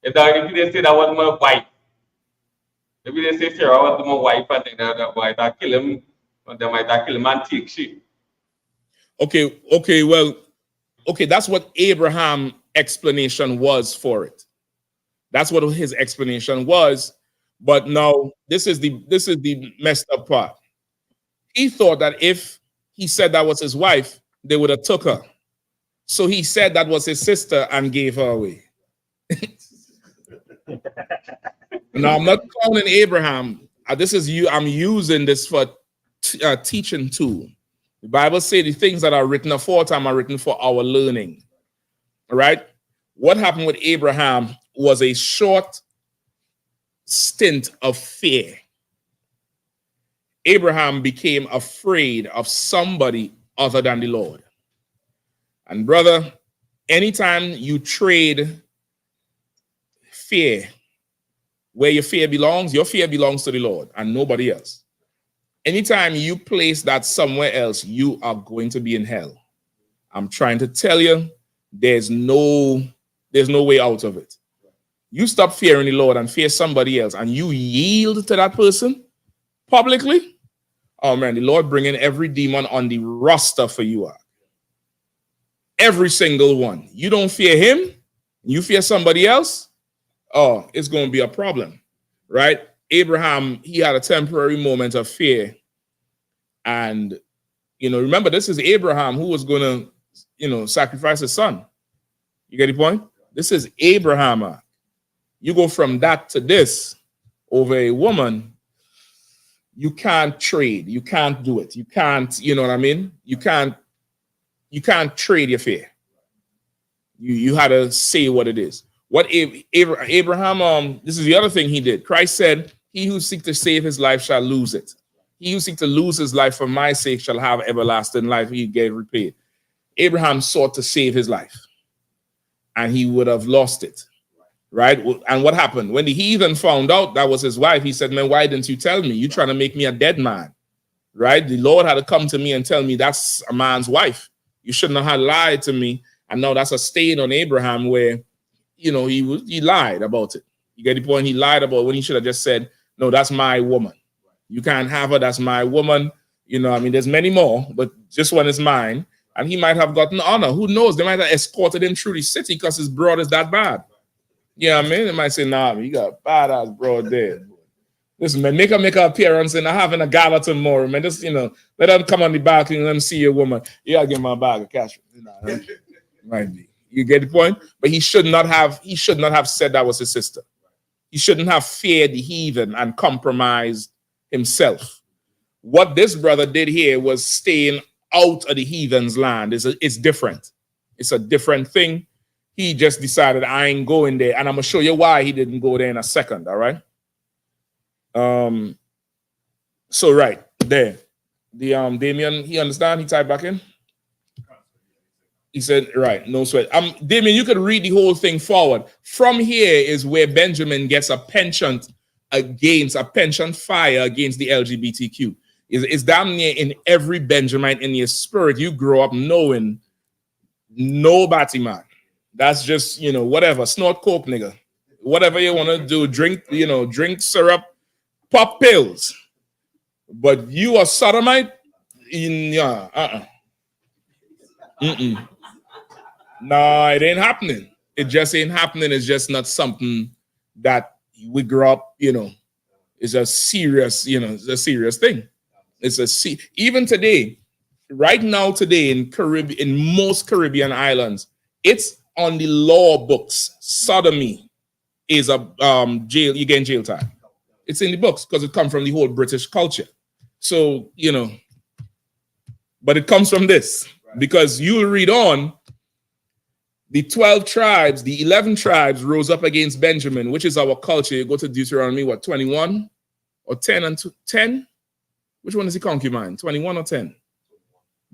if they say that was my wife, if they say Sarah was my wife, I think that might have kill him, or they might have kill him and take shit. Okay, well, that's what Abraham's explanation was for it. That's what his explanation was. But now this is the messed up part. He thought that if he said that was his wife, they would have took her. So he said that was his sister and gave her away. Now I'm not calling Abraham. I'm using this for teaching tool. The Bible says the things that are written aforetime are written for our learning. All right. What happened with Abraham was a short stint of fear. Abraham became afraid of somebody other than the Lord. And brother, anytime you trade fear, where your fear belongs to the Lord and nobody else. Anytime you place that somewhere else, you are going to be in hell. I'm trying to tell you, there's no way out of it. You stop fearing the Lord and fear somebody else, and you yield to that person publicly. Oh man, the Lord bringing every demon on the roster for you. Every single one. You don't fear him, you fear somebody else. Oh, it's going to be a problem, right? Abraham, he had a temporary moment of fear. And, remember, this is Abraham who was going to, sacrifice his son. You get the point? This is Abraham. You go from that to this over a woman, you can't trade. You can't do it. You can't, you know what I mean? You can't trade your fear. You had to say what it is. What Abraham, this is the other thing he did. Christ said, he who seeks to save his life shall lose it. He who seeks to lose his life for my sake shall have everlasting life. He get repaid. Abraham sought to save his life, and he would have lost it, right? And what happened? When the heathen found out that was his wife, he said, man, why didn't you tell me? You're trying to make me a dead man, right? The Lord had to come to me and tell me that's a man's wife. You shouldn't have lied to me. And now that's a stain on Abraham where, he lied about it. You get the point? He lied about it when he should have just said, no, that's my woman. You can't have her. That's my woman. There's many more, but this one is mine. And he might have gotten honor. Who knows? They might have escorted him through the city because his broad is that bad. You know what I mean? They might say, nah, you got a badass broad there. Listen, man, make an appearance and having a gala tomorrow, man. Just, let them come on the balcony and let them see your woman. You gotta give him a bag of cash. Might be. You get the point? But he should not have said that was his sister. He shouldn't have feared the heathen and compromised himself. What this brother did here was staying out of the heathen's land. It's different. It's a different thing. He just decided, I ain't going there. And I'm going to show you why he didn't go there in a second, all right? So right there. The Damien, he understand? He typed back in? He said, right, no sweat. Damien, you could read the whole thing forward. From here is where Benjamin gets a penchant fire against the LGBTQ. It's damn near in every Benjamin in your spirit. You grow up knowing nobody, man. That's just, whatever. Snort coke, nigga. Whatever you want to do. Drink syrup, pop pills. But you are sodomite? Nah, it ain't happening. It just ain't happening. It's just not something that we grew up, it's a serious, it's a serious thing. Even today, right now today in most Caribbean islands, it's on the law books. Sodomy is a jail, you get in jail time. It's in the books because it comes from the whole British culture. So, but it comes from this because you'll read on. The 12 tribes, the 11 tribes rose up against Benjamin, which is our culture. You go to Deuteronomy, 21 or 10 and 10? Which one is the concubine? 21 or 10?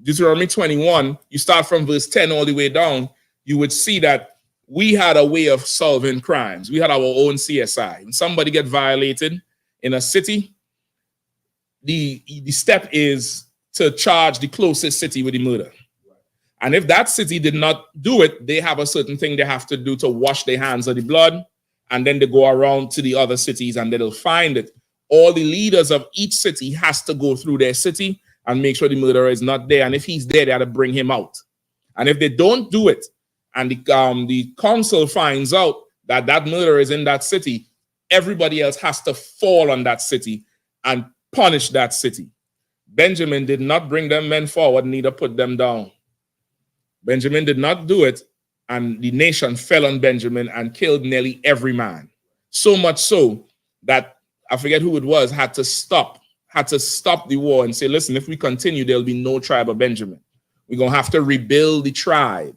Deuteronomy 21, you start from verse 10 all the way down, you would see that we had a way of solving crimes. We had our own CSI. When somebody get violated in a city, the step is to charge the closest city with the murder. And if that city did not do it, they have a certain thing they have to do to wash their hands of the blood. And then they go around to the other cities and they'll find it. All the leaders of each city has to go through their city and make sure the murderer is not there. And if he's there, they have to bring him out. And if they don't do it, and the council finds out that that murderer is in that city, everybody else has to fall on that city and punish that city. Benjamin did not bring them men forward, neither put them down. Benjamin did not do it, and the nation fell on Benjamin and killed nearly every man. So much so that, I forget who it was, had to stop the war and say, listen, if we continue, there'll be no tribe of Benjamin. We're going to have to rebuild the tribe.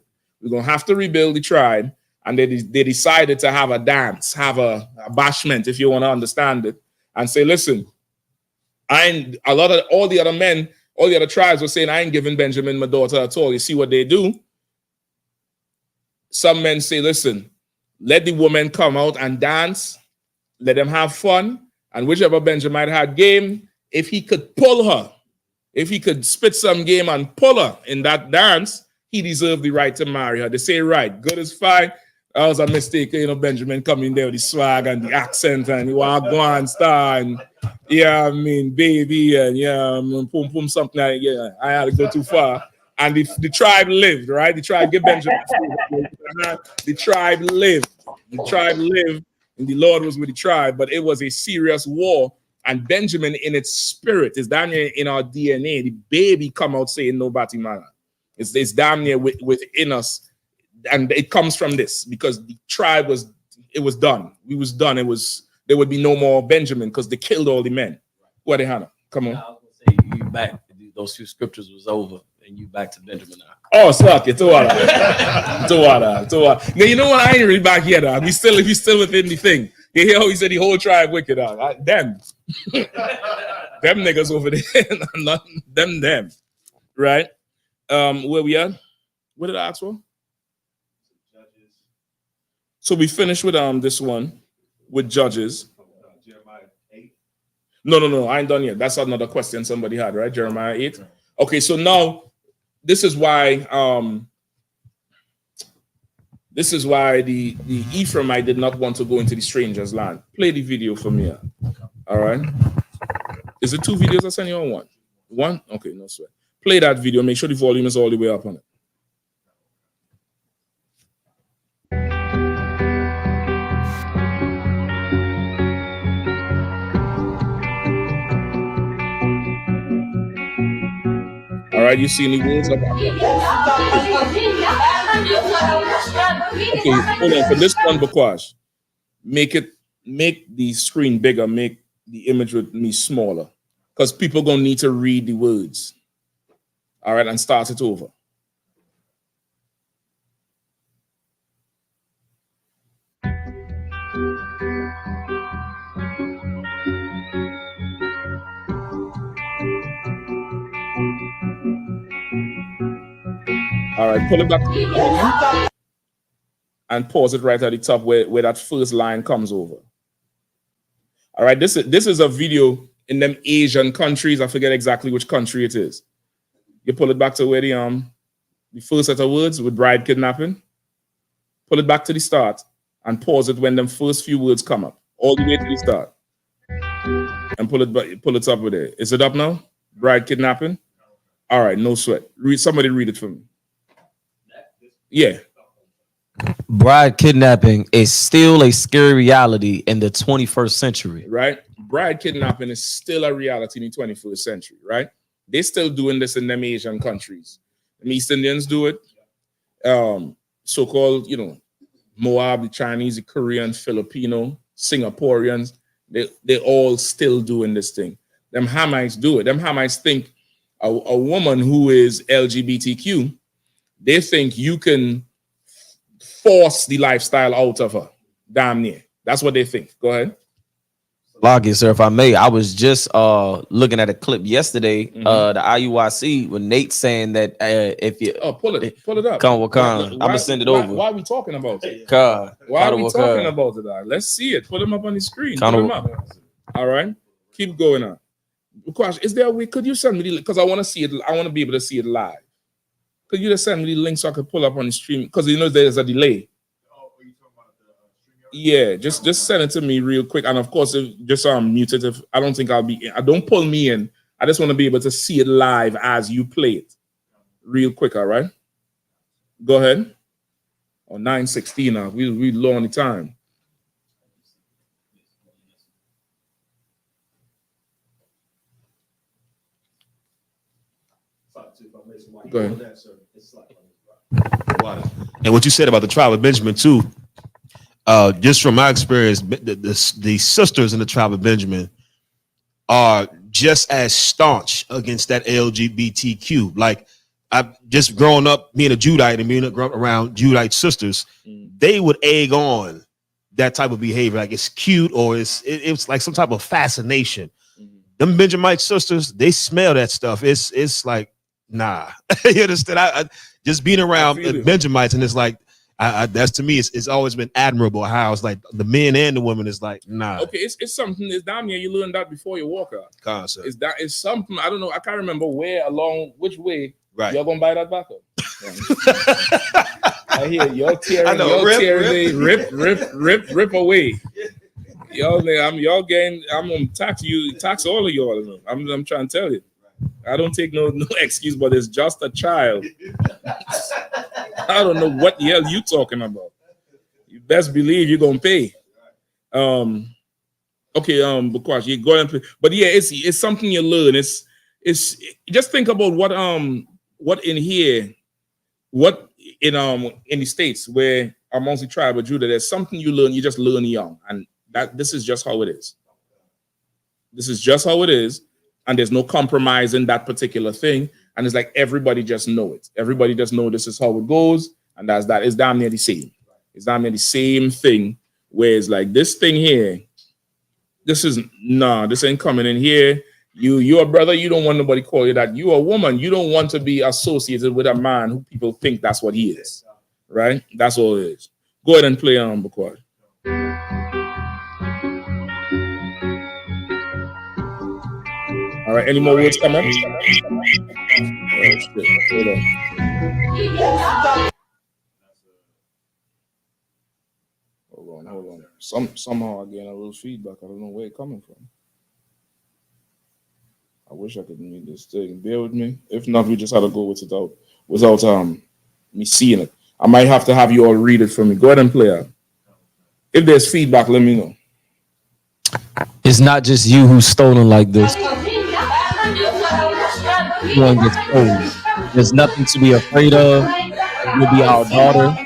And they decided to have a dance, have a bashment, if you want to understand it, and say, listen, all the other tribes were saying, I ain't giving Benjamin my daughter at all. You see what they do? Some men say, listen, let the women come out and dance. Let them have fun. And whichever Benjamin had game, if he could pull her, if he could spit some game and pull her in that dance, he deserved the right to marry her. They say right, good is fine. That was a mistake, Benjamin coming there with the swag and the accent and the wagwan star and yeah, I mean, baby, and yeah, pum pum something like yeah. I had to go too far. And the tribe lived, right? The tribe give Benjamin. The tribe lived. The tribe lived, and the Lord was with the tribe, but it was a serious war. And Benjamin, in its spirit, is down here in our DNA. The baby come out saying nobody matter. It's damn near within us. And it comes from this because the tribe was done. We was done. There would be no more Benjamin because they killed all the men. What, Yahanna? Come on. I was gonna say you back. Those few scriptures was over, and you back to Benjamin now. Oh, suck it. Now you know what? I ain't really back here, dog. We still within the thing. You hear how he said the whole tribe wicked, dog. Them niggas over there, not them. Right? Where we at? What did I ask for? So we finished with this one with Judges. Jeremiah 8. No, I ain't done yet. That's another question somebody had, right? Jeremiah 8. Okay, so now this is why the Ephraimite did not want to go into the stranger's land. Play the video for me. All right. Is it 2 videos I sent you or one? One? Okay, no sweat. Play that video. Make sure the volume is all the way up on it. All right, you see any words about that? Okay, hold on. For this one, Bakwash, make the screen bigger, make the image with me smaller, because people gonna need to read the words. All right, and start it over. All right, pull it back and pause it right at the top where that first line comes over. All right, this is a video in them Asian countries. I forget exactly which country it is. You pull it back to where the first set of words with bride kidnapping. Pull it back to the start and pause it when them first few words come up, all the way to the start. And pull it up with it. Is it up now? Bride kidnapping? All right, no sweat. Somebody read it for me. Yeah. Bride kidnapping is still a scary reality in the 21st century. Right? Bride kidnapping is still a reality in the 21st century, right? They're still doing this in them Asian countries. The East Indians do it. So-called, Moab, the Chinese, the Korean, Filipino, Singaporeans, they all still doing this thing. Them Hamites do it. Them Hamites think a woman who is LGBTQ, they think you can force the lifestyle out of her. Damn near. That's what they think. Go ahead. Log it, sir, if I may. I was just looking at a clip yesterday, the IUIC, with Nate saying that if you pull it up. I'm gonna send it over. Why are we talking about it? Why are we talking about it? Let's see it. Put them up on the screen. Put them up. All right. Keep going on. Question: is there a way? Could you send me because I want to see it? I want to be able to see it live. Could you just send me the link so I could pull up on the stream? Because there's a delay. Oh, are you talking about the Yeah, just send it to me real quick. And of course, just so I'm muted, if I don't think I'll be in. Don't pull me in. I just want to be able to see it live as you play it. Real quick, all right? Go ahead. 9:16 now. We low on the time. Go ahead. And what you said about the tribe of Benjamin too, just from my experience, the sisters in the tribe of Benjamin are just as staunch against that LGBTQ. Like I've just grown up being a Judite and being around Judite sisters, they would egg on that type of behavior. Like it's cute or it's like some type of fascination. Them Benjamite sisters, they smell that stuff. It's like, nah. You understand? I just being around Benjamites, and it's like That's to me, it's always been admirable how it's like the men and the women is like, nah. Okay, it's something. It's down here. You learn that before you walk out. Concept. It's something. I don't know. I can't remember which way. Right. Y'all gonna buy that back up. I hear y'all tearing. I know, rip away. Y'all getting. I'm gonna tax all of y'all. I'm trying to tell you. I don't take no excuse, but it's just a child. I don't know what the hell you talking about. You best believe you're gonna pay. Okay, because you go and play. But yeah, it's something you learn. It's just think about what in here, what in the States where amongst the tribe of Judah, there's something you learn. You just learn young, and this is just how it is. This is just how it is, and there's no compromise in that particular thing. And it's like everybody just know it. Everybody just know this is how it goes, and that's that. It's damn near the same. It's damn near the same thing. Where it's like this thing here. This ain't coming in here. You're a brother. You don't want nobody call you that. You're a woman. You don't want to be associated with a man who people think that's what he is, right? That's all it is. Go ahead and play on, Bukwad. All right, any more words come up? Oh, shit. Hold on. Somehow I get a little feedback. I don't know where it's coming from. I wish I could meet this thing. Bear with me. If not, we just had to go with it out without me seeing it. I might have to have you all read it for me. Go ahead and play it. If there's feedback, let me know. It's not just you who's stolen like this. One gets stolen. There's nothing to be afraid of. You'll be our daughter.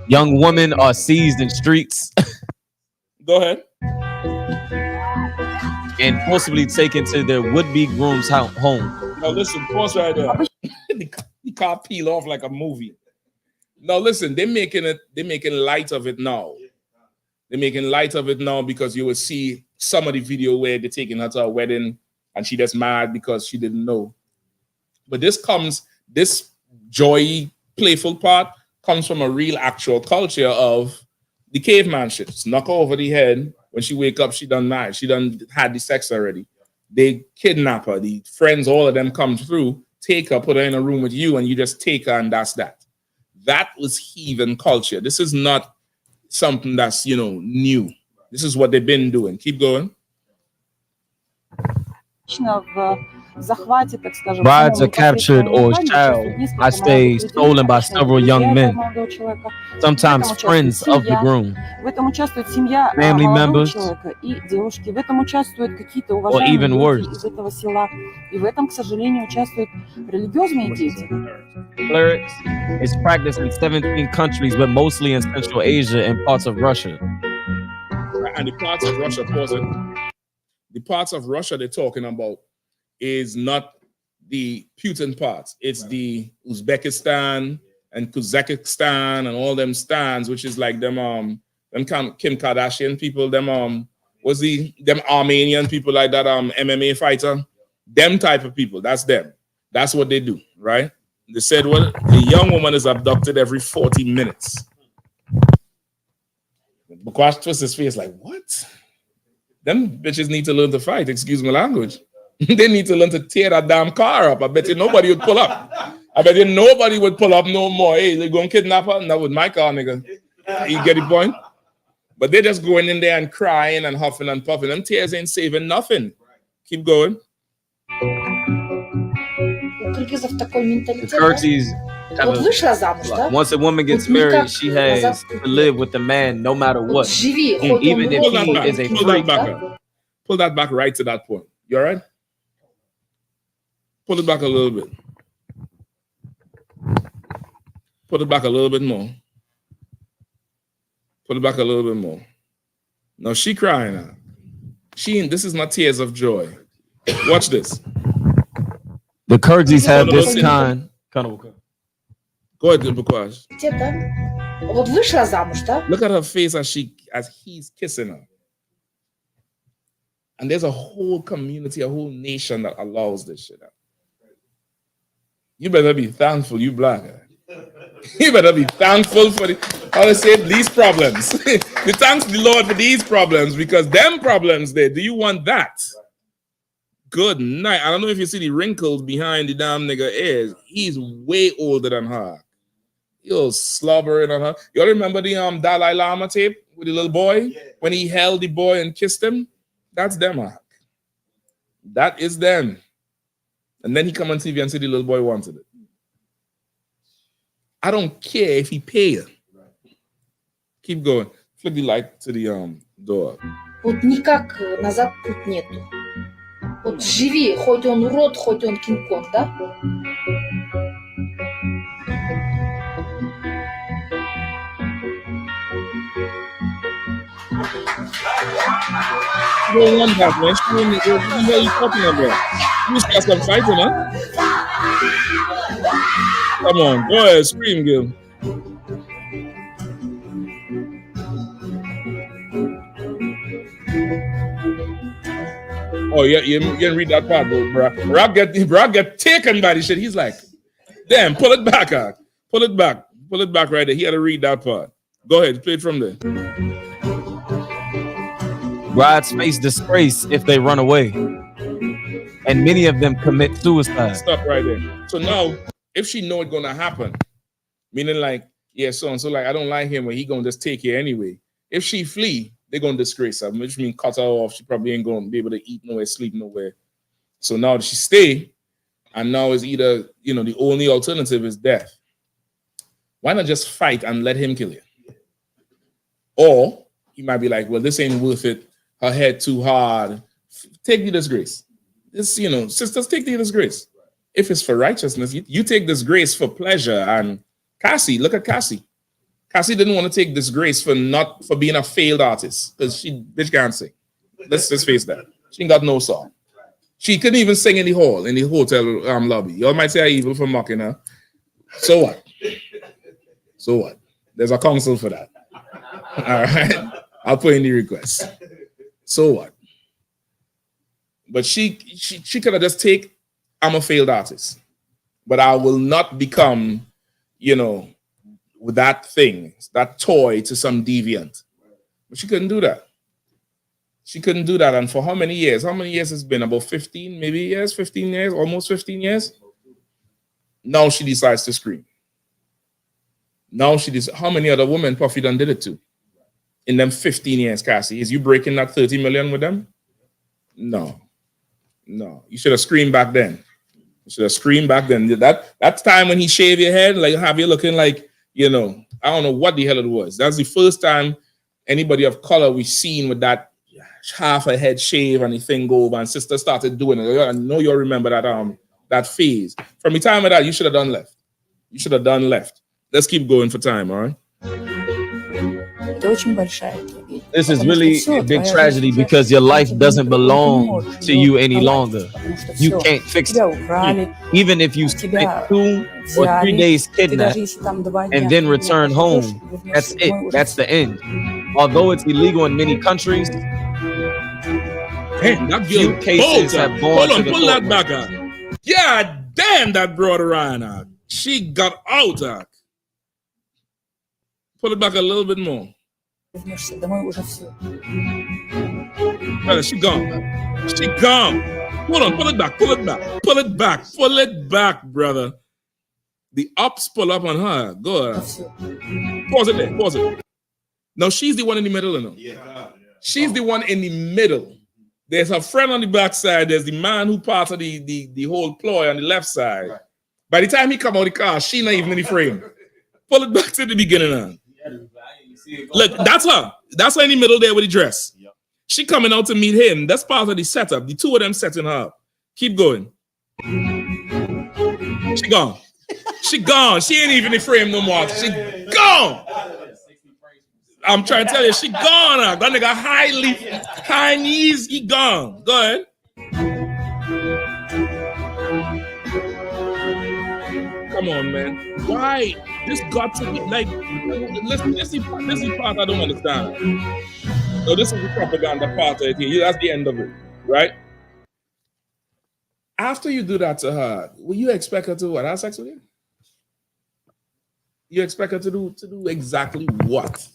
Young women are seized in streets. Go ahead. And forcibly taken to their would-be groom's home. Now listen, pause right there. The car peel off like a movie. Now listen, they're making light of it now. They're making light of it now because you will see some of the video where they're taking her to a wedding and she just mad because she didn't know. But this joy, playful part comes from a real actual culture of the caveman shit. It's knock her over the head. When she wake up, she done married. She done had the sex already. They kidnap her. The friends, all of them come through, take her, put her in a room with you, and you just take her, and that's that. That was heathen culture. This is not something that's, new. This is what they've been doing. Keep going. Brides are captured or shall, I say, stolen by several young men, sometimes friends of the groom, family members, or even worse. Clerics is practiced in 17 countries, but mostly in Central Asia and parts of Russia. And the parts of Russia, the parts of Russia they're talking about is not the Putin parts. It's the Uzbekistan and Kazakhstan and all them stands, which is like them Kim Kardashian people, them Armenian people like that MMA fighter, them type of people. That's them. That's what they do, right? They said, well, the young woman is abducted every 40 minutes. Because twist his face like, what? Them bitches need to learn to fight, excuse my language. They need to learn to tear that damn car up. I bet you nobody would pull up. I bet you nobody would pull up no more. Hey, they're going to kidnap her? Not with my car, nigga. You get the point? But they're just going in there and crying and huffing and puffing. Them tears ain't saving nothing. Keep going. The Kyrgyz once a woman gets married, she has to live with the man no matter what. And even if he is a freak. Pull that back right to that point. You all right? Pull it back a little bit. Put it back a little bit more. Put it back a little bit more. Now she crying now. This is not tears of joy. Watch this. The Kyrgyz have this kind of. Go ahead, Bukwash. Look at her face as he's kissing her. And there's a whole community, a whole nation that allows this shit. You better be thankful you black. You better be thankful for how to say least problems. We thanks the Lord for these problems because them problems there. Do you want that? Good night. I don't know if you see the wrinkles behind the damn nigga ears. He's way older than her. You're slobbering on her. You remember the Dalai Lama tape with the little boy when he held the boy and kissed him? That's them, Mark. That is them. And then he come on TV and say the little boy wanted it. I don't care if he pay you. Keep going. Flip the light to the door. Вот никак назад путь нету. Вот живи, хоть он урод, хоть он Кинг-Конг, да? You don't want that, man. What the hell are you talking about? You start some fighting, huh? Come on, go ahead, scream, Gil. Oh, yeah, you didn't read that part, though, bro. Brock get taken by the shit. He's like, damn, pull it back, Ark. Pull it back right there. He had to read that part. Go ahead, play it from there. Brides face disgrace if they run away, and many of them commit suicide. Stop right there. So now, if she know it's gonna happen, meaning like, yeah, so and so, like, I don't like him, but he gonna just take you anyway. If she flee, they're gonna disgrace her, which means cut her off. She probably ain't gonna be able to eat nowhere, sleep nowhere. So now she stay, and now is either, you know, the only alternative is death. Why not just fight and let him kill you? Or he might be like, well, this ain't worth it. Her head too hard. Take the disgrace. This, you know, sisters, take the disgrace. If it's for righteousness, you take disgrace for pleasure. And Cassie, look at Cassie. Cassie didn't want to take disgrace for being a failed artist because she bitch can't sing. Let's just face that. She ain't got no song. She couldn't even sing in the hall, in the hotel lobby. Y'all might say I'm evil for mocking her. So what? So what? There's a council for that. All right. I'll put in the request. So what? But she could have just take, I'm a failed artist, but I will not become, you know, with that thing, that toy to some deviant. But she couldn't do that. She couldn't do that. And for how many years? How many years has it been? About 15, maybe years, 15 years, almost 15 years. Now she decides to scream. Now how many other women Puffy done did it to? In them 15 years, Cassie, is you breaking that 30 million with them? No. You should have screamed back then. That time when he shaved your head, like have you looking like, you know, I don't know what the hell it was. That's the first time anybody of color we've seen with that half a head shave and the thing go over, and sister started doing it. I know you'll remember that phase. From the time of that, you should have done left. Let's keep going for time, all right? This is really a big tragedy because your life doesn't belong to you any longer. You can't fix it. Even if you spent 2 or 3 days kidnapped and then return home, that's it. That's the end. Although it's illegal in many countries, damn, that few cases have gone to the pull that back out. Yeah, damn, that brought her out. She got out. Pull it back a little bit more. She gone. Hold on, pull it back, brother. The ups pull up on her. Go ahead. Pause it. Now she's the one in the middle, you know? Yeah. She's the one in the middle. There's her friend on the back side. There's the man who part of the whole ploy on the left side. Right. By the time he come out of the car, she not even in the frame. Pull it back to the beginning now. Look, that's her. That's her in the middle there with the dress. Yep. She coming out to meet him. That's part of the setup. The two of them setting her up. Keep going. She gone. She ain't even in the frame no more. She gone. I'm trying to tell you, she gone. That nigga high knees, he gone. Go ahead. Come on, man. Why? This got to be like, this is the part I don't understand. So this is the propaganda part right here. That's the end of it, right? After you do that to her, will you expect her to what? Have sex with you? You expect her to do exactly what?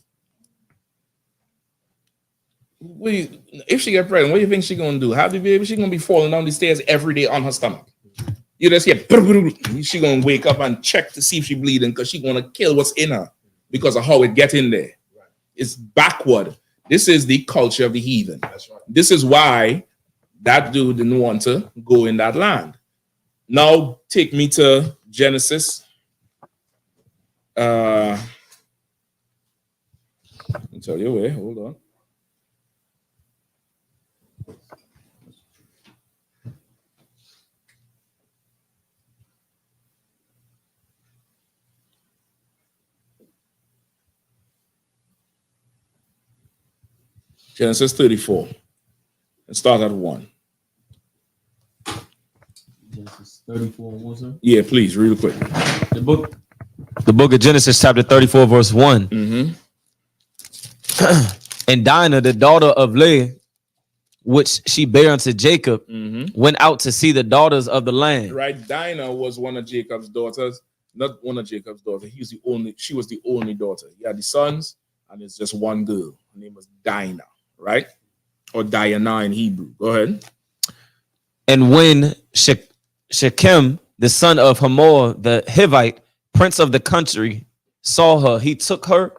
If she get pregnant, what do you think she gonna do? Have the baby? She gonna be falling down the stairs every day on her stomach. You just get she gonna wake up and check to see if she bleeding because she gonna kill what's in her because of how it get in there. It's backward. This is the culture of the heathen. That's right. This is why that dude didn't want to go in that land. Now take me to Genesis. I'll tell you where. Hold on. Genesis 34. And start at 1. Genesis 34 and 1, sir? Yeah, please, real quick. The book of Genesis, chapter 34, verse 1. Mm-hmm. And Dinah, the daughter of Leah, which she bare unto Jacob, went out to see the daughters of the land. Right, Dinah was one of Jacob's daughters. Not one of Jacob's daughters. She was the only daughter. He had the sons, and it's just one girl. Her name was Dinah, right? Or Diana in Hebrew. Go ahead. And when Shechem, the son of Hamor, the Hivite, prince of the country, saw her, he took her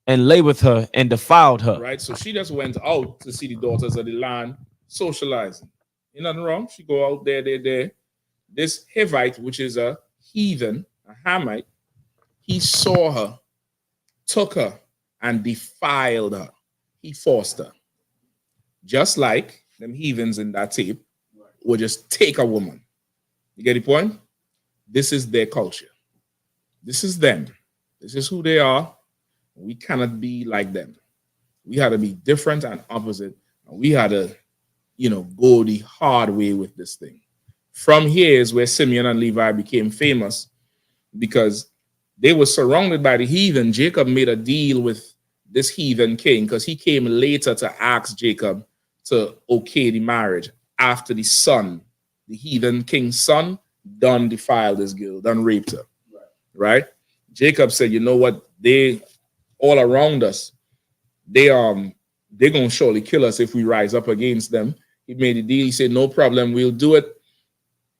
and lay with her and defiled her. Right, so she just went out to see the daughters of the land socializing. Ain't nothing wrong. She go out there. This Hivite, which is a heathen, a Hamite, he saw her, took her, and defiled her. He forced her. Just like them heathens in that tape would just take a woman. You get the point? This is their culture. This is them. This is who they are. We cannot be like them. We had to be different and opposite. And we had to, go the hard way with this thing. From here is where Simeon and Levi became famous because they were surrounded by the heathen. Jacob made a deal with this heathen king because he came later to ask Jacob to okay the marriage after the son, the heathen king's son, done defiled this girl, done raped her. Right? Jacob said, you know what? They all around us, they're gonna surely kill us if we rise up against them. He made a deal. He said, no problem, we'll do it.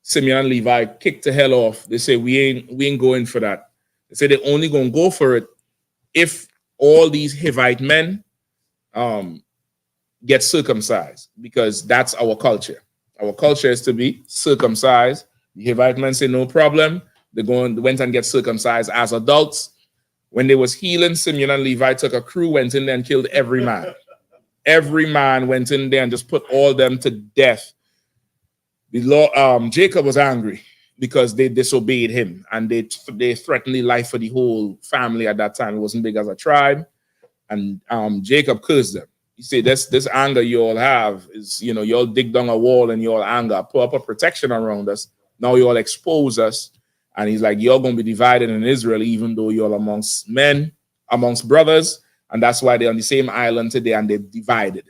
Simeon and Levi kicked the hell off. They say we ain't going for that. They said they're only gonna go for it if all these Hivite men get circumcised, because that's our culture. Our culture is to be circumcised. The Hivite men say no problem. They went and get circumcised as adults. When they was healing, Simeon and Levi took a crew, went in there and killed every man. Every man went in there and just put all them to death. Jacob was angry because they disobeyed him and they threatened the life of the whole family at that time. It wasn't big as a tribe. And Jacob cursed them. He said, this anger you all have is, you all dig down a wall and you all anger, put up a protection around us. Now you all expose us. And he's like, you're going to be divided in Israel, even though you're amongst men, amongst brothers. And that's why they're on the same island today and they're divided.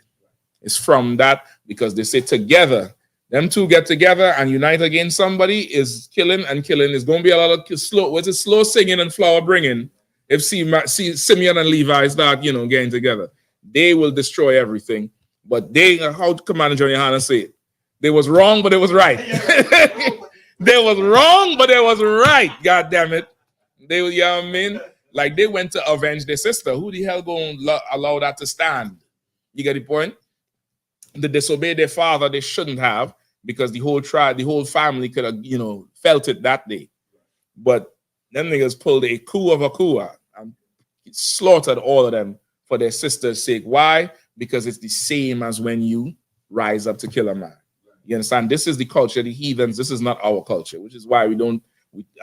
It's from that because they say together, them two get together and unite against somebody is killing and killing. It's going to be a lot of slow singing and flower bringing. If Simeon and Levi start, getting together, they will destroy everything. But how Commander John Yahanna say it? They was wrong, but it was right. They was wrong, but it was right. God damn it. They were, like they went to avenge their sister. Who the hell going to allow that to stand? You get the point? They disobeyed their father. They shouldn't have, because the whole tribe, the whole family could have, felt it that day. But them niggas pulled a coup of a coup and slaughtered all of them for their sister's sake. Why? Because it's the same as when you rise up to kill a man. You understand? This is the culture of the heathens. This is not our culture, which is why the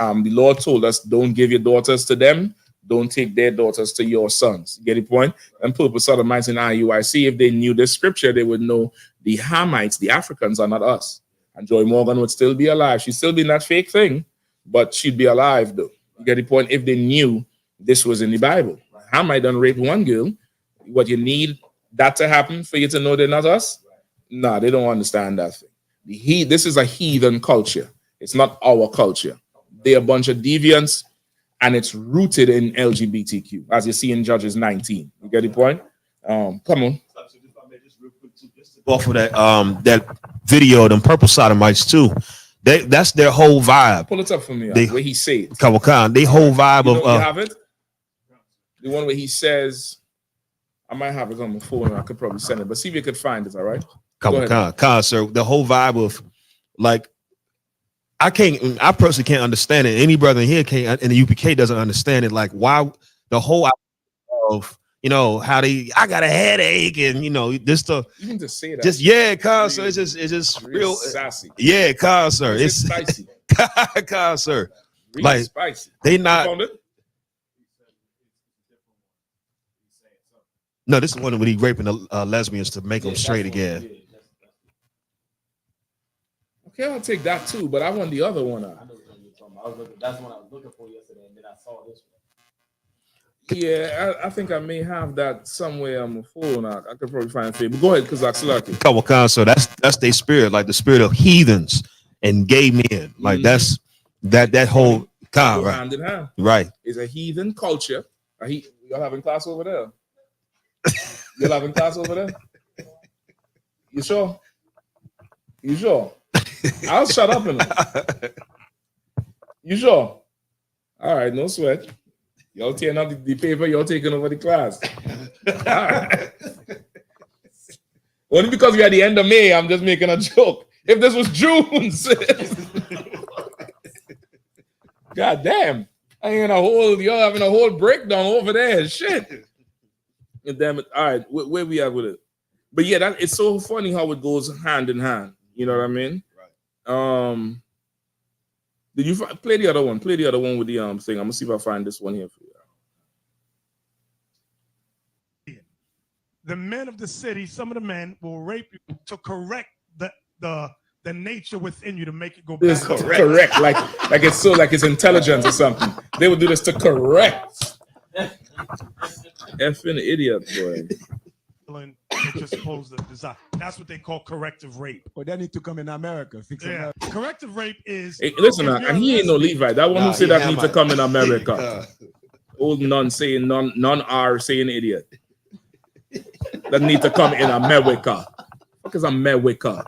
Lord told us, don't give your daughters to them. Don't take their daughters to your sons. You get the point? And purpose of the minds in IUIC, if they knew this scripture, they would know the Hamites, the Africans, are not us. And Joy Morgan would still be alive. She'd still be in that fake thing, but she'd be alive, though. You get the point? If they knew this was in the Bible. Hamite done rape one girl. What, you need that to happen for you to know they're not us? No, they don't understand that thing. This is a heathen culture. It's not our culture. They're a bunch of deviants, and it's rooted in LGBTQ, as you see in Judges 19. You get the point? Come on. Off of that that video, them purple sodomites too. That's their whole vibe. Pull it up for me. Where he says it. They whole vibe you of you have it? The one where he says, I might have it on my phone and I could probably send it, but see if you could find it, all right? Sir. The whole vibe of like I personally can't understand it. Any brother in here can't, and the UPK doesn't understand it. Like why the whole idea of how I got a headache and this stuff. Even to say that, just sir. It's just real sassy. Sir. It's spicy. Sir. Really like spicy. They not. No, this is one when he raping the lesbians to make them straight again. Okay, I'll take that too, but I want the other one out. That's what I was looking for yesterday, and then I saw this one. Yeah, I think I may have that somewhere on my phone. I could probably find it. But go ahead, because I select it. So that's their spirit, like the spirit of heathens and gay men. Like that's that whole right. Hand in hand. Right. It's a heathen culture. Y'all having class over there? Y'all having class over there? You sure? You sure? I'll shut up in it. You sure? All right, no sweat. Y'all tearing up the paper, y'all taking over the class. Right. Only because we're at the end of May, I'm just making a joke. If this was June, God damn. Y'all having a whole breakdown over there. Shit. And damn it. All right, where we at with it? But yeah, it's so funny how it goes hand in hand. You know what I mean? Right. Did you play the other one? Play the other one with the thing. I'm gonna see if I find this one here for you. The men of the city, some of the men will rape you to correct the nature within you to make it go back. This is correct. Like it's intelligence or something. They would do this to correct. Effing idiot, boy. That you're supposed to desire. That's what they call corrective rape. But that need to come in America. Corrective rape is. Hey, listen, and he ain't no Levite. That one who said that needs to come in America. Old none saying none are saying idiot. That need to come in America. What is America?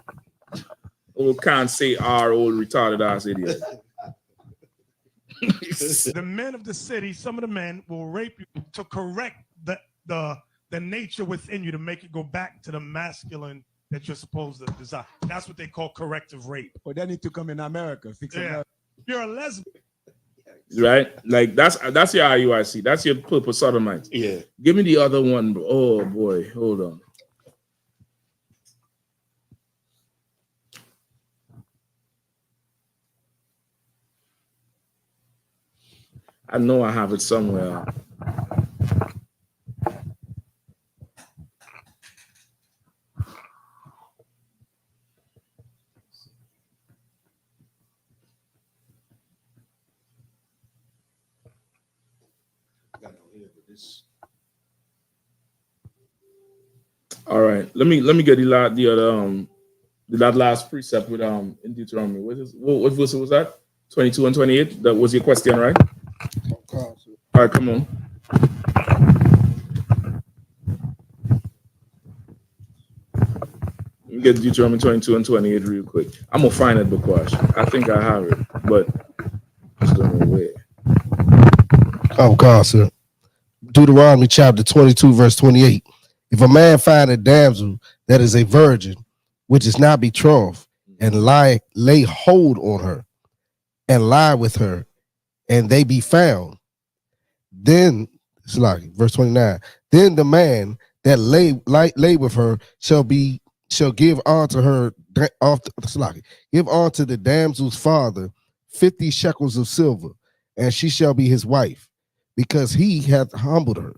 Old can't say R, old retarded ass idiot. The men of the city, some of the men will rape you to correct the nature within you to make it go back to the masculine that you're supposed to desire. That's what they call corrective rape. But that need to come in America. You're a lesbian. Right? Like that's your IUIC. That's your purple sodomite. Yeah. Give me the other one, bro. Oh boy, hold on. I know I have it somewhere. All right, let me get that last precept with in Deuteronomy. What verse was that? 22 and 28. That was your question, right? All right, come on. Let me get Deuteronomy 22 and 28 real quick. I'm gonna find it, because I think I have it, but I just don't know where. Oh God, sir. Deuteronomy chapter 22, verse 28. If a man find a damsel that is a virgin, which is not betrothed, and lay hold on her, and lie with her, and they be found, then it's like verse 29. Then the man that lay with her shall give unto her give unto the damsel's father 50 shekels of silver, and she shall be his wife, because he hath humbled her.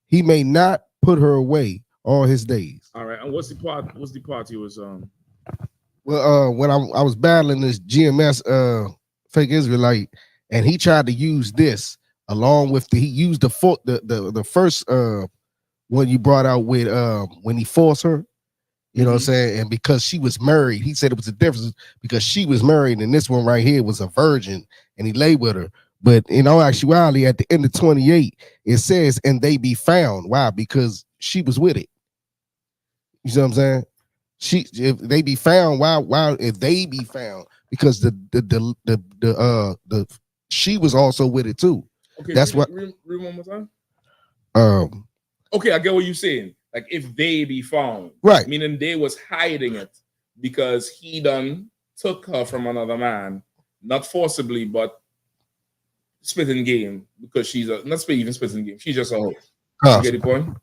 He may not put her away all his days. All right, and what's the part he was Well, when I was battling this GMS fake Israelite, and he tried to use this along with he used the first one you brought out with when he forced her, you know what I'm saying, and because she was married, he said it was a difference because she was married, and this one right here was a virgin, and he lay with her. But in all actuality, at the end of 28, it says, and they be found. Why? Because she was with it. You see what I'm saying? If they be found, why if they be found? Because the she was also with it too. Okay, that's what read one more time. Okay, I get what you're saying. Like if they be found, right? Meaning they was hiding it because he done took her from another man, not forcibly, but spitting game because she's not even spitting game. She's just a hoe. You get the point?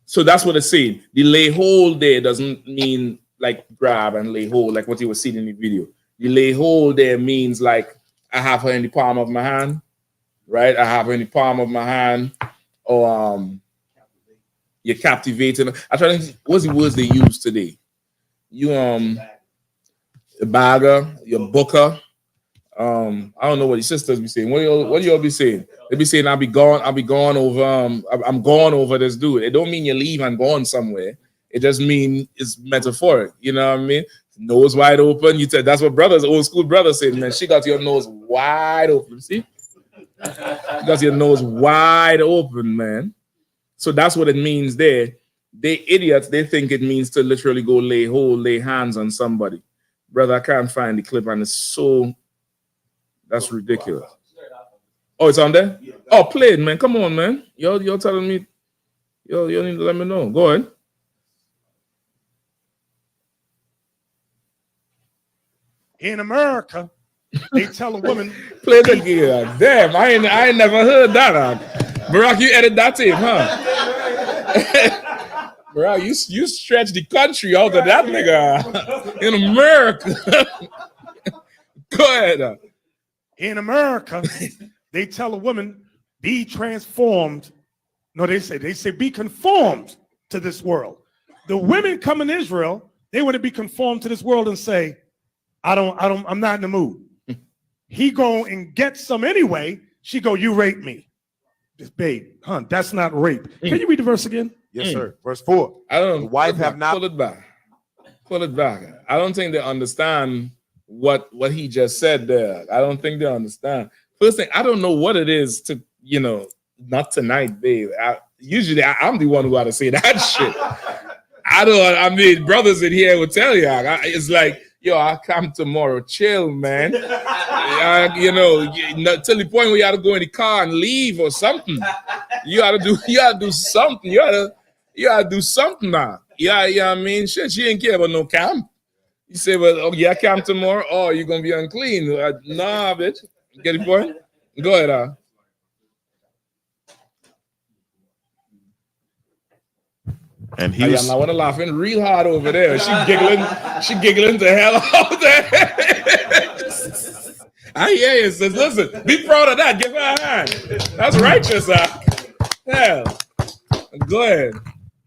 So that's what it's saying. The lay hold there doesn't mean like grab and lay hold, like what you were seeing in the video. The lay hold there means like I have her in the palm of my hand, right? I have her in the palm of my hand, or you're captivating. I try to think, what's the words they use today? You a bagger, your booker. I don't know what your sisters be saying. What do y'all be saying? They be saying I'll be gone over I'm gone over this dude. It don't mean you leave and gone somewhere. It just means it's metaphoric. You know what I mean? Nose wide open. You tell that's what brothers, old school brothers said, man. She got your nose wide open. See? You got your nose wide open, man. So that's what it means there. They idiots, they think it means to literally go lay hands on somebody. Brother, I can't find the clip and it's so that's ridiculous. Oh, it's on there? Oh, play it, man. Come on, man. You're telling me. You need to let me know. Go ahead. In America, they tell a woman. Play it again. Damn, I ain't never heard that. Barack, you edit that tape, huh? Barack, you stretch the country out of that nigga. In America. Go ahead. In America, they tell a woman, be transformed. No, they say, be conformed to this world. The women come in Israel, they want to be conformed to this world and say, I'm not in the mood. He go and get some anyway. She go, you rape me. Just babe, huh? That's not rape. Can you read the verse again? Yes, sir. Verse 4. I don't. The wife have not. Pull it back. Pull it back. I don't think they understand what he just said there. I don't think they understand. First thing, I don't know what it is to, not tonight, babe. Usually I'm the one who ought to say that shit. I mean, brothers in here will tell you. It's like, yo, I'll come tomorrow. Chill, man. Till the point where you ought to go in the car and leave or something. You ought to do something. You ought to do something now. Yeah, I mean, shit, she ain't care about no camp. You say, well, I camp tomorrow. Oh, you're gonna be unclean. Nah, bitch. Get the point? Go ahead, And he was. I want to laughing real hard over there. She giggling the hell out there. I hear you, sis. Listen, be proud of that. Give her a hand. That's righteous, hell. Go ahead.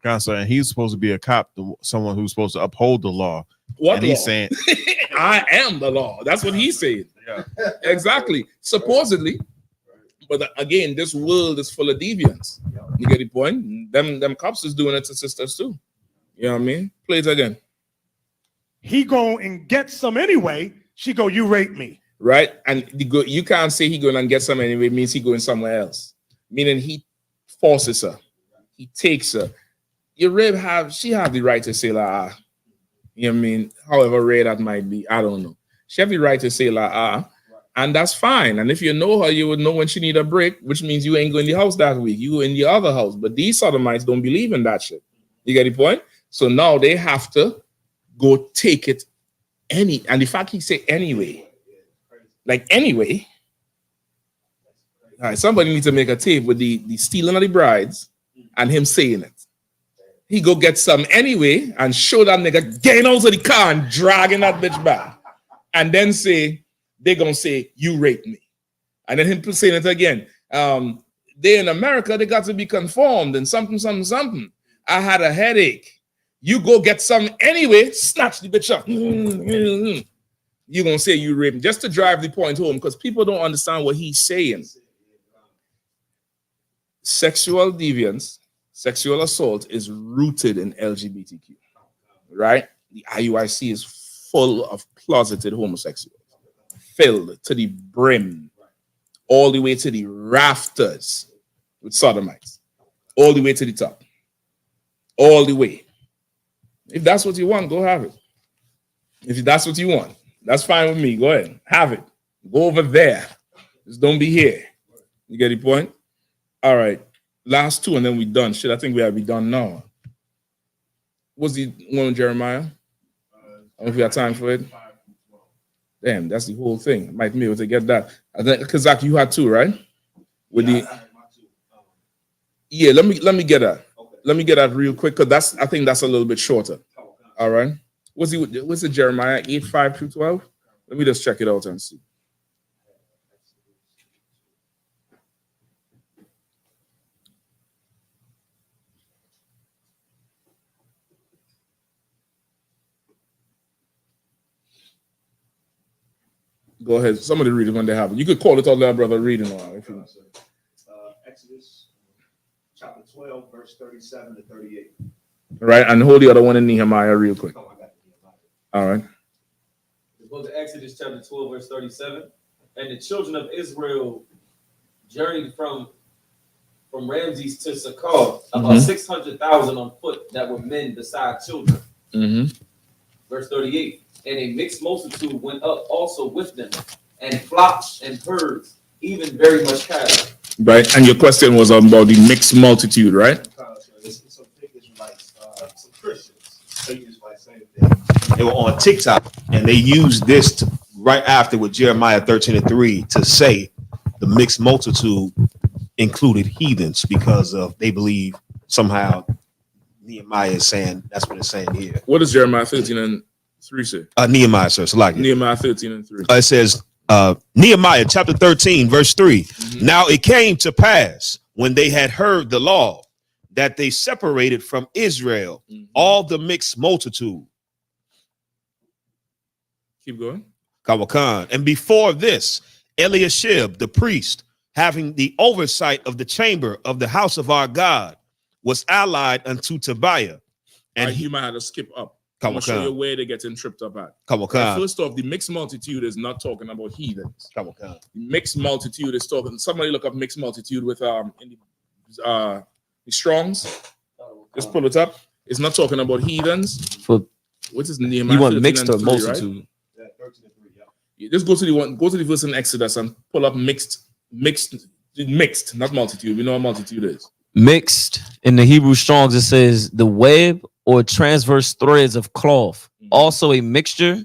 Counselor, and he's supposed to be a cop, someone who's supposed to uphold the law. What and law? He's saying, I am the law. That's what he's saying. Yeah. Exactly. Supposedly. But again, this world is full of deviants. You get the point? Them cops is doing it to sisters too. You know what I mean? Play it again. He go and get some anyway. She go, you rape me. Right? And you can't say he going and get some anyway. It means he going somewhere else. Meaning he forces her. He takes her. Your rape she have the right to say you know what I mean? However rare that might be, I don't know. She have the right to say and that's fine. And if you know her, you would know when she need a break, which means you ain't going in the house that week. You go in the other house. But these sodomites don't believe in that shit. You get the point? So now they have to go take it and the fact he say anyway, like anyway. All right, somebody needs to make a tape with the stealing of the brides and him saying it. He go get some anyway and show that nigga getting out of the car and dragging that bitch back. And then they're going to say, you raped me. And then him saying it again. They in America, they got to be conformed and something. I had a headache. You go get some anyway, snatch the bitch up. You're going to say you raped me. Just to drive the point home, because people don't understand what he's saying. Sexual deviance, sexual assault is rooted in LGBTQ, right? The IUIC is full of closeted homosexuals, filled to the brim. all the way to the rafters with sodomites, all the way to the top, all the way. If that's what you want, go have it. If that's what you want, that's fine with me. Go ahead, have it. Go over there. Just don't be here. You get the point? All right. Last two, and then we done. Shit, I think we have be done now. What's the one with Jeremiah? I don't know if we have time for it. Damn, that's the whole thing. Might be able to get that. Because Zach, you had two, right? With the let me get that. Okay. Let me get that real quick, because I think that's a little bit shorter. All right. What's the Jeremiah 8:5 through 12? Let me just check it out and see. Go ahead. Somebody read it when they have it. You could call it all that, brother, reading on. If you Exodus chapter 12, verse 37 to 38. All right, and hold the other one in Nehemiah real quick. All right. The book of Exodus chapter 12, verse 37. And the children of Israel journeyed from Ramses to Succoth, about 600,000 on foot that were men beside children. Verse 38. And a mixed multitude went up also with them, and flocks and herds, even very much cattle. Right, and your question was about the mixed multitude, right? Some big Israelites, some Christians, fake Israelites, same thing. They were on TikTok, and they used this right after with Jeremiah 13:3 to say the mixed multitude included heathens, because of they believe somehow Nehemiah is saying that's what it's saying here. What does Jeremiah 13:3 say? Nehemiah, sir. So like Nehemiah 13:3. It says Nehemiah chapter 13, verse 3. Now it came to pass when they had heard the law that they separated from Israel all the mixed multitude. Keep going. Kawakan. And before this, I.S.U.P.K, the priest, having the oversight of the chamber of the house of our God, was allied unto Tobiah. And you might have to skip up. I'm going to show you where they're getting tripped up at. First off, the mixed multitude is not talking about heathens. The mixed multitude is talking. Somebody look up mixed multitude with in the Strongs. Just pull it up. It's not talking about heathens. What is Nehemiah? You want mixed or multitude? Right? Yeah, 13 and 3. Yeah. Just go to the one. Go to the verse in Exodus and pull up mixed, not multitude. We know what multitude is. Mixed in the Hebrew Strongs, it says the web or transverse threads of cloth, also a mixture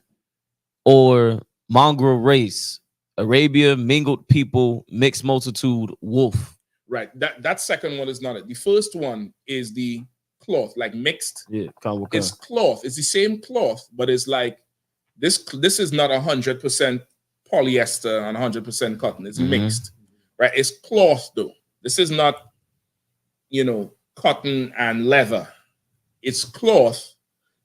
or mongrel race, Arabia, mingled people, mixed multitude, wolf. Right. That second one is not it. The first one is the cloth, like mixed. Yeah, it's cloth. It's the same cloth, but it's like this is not 100% polyester and 100% cotton. It's mixed. Right? It's cloth though. This is not, cotton and leather. It's cloth,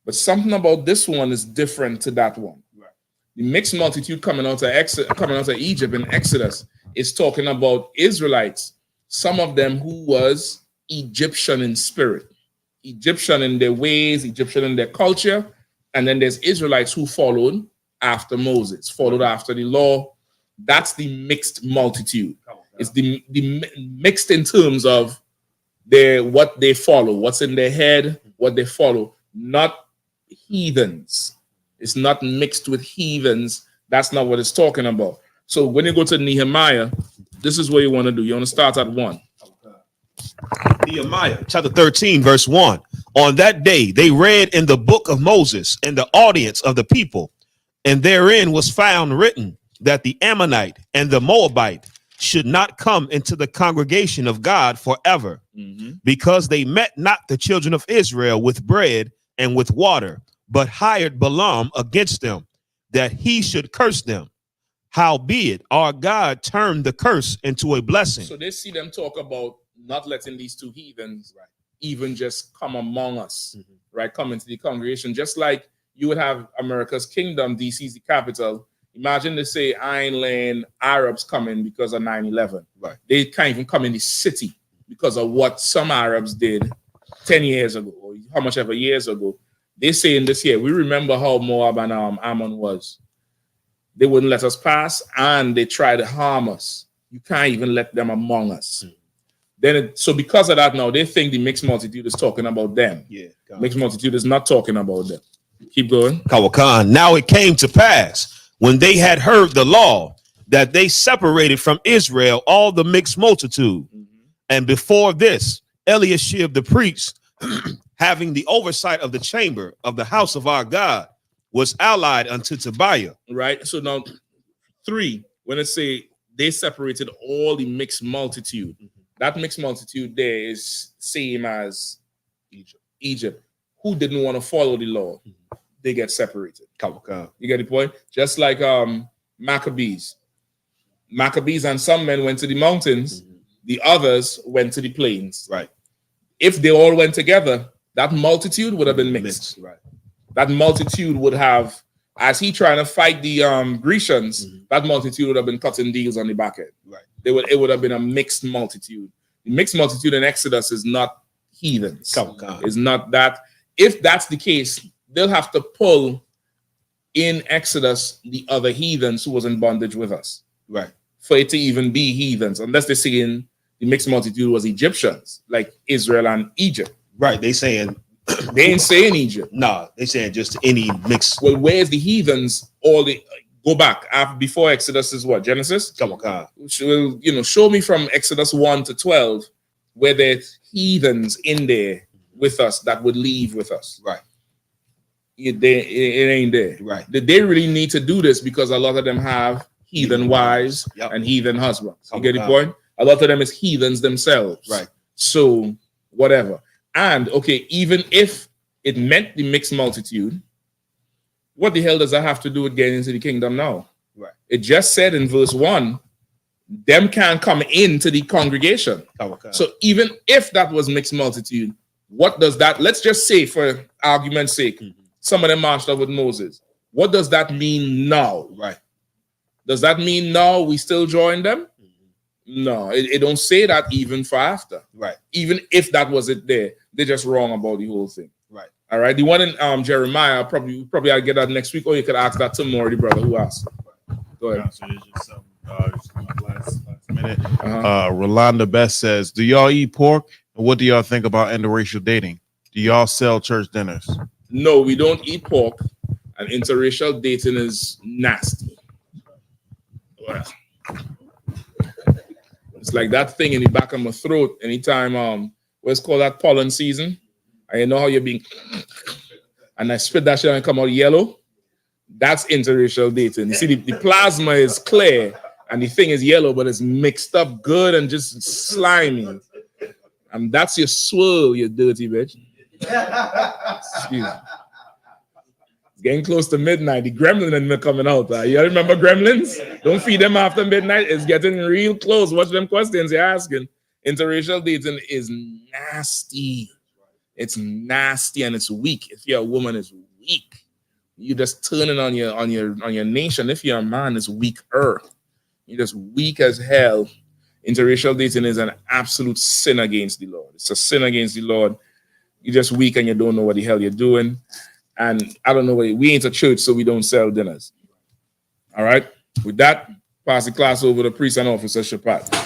but something about this one is different to that one. Right. The mixed multitude coming out of Egypt in Exodus is talking about Israelites, some of them who was Egyptian in spirit, Egyptian in their ways, Egyptian in their culture, and then there's Israelites who followed after Moses, followed after the law. That's the mixed multitude. It's the mixed in terms of what they follow, what's in their head, what they follow, not heathens. It's not mixed with heathens. That's not what it's talking about. So when you go to Nehemiah, this is what you want to do. You want to start at 1. Nehemiah chapter 13, verse 1. On that day, they read in the book of Moses in the audience of the people, and therein was found written that the Ammonite and the Moabite should not come into the congregation of God forever, because they met not the children of Israel with bread and with water, but hired Balaam against them, that he should curse them. Howbeit, our God turned the curse into a blessing. So they see them talk about not letting these two heathens even just come among us, right? Come into the congregation, just like you would have America's kingdom, DC is the capital. Imagine they say Iron Lane Arabs coming because of 9/11. Right. They can't even come in the city because of what some Arabs did 10 years ago, or how much ever years ago. They say in this year, we remember how Moab and Ammon was. They wouldn't let us pass, and they tried to harm us. You can't even let them among us. So because of that, now they think the mixed multitude is talking about them. Yeah, mixed multitude is not talking about them. Keep going. Kawakan. Now it came to pass when they had heard the law that they separated from Israel all the mixed multitude. And before this, I.S.U.P.K the priest, having the oversight of the chamber of the house of our God, was allied unto Tobiah. Right. So now 3, when it say they separated all the mixed multitude, that mixed multitude there is same as Egypt, who didn't want to follow the law. They get separated. You get the point? Just like Maccabees and some men went to the mountains, the others went to the plains. Right. If they all went together, that multitude would have been mixed. Right. That multitude would have, as he trying to fight the Grecians, that multitude would have been cutting deals on the back end. Right. It would have been a mixed multitude. The mixed multitude in Exodus is not heathens. It's not that. If that's the case, they'll have to pull in Exodus the other heathens who was in bondage with us. Right. For it to even be heathens, unless they're saying the mixed multitude was Egyptians, like Israel and Egypt. Right. They saying they ain't saying Egypt. Nah, they saying just any mixed. Well, where's the heathens? All the go back after before Exodus is what? Genesis? Show me from Exodus 1 to 12 where there's heathens in there with us that would leave with us. Right. It ain't there. Right. They really need to do this because a lot of them have heathen wives and heathen husbands. You get the point? A lot of them is heathens themselves. Right. So whatever. And okay, even if it meant the mixed multitude, what the hell does that have to do with getting into the kingdom now? Right. It just said in verse 1, them can't come into the congregation. So even if that was mixed multitude, what does that, let's just say for argument's sake, some of them marched up with Moses. What does that mean now? Right. Does that mean now we still join them? No, it don't say that even for after. Right. Even if that was it there, they're just wrong about the whole thing. Right. All right. The one in Jeremiah, probably I'll get that next week, or you could ask that to Maury, brother, who asked. Go ahead. So it's just last minute. Rolanda Best says, do y'all eat pork? And what do y'all think about interracial dating? Do y'all sell church dinners? No, we don't eat pork, and interracial dating is nasty. Well, it's like that thing in the back of my throat anytime what's called that pollen season. And you know how you're being and I spit that shit and come out yellow. That's interracial dating. You see, the plasma is clear and the thing is yellow, but it's mixed up good and just slimy. And that's your swirl, you dirty bitch. Excuse me. It's getting close to midnight. The gremlin and me coming out. You remember gremlins? Don't feed them after midnight. It's getting real close. Watch them questions you're asking. Interracial dating is nasty. It's nasty and it's weak. If you're a woman, it's weak. You're just turning on your nation. If you're a man, it's weaker. You're just weak as hell. Interracial dating is an absolute sin against the Lord. It's a sin against the Lord. You're just weak and you don't know what the hell you're doing. And I don't know, we ain't a church, so we don't sell dinners. All right? With that, pass the class over to Priest and Officer Shapat.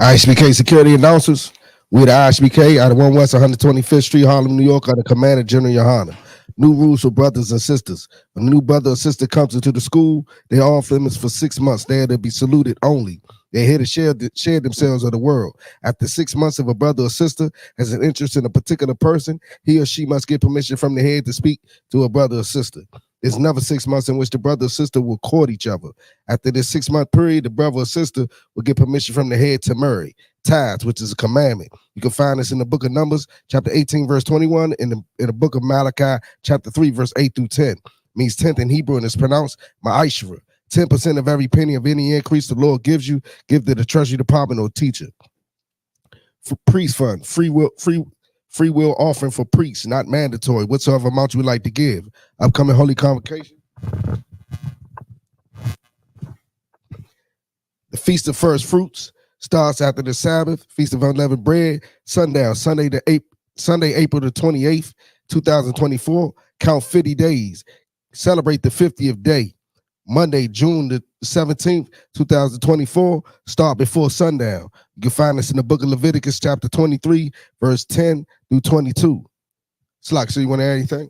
I.S.U.P.K security announcers. We're the I.S.U.P.K out of 1 West 125th Street, Harlem, New York, under Commander General Yahanna. New rules for brothers and sisters. When a new brother or sister comes into the school, they're off limits for 6 months. They are to be saluted only. They're here to share themselves of the world. After 6 months, if a brother or sister has an interest in a particular person, he or she must get permission from the head to speak to a brother or sister. There's another 6 months in which the brother or sister will court each other. After this 6 month period, the brother or sister will get permission from the head to marry. Tithes, which is a commandment. You can find this in the book of Numbers, chapter 18, verse 21, in the book of Malachi, chapter 3, verse 8 through 10. Means 10th in Hebrew, and it's pronounced ma'ashra. 10% of every penny of any increase the Lord gives you, give to the treasury department or teacher. For priest fund, free will offering for priests, not mandatory, whatsoever amount you would like to give. Upcoming holy convocation. The Feast of First Fruits starts after the Sabbath. Feast of Unleavened Bread, sundown, Sunday the Sunday, April the 28th, 2024. Count 50 days. Celebrate the 50th day. Monday, June the 17th, 2024. Start before sundown. You can find us in the book of Leviticus, chapter 23, verse 10 through 22. Slack, so you want to add anything?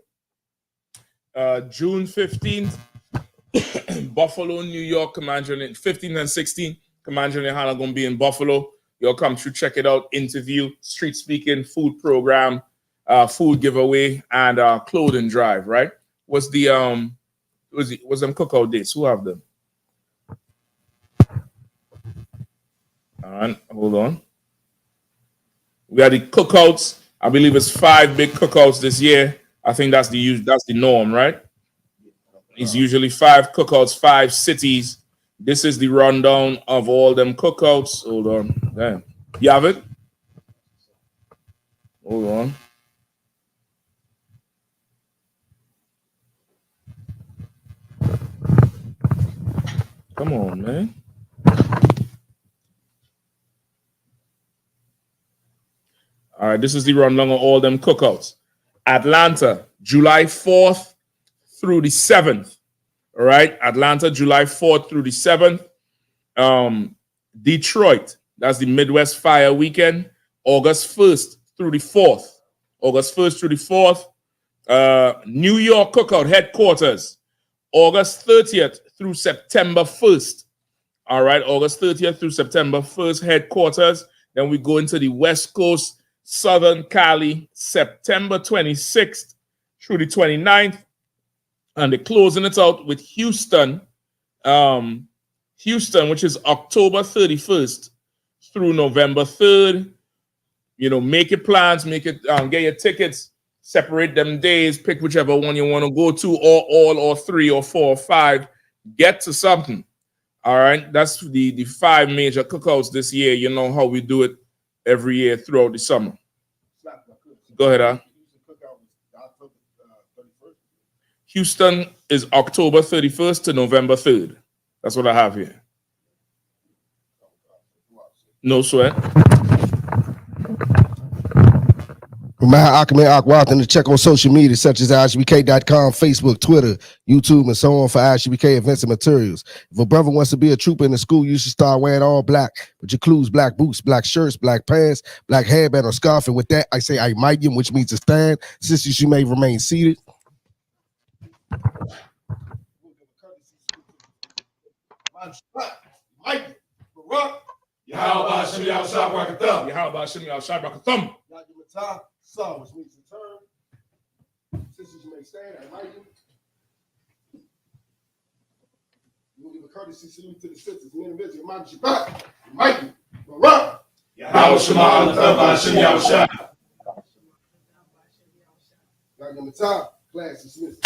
June 15th, Buffalo, New York, Commander 15th and 16th. Commander Yahanna gonna be in Buffalo. Y'all come through, check it out. Interview, street speaking, food program, food giveaway, and clothing drive. Right? What's the was them cookout dates? Who have them? All right, hold on. We got the cookouts. I believe it's 5 big cookouts this year. I think that's the norm, right? It's usually 5 cookouts, 5 cities. This is the rundown of all them cookouts. Hold on. Damn. You have it? Hold on. Come on, man. All right, this is the rundown of all them cookouts. Atlanta, July 4th through the 7th. All right, Atlanta, July 4th through the 7th. Detroit, that's the Midwest Fire Weekend, August 1st through the 4th. August 1st through the 4th. New York Cookout Headquarters, August 30th through September 1st. All right, August 30th through September 1st, headquarters. Then we go into the West Coast, Southern Cali, September 26th through the 29th. And they're closing it out with Houston, which is October 31st through November 3rd. You know, make your plans, get your tickets, separate them days, pick whichever one you want to go to, or all, or 3, or 4, or 5. Get to something. All right, that's the 5 major cookouts this year. You know how we do it every year throughout the summer. Go ahead, Houston is October 31st to November 3rd. That's what I have here. No sweat. Remember Aquath to check on social media such as ISUPK.com, Facebook, Twitter, YouTube, and so on for ISUPK events and materials. If a brother wants to be a trooper in the school, you should start wearing all black, which includes black boots, black shirts, black pants, black headband or scarf. And with that, I say I might, which means to stand. Sisters, you may remain seated. So, which means to turn. Sisters, you may stand. I might. You will give a courtesy salute to the sisters. Men and visitors. Mind you back. Mighty. Run. Yahanna Shema Hashem Yahushua. Y'all give me time. Class dismissed.